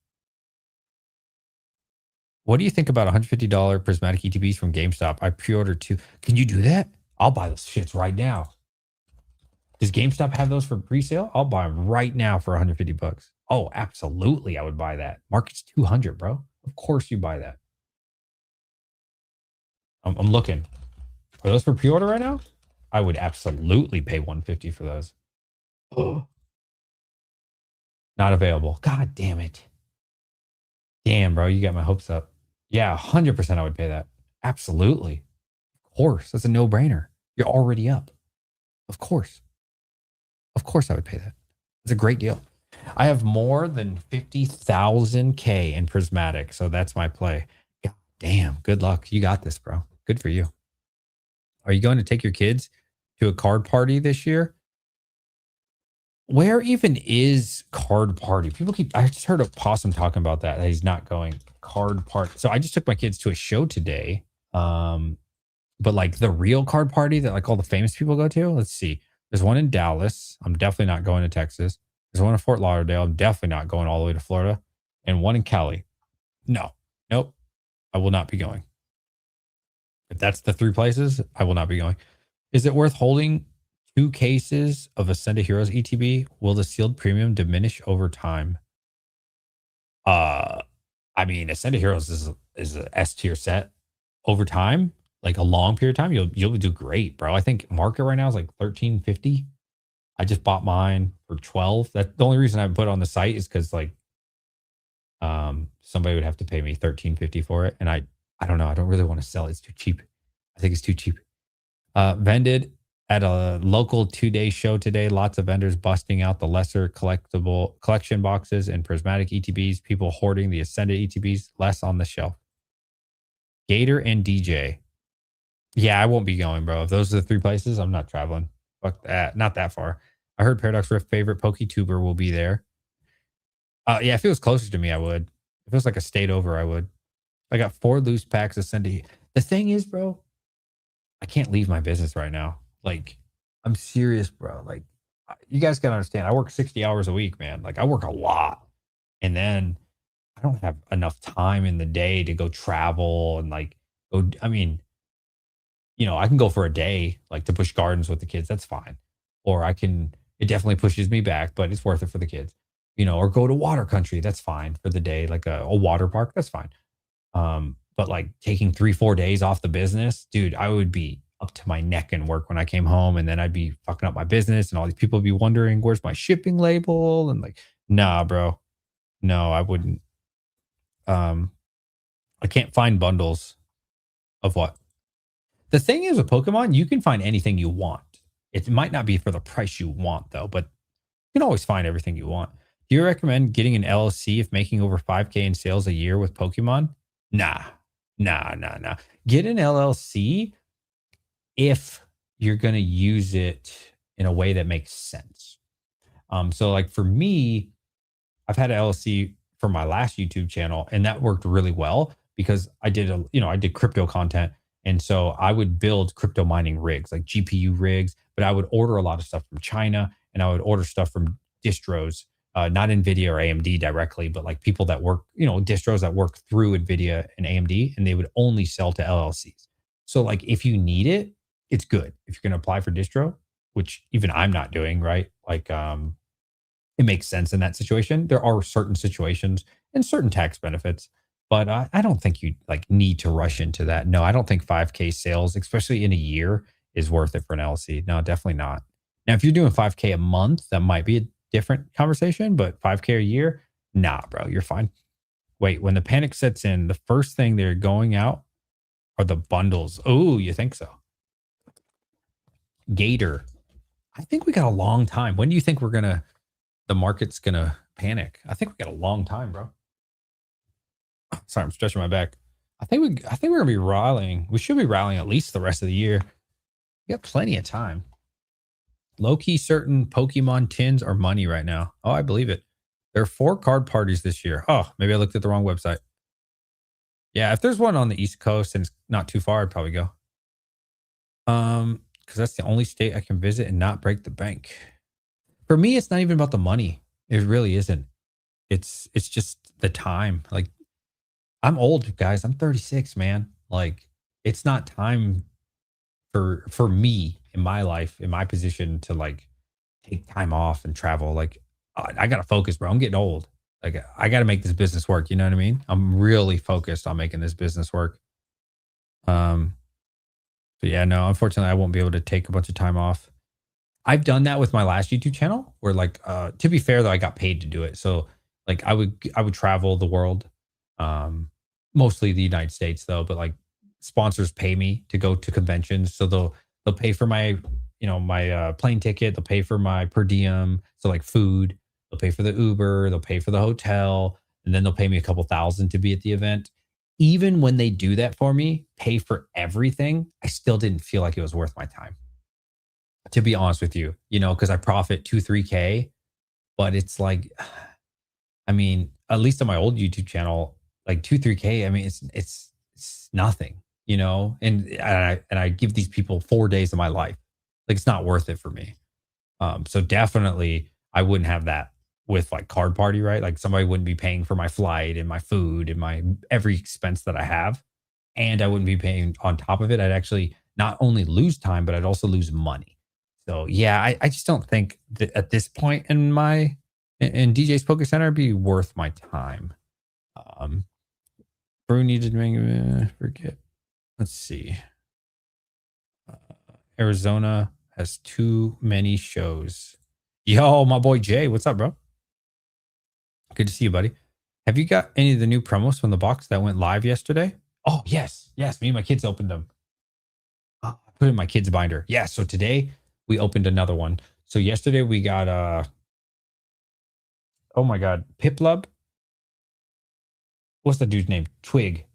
What do you think about $150 prismatic ETBs from GameStop? I pre-ordered 2. Can you do that? I'll buy those shits right now. Does GameStop have those for pre-sale? I'll buy them right now for $150. Oh, absolutely. I would buy that. Market's 200, bro. Of course you buy that. I'm looking. Are those for pre-order right now? I would absolutely pay $150 for those. Oh. Not available. God damn it. Damn, bro. You got my hopes up. Yeah, 100% I would pay that. Absolutely. Of course. That's a no-brainer. You're already up. Of course. Of course I would pay that. It's a great deal. I have more than 50,000 K in Prismatic, so that's my play. God damn. Good luck. You got this, bro. Good for you. Are you going to take your kids to a card party this year? Where even is card party? I just heard a Possum talking about that he's not going card party. So I just took my kids to a show today. But like the real card party that like all the famous people go to, let's see. There's one in Dallas. I'm definitely not going to Texas. There's one in Fort Lauderdale. I'm definitely not going all the way to Florida. And one in Cali. Nope. I will not be going. If that's the 3 places, I will not be going. Is it worth holding 2 cases of Ascendant Heroes ETB? Will the sealed premium diminish over time? Uh, I mean, Ascendant Heroes is a S tier set over time, like a long period of time. You'll do great, bro. I think market right now is like 1350. I just bought mine for 12. That the only reason I put it on the site is because like somebody would have to pay me 1350 for it, and I don't know. I don't really want to sell it. It's too cheap. I think it's too cheap. Vended at a local 2-day show today. Lots of vendors busting out the lesser collectible collection boxes and prismatic ETBs. People hoarding the Ascended ETBs. Less on the shelf. Gator and DJ. Yeah, I won't be going, bro. If those are the 3 places, I'm not traveling. Fuck that. Not that far. I heard Paradox Rift favorite PokeTuber will be there. Yeah, if it was closer to me, I would. If it was like a state over, I would. I got 4 loose packs of Ascended. The thing is, bro, I can't leave my business right now. Like, I'm serious, bro. Like, you guys gotta understand. I work 60 hours a week, man. Like, I work a lot, and then I don't have enough time in the day to go travel and like go. I mean, I can go for a day, like to push gardens with the kids. That's fine. Or I can. It definitely pushes me back, but it's worth it for the kids. Or go to water country. That's fine for the day, like a water park. That's fine. But like taking 3-4 days off the business, dude, I would be up to my neck in work when I came home, and then I'd be fucking up my business, and all these people would be wondering where's my shipping label, and like, nah, bro, no, I wouldn't. Um, I can't find bundles of what. The thing is with Pokemon, you can find anything you want. It might not be for the price you want though, but you can always find everything you want. Do you recommend getting an LLC if making over 5K in sales a year with Pokemon? Nah, nah. Get an LLC if you're going to use it in a way that makes sense. So like for me, I've had an LLC for my last YouTube channel, and that worked really well because I did crypto content. And so I would build crypto mining rigs, like GPU rigs, but I would order a lot of stuff from China, and I would order stuff from distros, not NVIDIA or AMD directly, but like people that work, distros that work through NVIDIA and AMD, and they would only sell to LLCs. So like if you need it, it's good. If you're going to apply for distro, which even I'm not doing, right? Like it makes sense in that situation. There are certain situations and certain tax benefits, but I don't think you like need to rush into that. No, I don't think 5K sales, especially in a year, is worth it for an LLC. No, definitely not. Now, if you're doing 5K a month, that might be a different conversation, but 5K a year, nah, bro, you're fine. Wait, when the panic sets in, the first thing they're going out are the bundles. Oh, you think so? Gator. I think we got a long time. When do you think the market's gonna panic? I think we got a long time, bro. Sorry, I'm stretching my back. I think we're gonna be rallying. We should be rallying at least the rest of the year. We got plenty of time. Low key, certain Pokemon tins are money right now. Oh, I believe it. There are 4 card parties this year. Oh, maybe I looked at the wrong website. Yeah, if there's one on the East Coast and it's not too far, I'd probably go. Because that's the only state I can visit and not break the bank. For me, it's not even about the money. It really isn't. It's just the time. Like I'm old, guys. I'm 36, man. Like it's not time for me in my life, in my position to like take time off and travel. Like I gotta focus, bro. I'm getting old. Like I gotta make this business work. You know what I mean? I'm really focused on making this business work. Um, but yeah, no, unfortunately, I won't be able to take a bunch of time off. I've done that with my last YouTube channel where like to be fair though, I got paid to do it. So like I would travel the world, mostly the United States though, but like sponsors pay me to go to conventions. So they'll pay for my, my plane ticket, they'll pay for my per diem, so like food, they'll pay for the Uber, they'll pay for the hotel, and then they'll pay me a couple thousand to be at the event. Even when they do that for me, pay for everything, I still didn't feel like it was worth my time, to be honest with you, because I profit 2-3K, but it's like, I mean, at least on my old YouTube channel, like 2-3K, I mean, it's nothing, and I give these people 4 days of my life. Like it's not worth it for me. So definitely I wouldn't have that with like card party, right? Like somebody wouldn't be paying for my flight and my food and my every expense that I have. and I wouldn't be paying on top of it. I'd actually not only lose time, but I'd also lose money. So yeah, I just don't think that at this point in my in DJ's Poker Center it'd be worth my time. Um, Brew needed to make forget. Let's see. Arizona has too many shows. Yo, my boy Jay, what's up, bro? Good to see you, buddy. Have you got any of the new promos from the box that went live yesterday? Oh, yes. Yes. Me and my kids opened them. I put it in my kids' binder. Yeah. So today we opened another one. So yesterday we got oh my God, Piplub. What's the dude's name? Twig.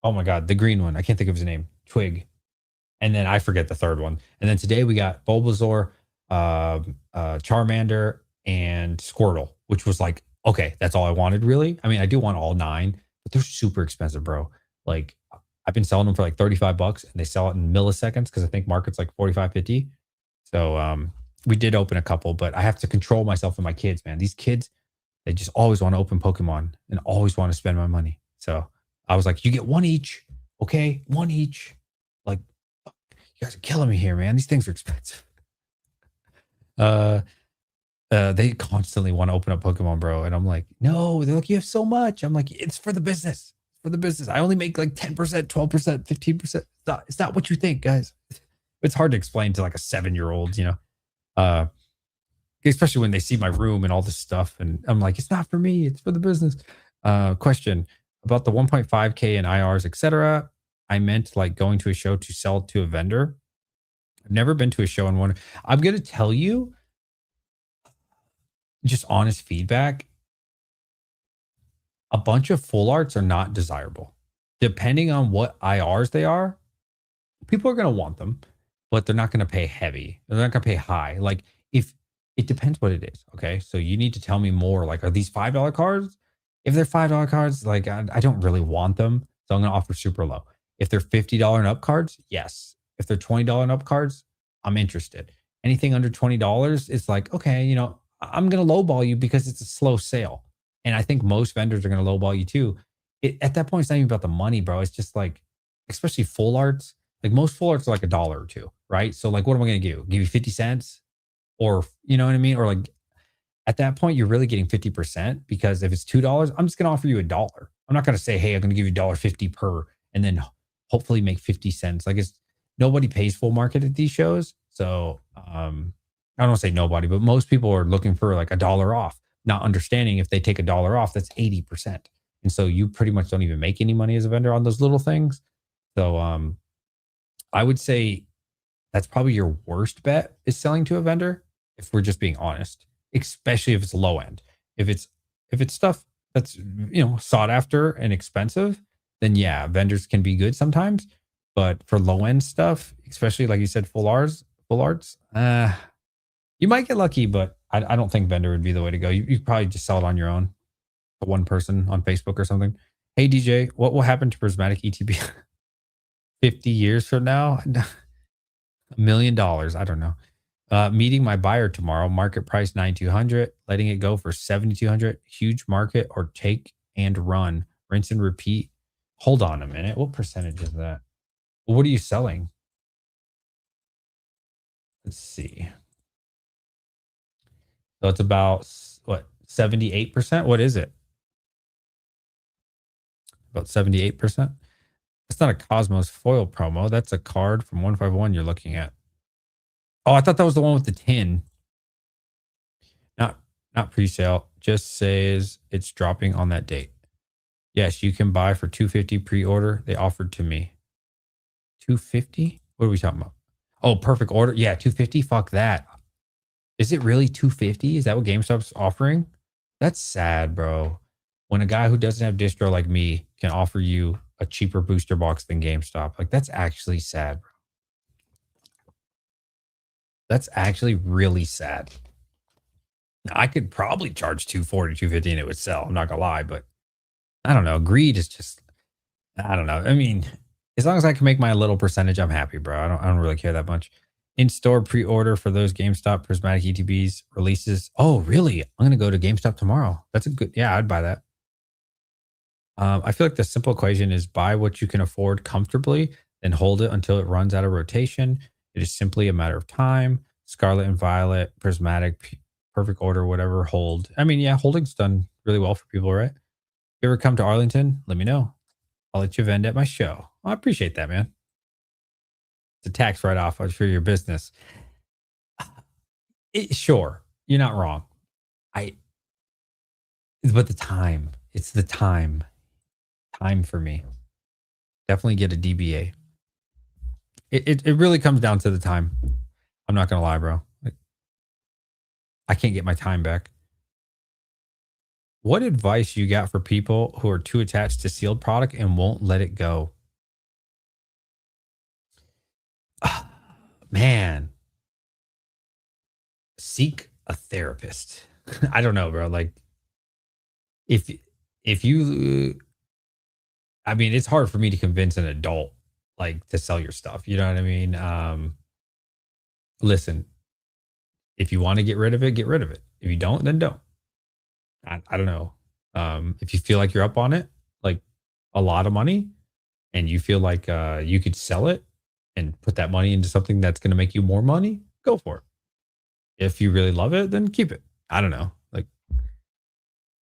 Oh my God, the green one. I can't think of his name. Twig. And then I forget the third one. And then today we got Bulbasaur, Charmander, and Squirtle, which was like, okay, that's all I wanted, really. I mean, I do want all 9, but they're super expensive, bro. Like, I've been selling them for like $35 and they sell it in milliseconds because I think market's like 45, 50. So we did open a couple, but I have to control myself and my kids, man. These kids, they just always want to open Pokemon and always want to spend my money. So I was like, you get 1 each, okay? 1 each. Like, you guys are killing me here, man. These things are expensive. They constantly want to open up Pokemon, bro. And I'm like, no, they're like, you have so much. I'm like, it's for the business. For the business. I only make like 10%, 12%, 15%. It's not what you think, guys. It's hard to explain to like a 7-year-old, you know. Especially when they see my room and all this stuff. And I'm like, it's not for me, it's for the business. Question about the 1.5K in IRs, etc. I meant like going to a show to sell to a vendor. I've never been to a show and one. I'm going to tell you just honest feedback. A bunch of full arts are not desirable. Depending on what IRs they are, people are going to want them, but they're not going to pay heavy. They're not going to pay high. Like if it depends what it is. Okay. So you need to tell me more. Like, are these $5 cards? If they're $5 cards, like I don't really want them. So I'm going to offer super low. If they're $50 and up cards, yes. If they're $20 and up cards, I'm interested. Anything under $20, it's like, okay, you know, I'm going to lowball you because it's a slow sale. And I think most vendors are going to lowball you too. At that point, it's not even about the money, bro. It's just like, especially full arts, like most full arts are like $1 or $2, right? So like, what am I going to do? Give you 50 cents? Or, you know what I mean? Or like, at that point, you're really getting 50% because if it's $2, I'm just going to offer you $1. I'm not going to say, hey, I'm going to give you $1.50 per and then hopefully make 50 cents. Like nobody pays full market at these shows. So I don't want to say nobody, but most people are looking for like $1 off, not understanding if they take $1 off, that's 80%. And so you pretty much don't even make any money as a vendor on those little things. So I would say that's probably your worst bet is selling to a vendor, if we're just being honest, especially if it's low end. If it's stuff that's, you know, sought after and expensive, then yeah, vendors can be good sometimes. But for low end stuff, especially like you said, full arts, you might get lucky, but I don't think vendor would be the way to go. You probably just sell it on your own to one person on Facebook or something. Hey DJ, what will happen to Prismatic ETB 50 years from now? $1 million. I don't know. Meeting my buyer tomorrow. Market price 9,200. Letting it go for 7,200. Huge market or take and run. Rinse and repeat. Hold on a minute. What percentage is that? Well, what are you selling? Let's see. So it's about what 78%. What is it? About 78%. That's not a Cosmos foil promo. That's a card from 151 you're looking at. Oh, I thought that was the one with the tin. Not pre-sale. Just says it's dropping on that date. Yes, you can buy for $250 pre-order. They offered to me. $250? What are we talking about? Oh, perfect order. Yeah, $250. Fuck that. Is it really $250? Is that what GameStop's offering? That's sad, bro. When a guy who doesn't have distro like me can offer you a cheaper booster box than GameStop. Like, that's actually sad, bro. That's actually really sad. I could probably charge $240, $250 and it would sell. I'm not gonna lie, but I don't know. Greed is just, I don't know. I mean, as long as I can make my little percentage, I'm happy, bro. I don't really care that much. In-store pre-order for those GameStop Prismatic ETBs releases. Oh, really? I'm gonna go to GameStop tomorrow. That's a good, yeah, I'd buy that. I feel like the simple equation is buy what you can afford comfortably, then hold it until it runs out of rotation. It is simply a matter of time. Scarlet and Violet, Prismatic, perfect order, whatever, hold. I mean, yeah, holding's done really well for people, right? You ever come to Arlington? Let me know. I'll let you vend at my show. I appreciate that, man. It's a tax write off for your business. Sure, you're not wrong. I, but the time, it's the time for me. Definitely get a DBA. It really comes down to the time. I'm not gonna lie, bro. Like, I can't get my time back. What advice you got for people who are too attached to sealed product and won't let it go? Man, seek a therapist. I don't know, bro. Like if if you I mean, it's hard for me to convince an adult like to sell your stuff. You know what I mean? Listen, if you want to get rid of it, get rid of it. If you don't, then don't. I don't know. If you feel like you're up on it, like a lot of money, and you feel like you could sell it and put that money into something that's going to make you more money, go for it. If you really love it, then keep it. I don't know. Like,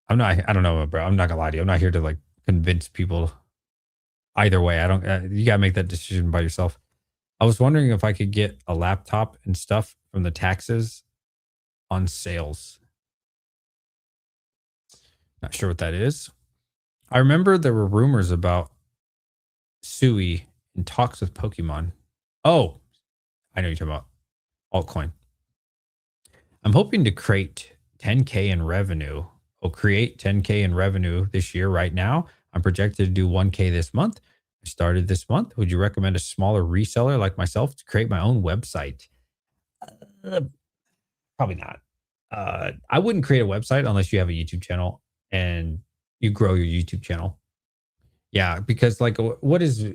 I don't know, bro. I'm not going to lie to you. I'm not here to like convince people either way. I don't, you got to make that decision by yourself. I was wondering if I could get a laptop and stuff from the taxes on sales. Not sure what that is. I remember there were rumors about Sui in talks with Pokemon. Oh, I know you're talking about altcoin. I'm hoping to create 10K in revenue. I'll create 10K in revenue this year right now. I'm projected to do 1K this month. I started this month. Would you recommend a smaller reseller like myself to create my own website? Uh, Probably not. I wouldn't create a website unless you have a YouTube channel and you grow your YouTube channel. Yeah, because like what is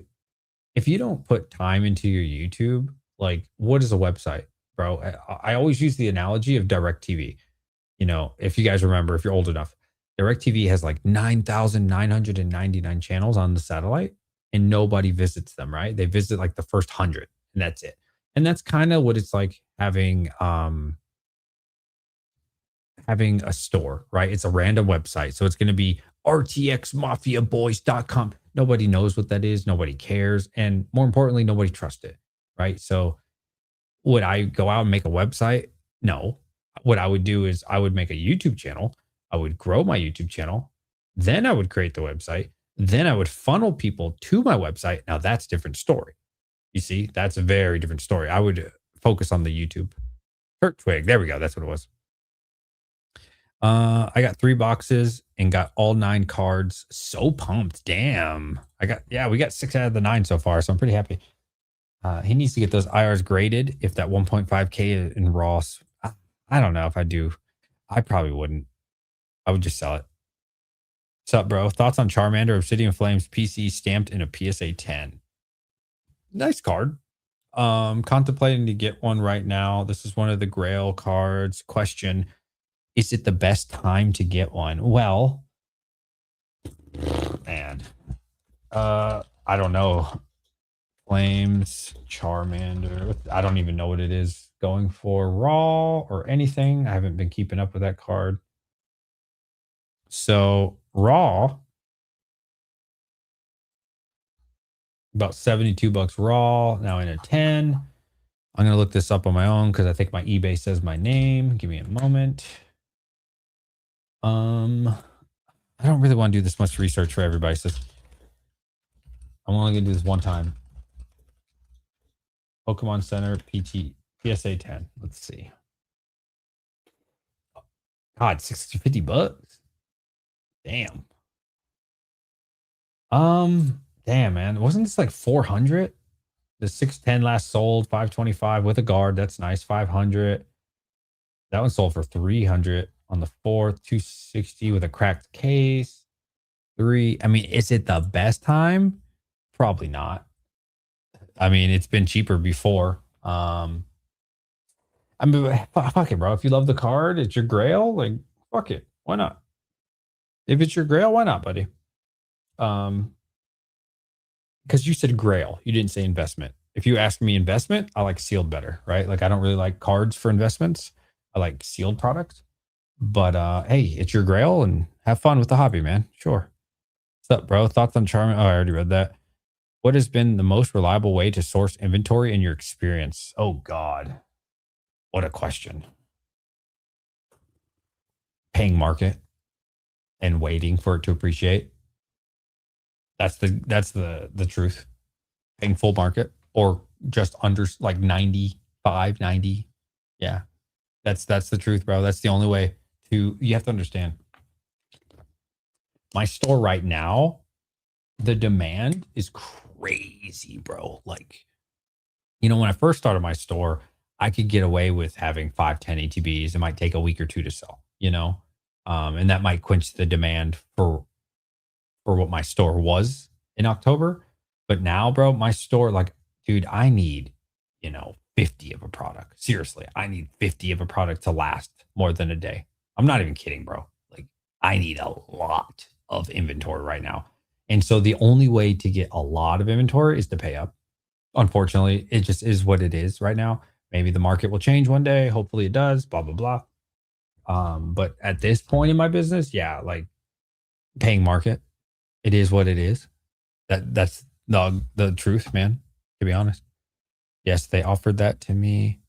if you don't put time into your YouTube, like what is a website, bro? I always use the analogy of DirecTV. You know, if you guys remember, if you're old enough, DirecTV has like 9,999 channels on the satellite and nobody visits them, right? They visit like the first 100 and that's it. And that's kind of what it's like having a store, right? It's a random website. So it's going to be rtxmafiaboys.com. Nobody knows what that is. Nobody cares. And more importantly, nobody trusts it, right? So would I go out and make a website? No. What I would do is I would make a YouTube channel. I would grow my YouTube channel. Then I would create the website. Then I would funnel people to my website. Now that's a different story. You see, that's a very different story. I would focus on the YouTube. Kurt Twig. There we go. That's what it was. I got 3 boxes and got all 9 cards. So pumped. Damn. We got 6 out of the 9 so far, so I'm pretty happy. He needs to get those IRs graded if that 1.5K in Ross. I don't know if I do. I probably wouldn't. I would just sell it. What's up, bro? Thoughts on Charmander Obsidian Flames PC stamped in a PSA 10? Nice card. Contemplating to get one right now. This is one of the Grail cards. Question: is it the best time to get one? Well, man, I don't know. Flames, Charmander. I don't even know what it is going for raw or anything. I haven't been keeping up with that card. So raw, about 72 bucks raw, now in a 10. I'm going to look this up on my own because I think my eBay says my name. Give me a moment. I don't really want to do this much research for everybody. So I'm only going to do this one time. Pokemon Center PSA 10. Let's see. God, 650 bucks. Damn. Damn, man. Wasn't this like 400? The 610 last sold 525 with a guard. That's nice. 500. That one sold for 300 on the 4th. 260 with a cracked case. 3. I mean, is it the best time? Probably not. I mean, it's been cheaper before. I mean, fuck it, bro. If you love the card, it's your grail. Like, fuck it. Why not? If it's your grail, why not, buddy? Because you said Grail, you didn't say investment. If you ask me investment, I like sealed better, right? Like I don't really like cards for investments. I like sealed products. But hey, it's your Grail and have fun with the hobby, man. Sure. What's up, bro? Thoughts on Charmin? Oh, I already read that. What has been the most reliable way to source inventory in your experience? Oh God, what a question. Paying market and waiting for it to appreciate. That's the truth. Paying full market or just under like 95, 90. Yeah. That's the truth, bro. That's the only way to you have to understand. My store right now, the demand is crazy, bro. Like, when I first started my store, I could get away with having 5, 10 ETBs. It might take a week or two to sell, and that might quench the demand for what my store was in October. But now, bro, my store, like, dude, I need, 50 of a product. Seriously, I need 50 of a product to last more than a day. I'm not even kidding, bro. Like, I need a lot of inventory right now. And so the only way to get a lot of inventory is to pay up. Unfortunately, it just is what it is right now. Maybe the market will change one day. Hopefully it does, blah, blah, blah. But at this point in my business, yeah, like paying market, it is what it is. That's the truth, man, to be honest. Yes, they offered that to me.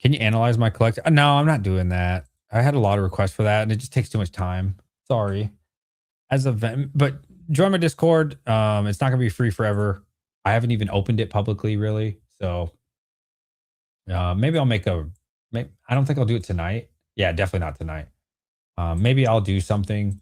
Can you analyze my collection? No, I'm not doing that. I had a lot of requests for that, and it just takes too much time. Sorry. But join my Discord. It's not gonna be free forever. I haven't even opened it publicly, really. So maybe I'll I don't think I'll do it tonight. Yeah, definitely not tonight. Maybe I'll do something.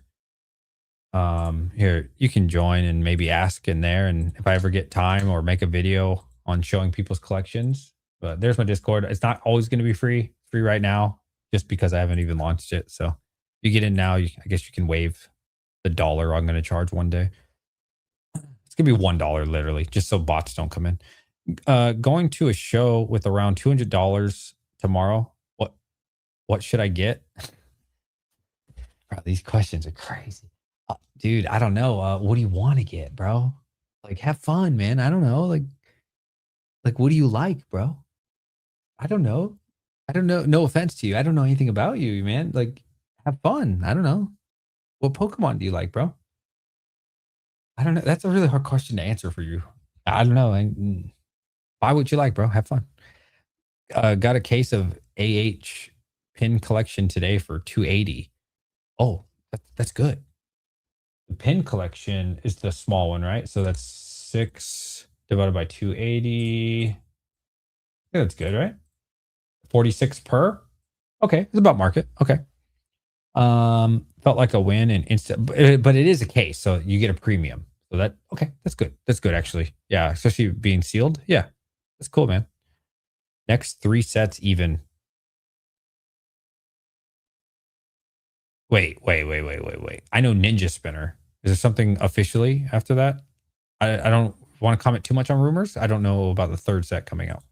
Here, you can join and maybe ask in there. And if I ever get time or make a video on showing people's collections, but there's my Discord. It's not always going to be free right now, just because I haven't even launched it. So you get in now, I guess you can waive the $1 I'm going to charge one day. It's going to be $1 literally, just so bots don't come in. Going to a show with around $200 tomorrow. What should I get? Bro, these questions are crazy. Dude, I don't know. What do you want to get, bro? Like, have fun, man. I don't know. Like, what do you like, bro? I don't know. I don't know. No offense to you. I don't know anything about you, man. Like, have fun. I don't know. What Pokemon do you like, bro? I don't know. That's a really hard question to answer for you. I don't know. Buy what you like, bro. Have fun. Got a case of AH pin collection today for $280. Oh, that's good. The pin collection is the small one, right? So that's 6 divided by 280. I think that's good, right? 46 per. Okay, it's about market. Okay. Felt like a win and instant, but it is a case, so you get a premium. So that's good. That's good, actually. Yeah, especially being sealed. Yeah, that's cool, man. Next 3 sets even. Wait. I know Ninja Spinner. Is there something officially after that? I don't want to comment too much on rumors. I don't know about the 3rd set coming out.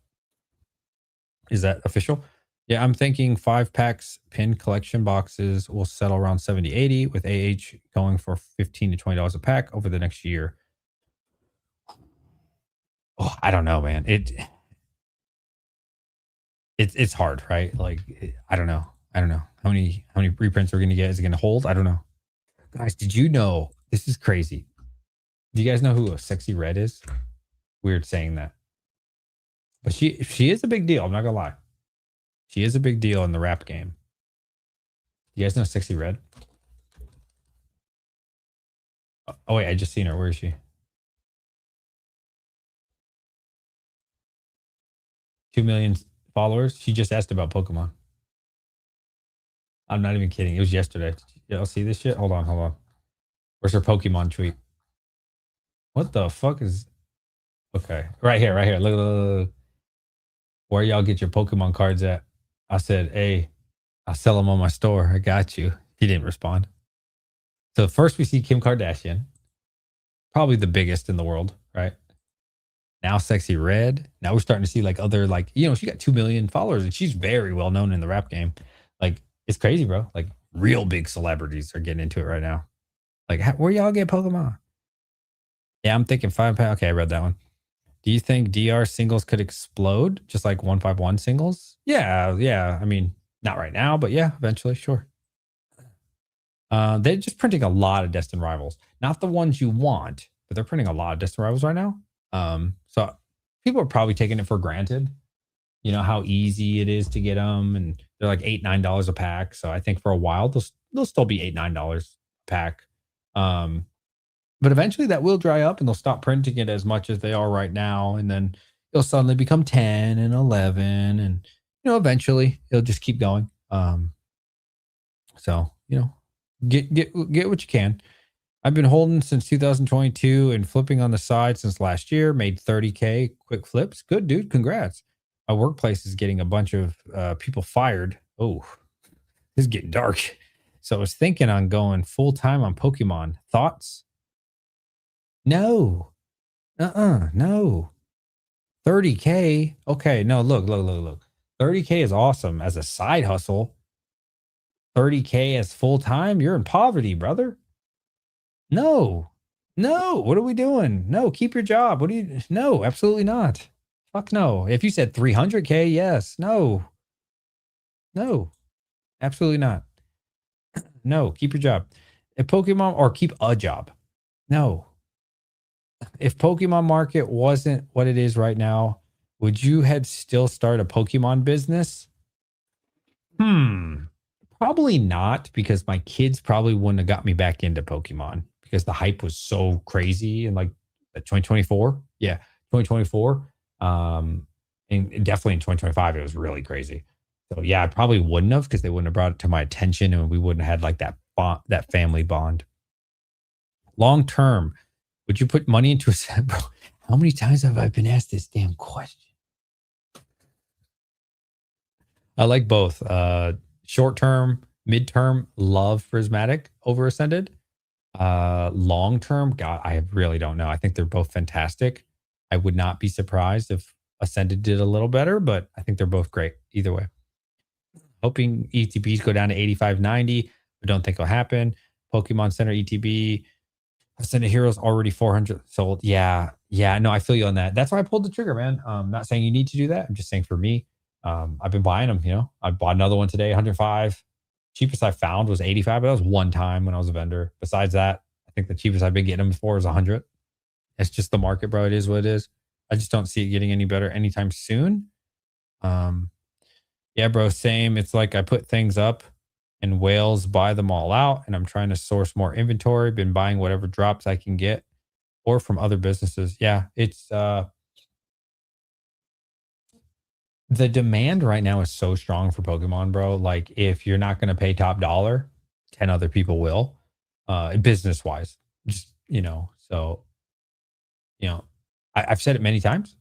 Is that official? Yeah, I'm thinking 5 packs pin collection boxes will settle around 70, 80 with AH going for $15 to $20 a pack over the next year. Oh, I don't know, man. It's hard, right? Like, I don't know. How many reprints we're going to get. Is it going to hold? I don't know. Guys, did you know, this is crazy. Do you guys know who a Sexy Red is? Weird saying that. But she is a big deal. I'm not going to lie. She is a big deal in the rap game. You guys know Sexy Red? Oh, wait, I just seen her. Where is she? 2 million followers. She just asked about Pokemon. I'm not even kidding. It was yesterday. Y'all see this shit? Hold on. Where's her Pokemon tweet? What the fuck is... Okay, right here. Look. Where y'all get your Pokemon cards at? I said, hey, I'll sell them on my store. I got you. He didn't respond. So first we see Kim Kardashian, probably the biggest in the world, right? Now Sexy Red. Now we're starting to see like other, like, she got 2 million followers and she's very well known in the rap game. Like, it's crazy, bro. Like, real big celebrities are getting into it right now. Like, where y'all get Pokemon? Yeah, I'm thinking 5 pound. Okay, I read that one. Do you think DR singles could explode just like 151 singles? Yeah, yeah. I mean, not right now, but yeah, eventually, sure. They're just printing a lot of Destined Rivals. Not the ones you want, but they're printing a lot of Destined Rivals right now. So people are probably taking it for granted. You know how easy it is to get them, and they're like $8-9 a pack. So I think for a while they'll still be $8-9 a pack. But eventually that will dry up, and they'll stop printing it as much as they are right now, and then it'll suddenly become 10 and 11, and eventually it'll just keep going. So get what you can. I've been holding since 2022 and flipping on the side since last year. Made 30K quick flips. Good, dude. Congrats. My workplace is getting a bunch of people fired. Oh, this is getting dark. So I was thinking on going full time on Pokemon. Thoughts? No. No. 30K. Okay. No, look. 30K is awesome as a side hustle. 30K as full time. You're in poverty, brother. No. No. What are we doing? No, keep your job. What do you No, absolutely not. Fuck no. If you said 300K, yes. No. No. Absolutely not. No, keep your job. If Pokemon or keep a job. No. If Pokemon market wasn't what it is right now, would you had still start a Pokemon business? Probably not, because my kids probably wouldn't have got me back into Pokemon because the hype was so crazy in like 2024. Yeah, 2024. And definitely in 2025, it was really crazy. So yeah, I probably wouldn't have, because they wouldn't have brought it to my attention, and we wouldn't have had like that that family bond. Long term, would you put money into a set, bro? How many times have I been asked this damn question? I like both. Short term, midterm, love Prismatic over Ascended. Long term, God, I really don't know. I think they're both fantastic. I would not be surprised if Ascended did a little better, but I think they're both great either way. Hoping ETBs go down to 85-90. I don't think it'll happen. Pokemon Center ETB. Ascendant Heroes already 400 sold. Yeah. Yeah. No, I feel you on that. That's why I pulled the trigger, man. I'm not saying you need to do that. I'm just saying for me, I've been buying them. I bought another one today, 105. Cheapest I found was 85, but that was one time when I was a vendor. Besides that, I think the cheapest I've been getting them for is 100. It's just the market, bro. It is what it is. I just don't see it getting any better anytime soon. Yeah, bro, same. It's like I put things up and whales buy them all out, and I'm trying to source more inventory. Been buying whatever drops I can get or from other businesses. Yeah, it's the demand right now is so strong for Pokemon, bro. Like, if you're not going to pay top dollar, 10 other people will, business wise. Just, so, I've said it many times.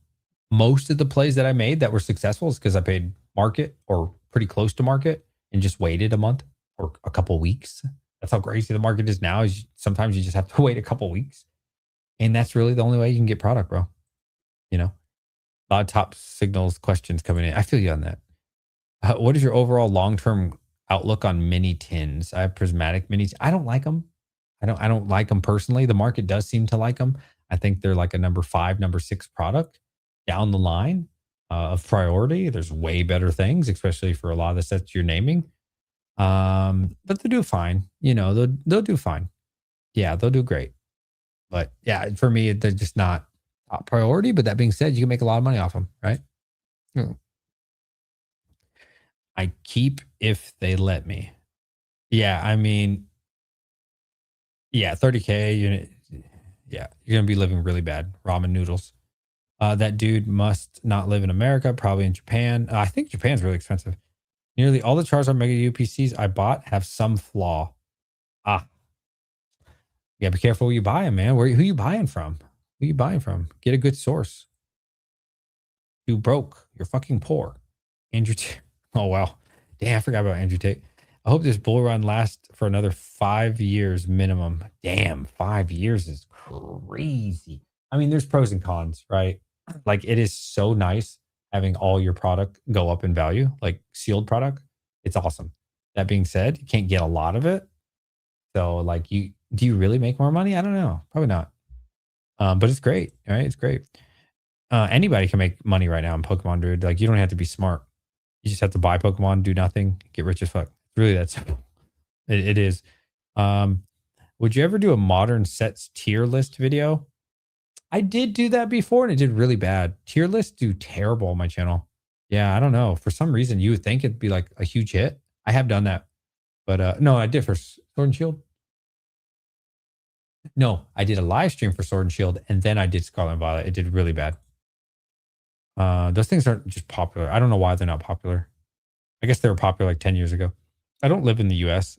Most of the plays that I made that were successful is because I paid market or pretty close to market and just waited a month or a couple weeks. That's how crazy the market is now. Is sometimes you just have to wait a couple weeks, and that's really the only way you can get product, bro. A lot of top signals questions coming in. I feel you on that. What is your overall long-term outlook on mini tins? I have prismatic minis. I don't like them. I don't like them personally. The market does seem to like them. I think they're like a number 5, number 6 product down the line of priority. There's way better things, especially for a lot of the sets you're naming. But they'll do fine. They'll do fine. Yeah, they'll do great. But yeah, for me, they're just not top priority. But that being said, you can make a lot of money off them, right? I keep if they let me. Yeah, I mean, yeah, 30K. Yeah, you're gonna be living really bad. Ramen noodles. That dude must not live in America, probably in Japan. I think Japan's really expensive. Nearly all the Charizard Mega UPCs I bought have some flaw. Ah, yeah, be careful where you buy them, man. Who you buying from? Who you buying from? Get a good source. You broke. You're fucking poor. Andrew Oh, wow. Damn, I forgot about Andrew Tate. I hope this bull run lasts for another 5 years minimum. Damn, 5 years is crazy. I mean, there's pros and cons, right? Like, it is so nice having all your product go up in value, like sealed product. It's awesome. That being said, you can't get a lot of it. So like do you really make more money? I don't know. Probably not. But it's great, right? It's great. Anybody can make money right now in Pokemon, dude. Like you don't have to be smart. You just have to buy Pokemon, do nothing, get rich as fuck. It's really that simple. It is. Um, would you ever do a modern sets tier list video? I did do that before and it did really bad. Tier lists do terrible on my channel. Yeah, I don't know. For some reason, you would think it'd be like a huge hit. I have done that. But no, I did for Sword and Shield. No, I did a live stream for Sword and Shield and then I did Scarlet and Violet. It did really bad. Those things aren't just popular. I don't know why they're not popular. I guess they were popular like 10 years ago. I don't live in the US,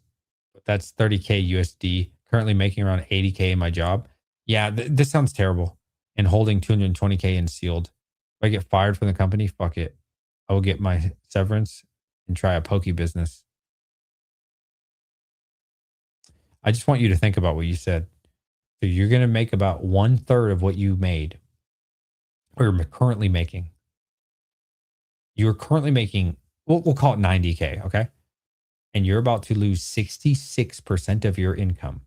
but that's 30K USD. Currently making around 80K in my job. Yeah, this sounds terrible. And holding 220K in sealed. If I get fired from the company, fuck it. I will get my severance and try a pokey business. I just want you to think about what you said. So you're going to make about 1/3 of what you made or you're currently making. You're currently making, we'll call it 90K, okay? And you're about to lose 66% of your income.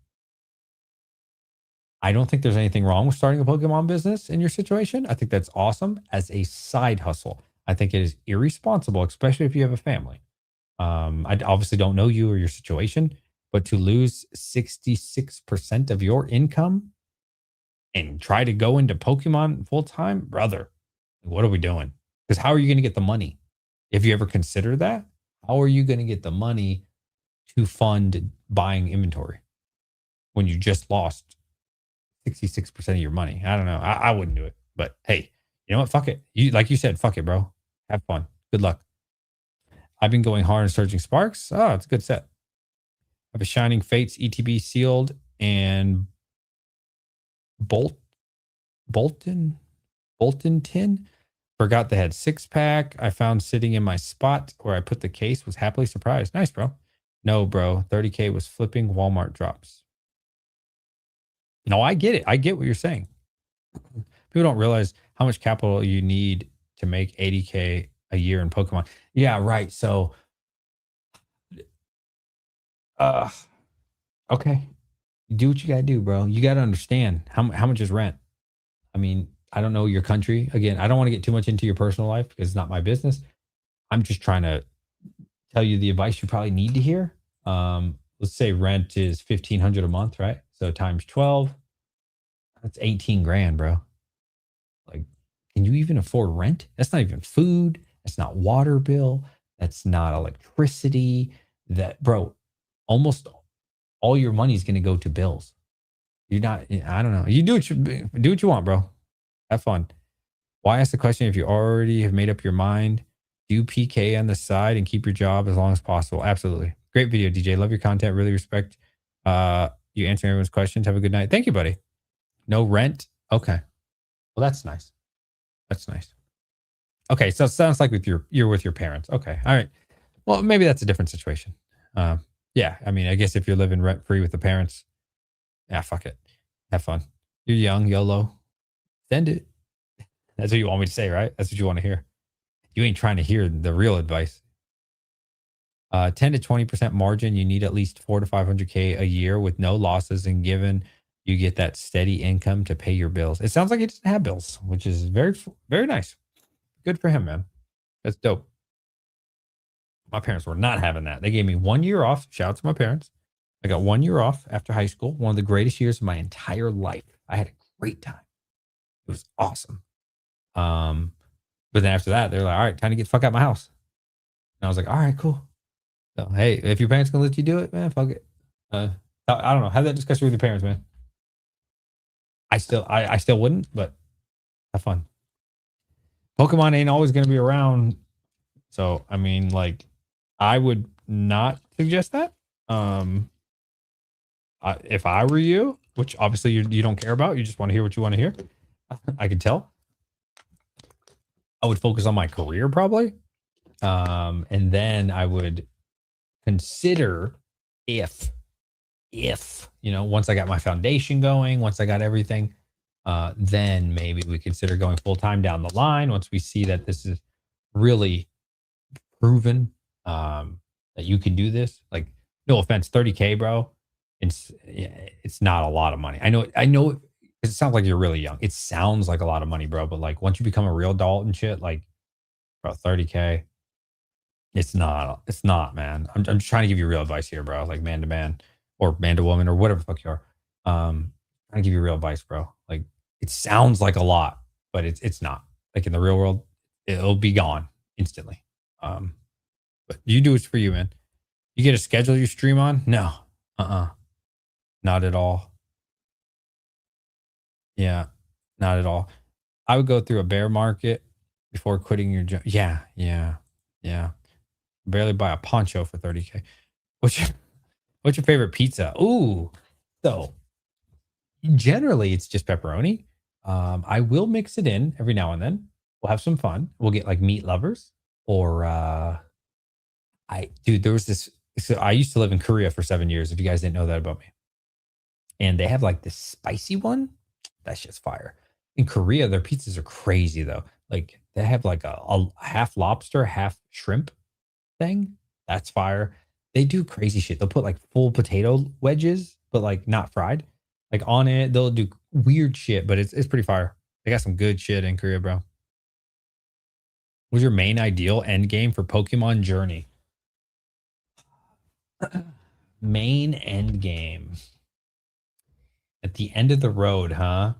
I don't think there's anything wrong with starting a Pokemon business in your situation. I think that's awesome as a side hustle. I think it is irresponsible, especially if you have a family. I obviously don't know you or your situation, but to lose 66% of your income and try to go into Pokemon full time, brother, what are we doing? Because how are you going to get the money? If you ever consider that, how are you going to get the money to fund buying inventory when you just lost 66% of your money? I don't know. I wouldn't do it. But hey, you know what? Fuck it. You like you said, fuck it, bro. Have fun. Good luck. I've been going hard on Surging Sparks. Oh, it's a good set. I have a Shining Fates ETB sealed and Bolton tin. Forgot they had 6-pack. I found sitting in my spot where I put the case. Was happily surprised. Nice, bro. No, bro. 30K was flipping Walmart drops. No, I get it. I get what you're saying. People don't realize how much capital you need to make 80K a year in Pokemon. Yeah, right. So, okay. Do what you got to do, bro. You got to understand how much is rent. I mean, I don't know your country. Again, I don't want to get too much into your personal life because it's not my business. I'm just trying to tell you the advice you probably need to hear. Let's say rent is 1,500 a month, right? So times 12, that's 18 grand, bro. Like, can you even afford rent? That's not even food. That's not water bill. That's not electricity. That, bro, almost all your money is going to go to bills. You're not, I don't know. You do what you want, bro. Have fun. Why ask the question if you already have made up your mind? Do PK on the side and keep your job as long as possible. Absolutely. Great video, DJ. Love your content. Really respect you answering everyone's questions. Have a good night. Thank you, buddy. No rent. Okay. Well, that's nice. That's nice. Okay. So it sounds like you're with your parents. Okay. All right. Well, maybe that's a different situation. Yeah. I mean, I guess if you're living rent free with the parents, yeah, fuck it. Have fun. You're young, YOLO. Send it. That's what you want me to say, right? That's what you want to hear. You ain't trying to hear the real advice. 10 to 20% margin. You need at least 400 to 500K a year with no losses, and given you get that steady income to pay your bills. It sounds like he doesn't have bills, which is very, very nice. Good for him, man. That's dope. My parents were not having that. They gave me 1 year off. Shout out to my parents. I got 1 year off after high school. One of the greatest years of my entire life. I had a great time. It was awesome. But then after that, they're like, all right, time to get the fuck out of my house. And I was like, all right, cool. So, hey, if your parents gonna let you do it, man, fuck it. I don't know. Have that discussion with your parents, man. I still wouldn't, but have fun. Pokemon ain't always gonna be around. So, I mean, like, I would not suggest that. If I were you, which obviously you don't care about, you just want to hear what you want to hear. I can tell. I would focus on my career probably. And then I would consider if, once I got my foundation going, once I got everything, then maybe we consider going full time down the line. Once we see that this is really proven, that you can do this. Like, no offense, 30K, bro. It's not a lot of money. I know it sounds like you're really young. It sounds like a lot of money, bro. But like once you become a real adult and shit, like bro, 30K, it's not, man. I'm just trying to give you real advice here, bro. Like man to man or man to woman or whatever the fuck you are. Trying to give you real advice, bro. Like it sounds like a lot, but it's not. Like in the real world, it'll be gone instantly. Um, but you do what's for you, man. You get a schedule you stream on? No. Uh-uh. Not at all. Yeah, not at all. I would go through a bear market before quitting your job. Yeah, yeah, yeah. Barely buy a poncho for 30K. What's your what's your favorite pizza? Ooh. So generally it's just pepperoni. I will mix it in every now and then. We'll have some fun. We'll get like meat lovers or I dude, there was this so I used to live in Korea for 7 years, if you guys didn't know that about me. And they have like this spicy one. That's just fire. In Korea, their pizzas are crazy though. Like they have like a half lobster, half shrimp thing. That's fire. They do crazy shit. They'll put like full potato wedges, but like not fried. Like on it, they'll do weird shit, but it's pretty fire. They got some good shit in Korea, bro. What's your main ideal end game for Pokemon Journey? Main end game. At the end of the road, huh?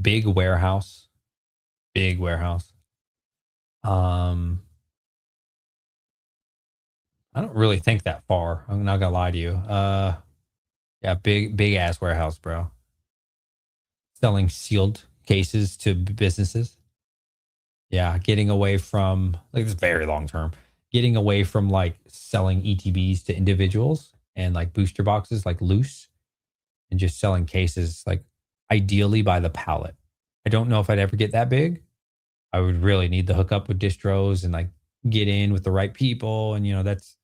Big warehouse. Big warehouse. I don't really think that far. I'm not gonna lie to you. Yeah, big ass warehouse, bro. Selling sealed cases to businesses. Yeah, getting away from like it's very long term. Getting away from like selling ETBs to individuals and like booster boxes like loose and just selling cases like ideally by the pallet. I don't know if I'd ever get that big. I would really need the hookup with distros and like get in with the right people. And that's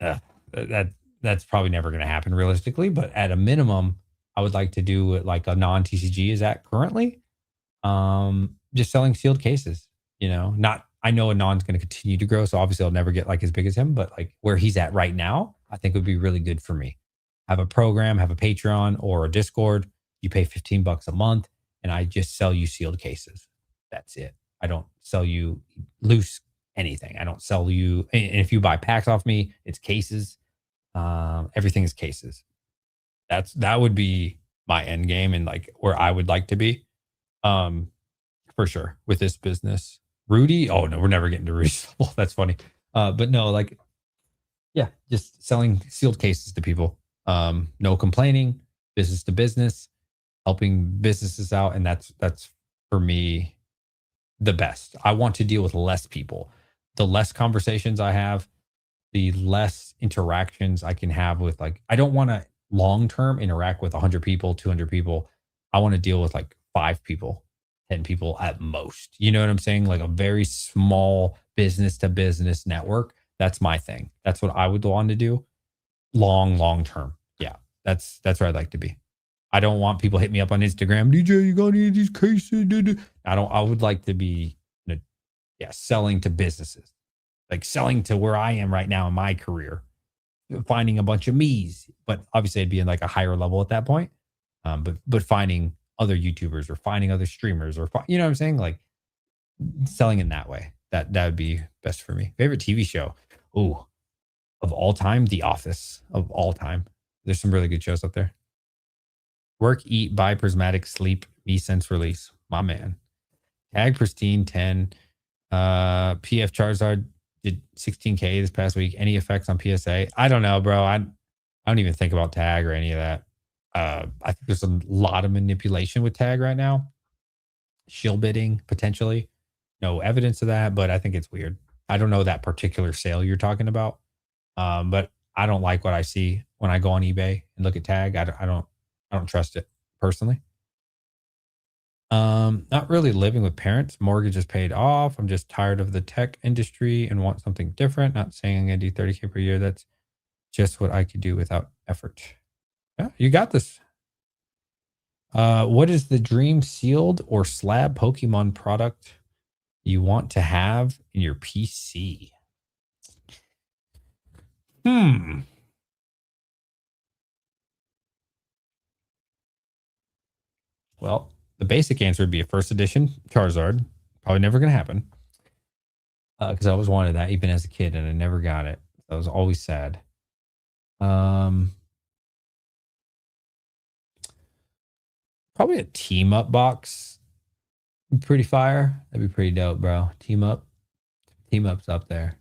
uh, that that's probably never going to happen realistically. But at a minimum, I would like to do it like a non TCG is at currently. Just selling sealed cases. Not I know a non's going to continue to grow, so obviously I'll never get like as big as him. But like where he's at right now, I think would be really good for me. Have a program, have a Patreon or a Discord. You pay $15 a month, and I just sell you sealed cases. That's it. I don't sell you loose anything. I don't sell you. And if you buy packs off me, it's cases. Everything is cases. That would be my end game and like where I would like to be. Um, for sure with this business. Rudy, oh no, we're never getting to Rudy. Well, that's funny. But no, like, yeah, just selling sealed cases to people. No complaining, business to business, helping businesses out, and that's for me the best. I want to deal with less people. The less conversations I have, the less interactions I can have with like I don't want to long term interact with 100 people, 200 people. I want to deal with like 5 people, 10 people at most. You know what I'm saying? Like a very small business to business network. That's my thing. That's what I would want to do long term. Yeah. That's where I'd like to be. I don't want people hit me up on Instagram. DJ, you got any of these cases? I would like to be, yeah, selling to businesses, like selling to where I am right now in my career, finding a bunch of me's, but obviously I'd be in like a higher level at that point. But finding other YouTubers or finding other streamers or you know what I'm saying, like selling in that way. That would be best for me. Favorite TV show? Ooh, of all time, The Office of all time. There's some really good shows up there. Work, eat, buy, prismatic, sleep, me sense release. My man. Tag pristine 10. PF Charizard did 16K this past week. Any effects on PSA? I don't know, bro. I don't even think about tag or any of that. I think there's a lot of manipulation with tag right now. Shield bidding potentially. No evidence of that, but I think it's weird. I don't know that particular sale you're talking about. But I don't like what I see when I go on eBay and look at tag. I don't trust it personally. Not really living with parents. Mortgage is paid off. I'm just tired of the tech industry and want something different. Not saying I'm gonna do 30K per year. That's just what I could do without effort. Yeah, you got this. What is the dream sealed or slab Pokemon product you want to have in your PC? Hmm. Well, the basic answer would be a first edition Charizard. Probably never going to happen. Because I always wanted that even as a kid and I never got it. I was always sad. Probably a team up box. Pretty fire. That'd be pretty dope, bro. Team up. Team up's up there.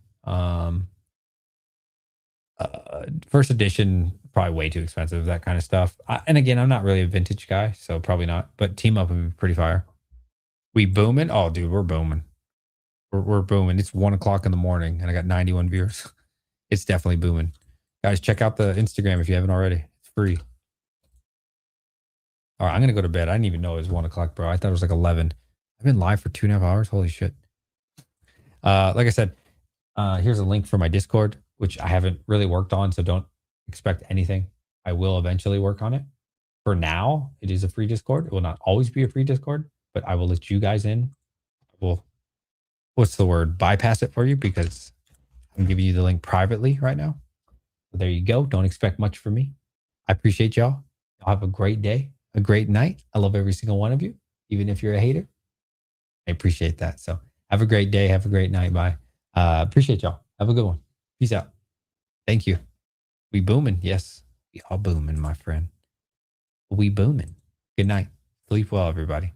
First edition, probably way too expensive, that kind of stuff. And again, I'm not really a vintage guy, so probably not. But team up would be pretty fire. We booming? Oh, dude, we're booming. We're booming. It's 1 o'clock in the morning, and I got 91 viewers. It's definitely booming. Guys, check out the Instagram if you haven't already. It's free. All right, I'm gonna go to bed. I didn't even know it was 1 o'clock, bro. I thought it was like 11. I've been live for 2.5 hours. Holy shit. Like I said, here's a link for my Discord, which I haven't really worked on, so don't expect anything. I will eventually work on it. For now, it is a free Discord. It will not always be a free Discord, but I will let you guys in. I will, what's the word? Bypass it for you because I'm giving you the link privately right now. So there you go. Don't expect much from me. I appreciate y'all. Y'all have a great day, a great night. I love every single one of you, even if you're a hater. I appreciate that. So have a great day. Have a great night. Bye. Appreciate y'all. Have a good one. Peace out. Thank you. We booming. Yes. We all booming, my friend. We booming. Good night. Sleep well, everybody.